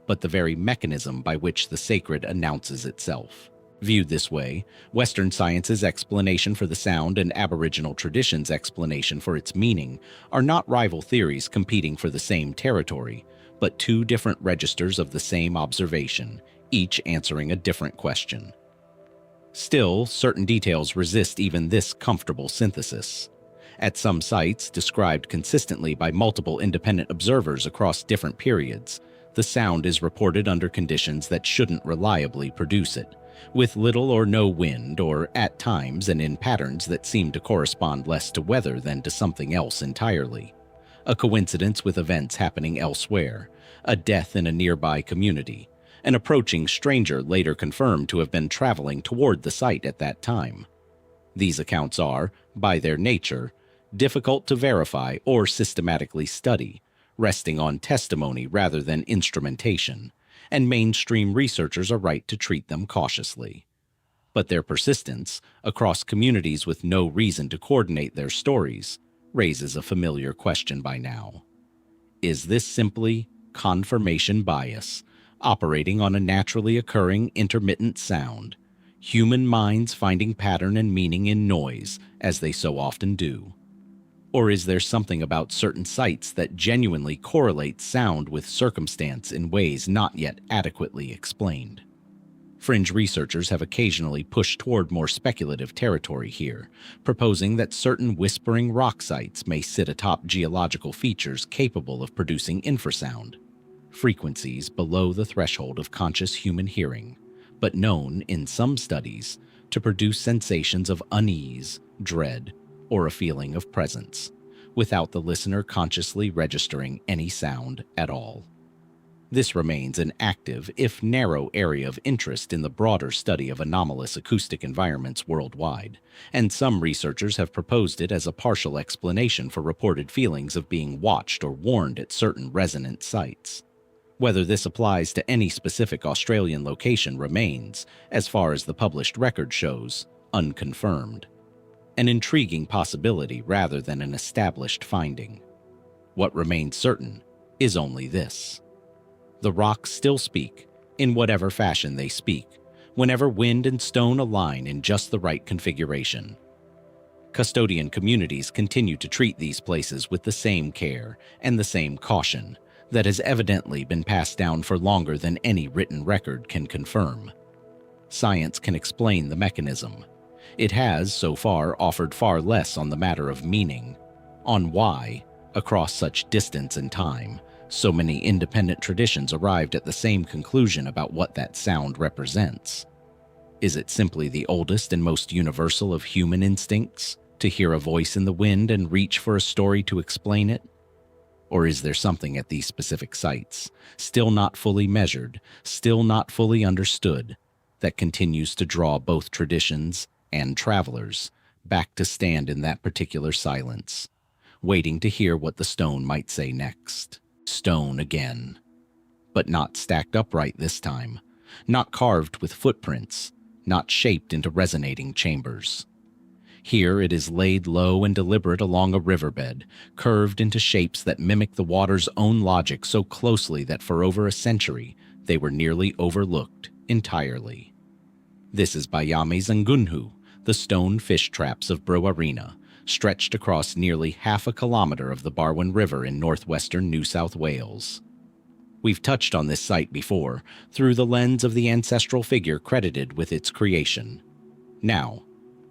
but the very mechanism by which the sacred announces itself. Viewed this way, Western science's explanation for the sound and Aboriginal tradition's explanation for its meaning are not rival theories competing for the same territory, but two different registers of the same observation, each answering a different question. Still, certain details resist even this comfortable synthesis. At some sites, described consistently by multiple independent observers across different periods, the sound is reported under conditions that shouldn't reliably produce it, with little or no wind, or at times and in patterns that seem to correspond less to weather than to something else entirely. A coincidence with events happening elsewhere, a death in a nearby community, an approaching stranger later confirmed to have been traveling toward the site at that time. These accounts are, by their nature, difficult to verify or systematically study, resting on testimony rather than instrumentation, and mainstream researchers are right to treat them cautiously. But their persistence, across communities with no reason to coordinate their stories, raises a familiar question by now. Is this simply confirmation bias, operating on a naturally occurring intermittent sound, human minds finding pattern and meaning in noise, as they so often do? Or is there something about certain sites that genuinely correlates sound with circumstance in ways not yet adequately explained? Fringe researchers have occasionally pushed toward more speculative territory here, proposing that certain whispering rock sites may sit atop geological features capable of producing infrasound, frequencies below the threshold of conscious human hearing, but known, in some studies, to produce sensations of unease, dread, or a feeling of presence, without the listener consciously registering any sound at all. This remains an active, if narrow, area of interest in the broader study of anomalous acoustic environments worldwide, and some researchers have proposed it as a partial explanation for reported feelings of being watched or warned at certain resonant sites. Whether this applies to any specific Australian location remains, as far as the published record shows, unconfirmed. An intriguing possibility rather than an established finding. What remains certain is only this. The rocks still speak, in whatever fashion they speak, whenever wind and stone align in just the right configuration. Custodian communities continue to treat these places with the same care and the same caution that has evidently been passed down for longer than any written record can confirm. Science can explain the mechanism. It has, so far, offered far less on the matter of meaning, on why, across such distance and time, so many independent traditions arrived at the same conclusion about what that sound represents. Is it simply the oldest and most universal of human instincts, to hear a voice in the wind and reach for a story to explain it? Or is there something at these specific sites, still not fully measured, still not fully understood, that continues to draw both traditions and travelers back to stand in that particular silence, waiting to hear what the stone might say next? Stone again. But not stacked upright this time, not carved with footprints, not shaped into resonating chambers. Here it is laid low and deliberate along a riverbed, curved into shapes that mimic the water's own logic so closely that for over a century they were nearly overlooked entirely. This is Baiame's Ngunhu, the stone fish traps of Brewarrina, stretched across nearly half a kilometer of the Barwon River in northwestern New South Wales. We've touched on this site before, through the lens of the ancestral figure credited with its creation. Now,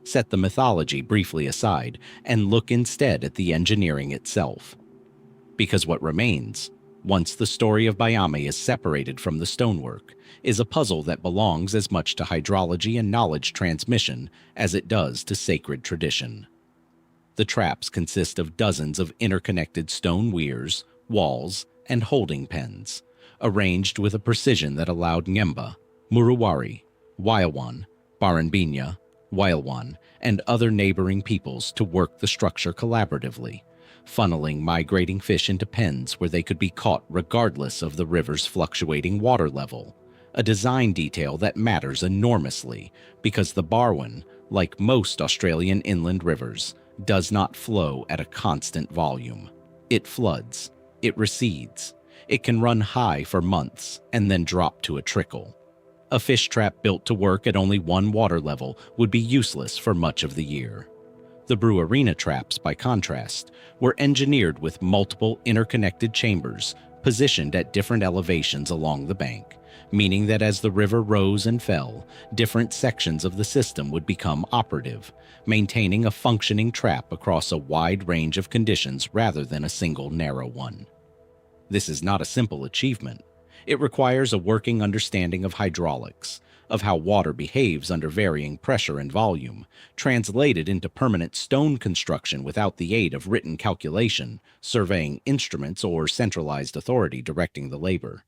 set the mythology briefly aside and look instead at the engineering itself. Because what remains, once the story of Baiame is separated from the stonework, is a puzzle that belongs as much to hydrology and knowledge transmission as it does to sacred tradition. The traps consist of dozens of interconnected stone weirs, walls, and holding pens, arranged with a precision that allowed Ngemba, Muruwari, Waiawan, Barnbinya, Wailwan, and other neighboring peoples to work the structure collaboratively, funneling migrating fish into pens where they could be caught regardless of the river's fluctuating water level, a design detail that matters enormously because the Barwon, like most Australian inland rivers, does not flow at a constant volume. It floods, it recedes, it can run high for months and then drop to a trickle. A fish trap built to work at only one water level would be useless for much of the year. The Brewarrina traps, by contrast, were engineered with multiple interconnected chambers positioned at different elevations along the bank, meaning that as the river rose and fell, different sections of the system would become operative, maintaining a functioning trap across a wide range of conditions rather than a single narrow one. This is not a simple achievement. It requires a working understanding of hydraulics, of how water behaves under varying pressure and volume, translated into permanent stone construction without the aid of written calculation, surveying instruments, or centralized authority directing the labor.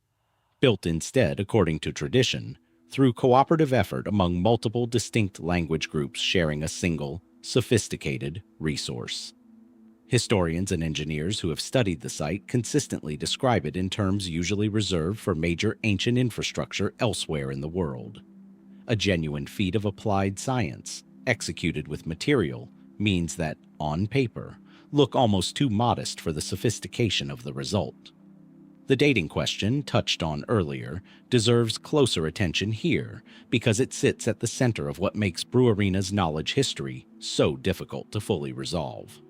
Built instead, according to tradition, through cooperative effort among multiple distinct language groups sharing a single, sophisticated resource. Historians and engineers who have studied the site consistently describe it in terms usually reserved for major ancient infrastructure elsewhere in the world. A genuine feat of applied science, executed with material, means that, on paper, look almost too modest for the sophistication of the result. The dating question, touched on earlier, deserves closer attention here because it sits at the center of what makes Brewarrina's knowledge history so difficult to fully resolve.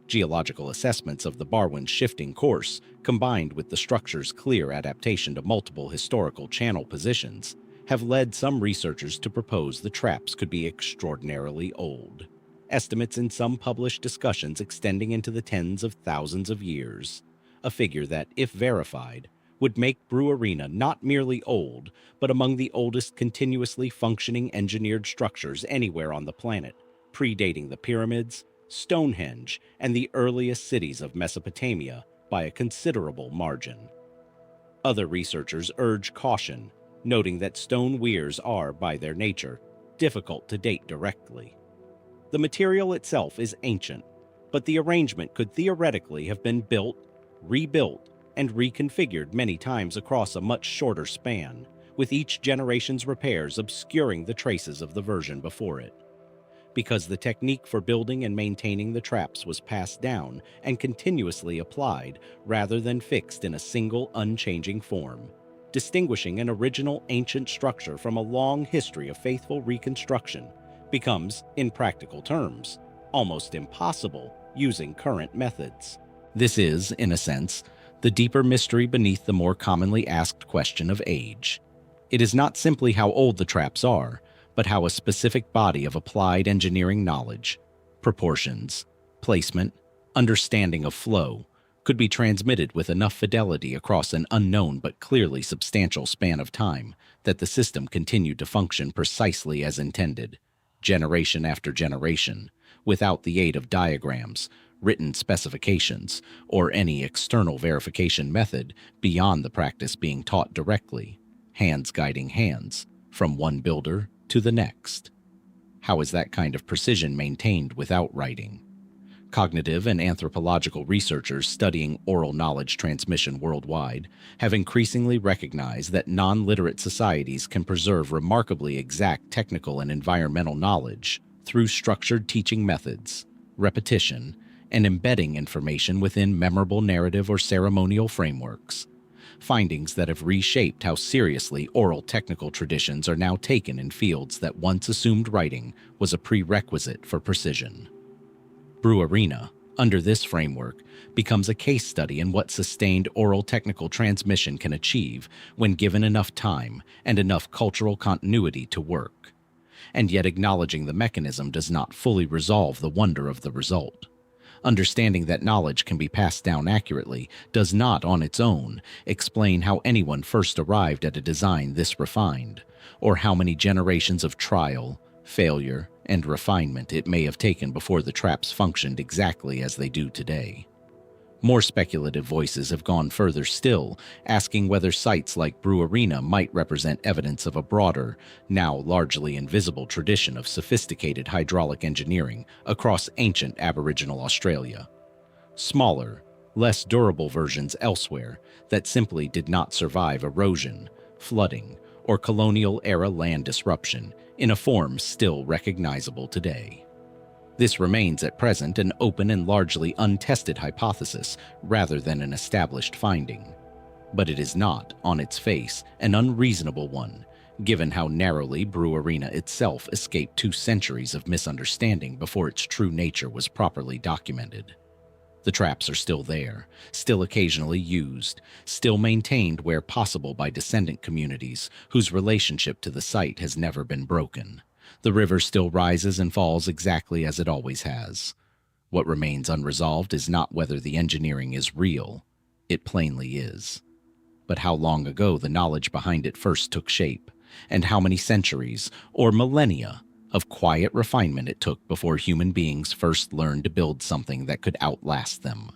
Geological assessments of the Barwon's shifting course, combined with the structure's clear adaptation to multiple historical channel positions, have led some researchers to propose the traps could be extraordinarily old. Estimates in some published discussions extending into the tens of thousands of years, a figure that, if verified, would make Brewarrina not merely old, but among the oldest continuously functioning engineered structures anywhere on the planet, predating the pyramids, Stonehenge, and the earliest cities of Mesopotamia by a considerable margin. Other researchers urge caution, noting that stone weirs are, by their nature, difficult to date directly. The material itself is ancient, but the arrangement could theoretically have been built, rebuilt, and reconfigured many times across a much shorter span, with each generation's repairs obscuring the traces of the version before it. because the technique for building and maintaining the traps was passed down and continuously applied rather than fixed in a single unchanging form, distinguishing an original ancient structure from a long history of faithful reconstruction becomes, in practical terms, almost impossible using current methods. This is, in a sense, the deeper mystery beneath the more commonly asked question of age. It is not simply how old the traps are, but how a specific body of applied engineering knowledge, proportions, placement, understanding of flow, could be transmitted with enough fidelity across an unknown but clearly substantial span of time that the system continued to function precisely as intended, generation after generation, without the aid of diagrams, written specifications, or any external verification method beyond the practice being taught directly, hands guiding hands, from one builder to the next. How is that kind of precision maintained without writing? Cognitive and anthropological researchers studying oral knowledge transmission worldwide have increasingly recognized that non-literate societies can preserve remarkably exact technical and environmental knowledge through structured teaching methods, repetition, and embedding information within memorable narrative or ceremonial frameworks. Findings that have reshaped how seriously oral technical traditions are now taken in fields that once assumed writing was a prerequisite for precision. Brewarrina, under this framework, becomes a case study in what sustained oral technical transmission can achieve when given enough time and enough cultural continuity to work. And yet acknowledging the mechanism does not fully resolve the wonder of the result. Understanding that knowledge can be passed down accurately does not, on its own, explain how anyone first arrived at a design this refined, or how many generations of trial, failure, and refinement it may have taken before the traps functioned exactly as they do today. More speculative voices have gone further still, asking whether sites like Brewarrina might represent evidence of a broader, now largely invisible tradition of sophisticated hydraulic engineering across ancient Aboriginal Australia. Smaller, less durable versions elsewhere that simply did not survive erosion, flooding, or colonial-era land disruption in a form still recognizable today. This remains at present an open and largely untested hypothesis rather than an established finding. But it is not, on its face, an unreasonable one, given how narrowly Brewarrina itself escaped 2 centuries of misunderstanding before its true nature was properly documented. The traps are still there, still occasionally used, still maintained where possible by descendant communities whose relationship to the site has never been broken. The river still rises and falls exactly as it always has. What remains unresolved is not whether the engineering is real. It plainly is. But how long ago the knowledge behind it first took shape, and how many centuries, or millennia, of quiet refinement it took before human beings first learned to build something that could outlast them.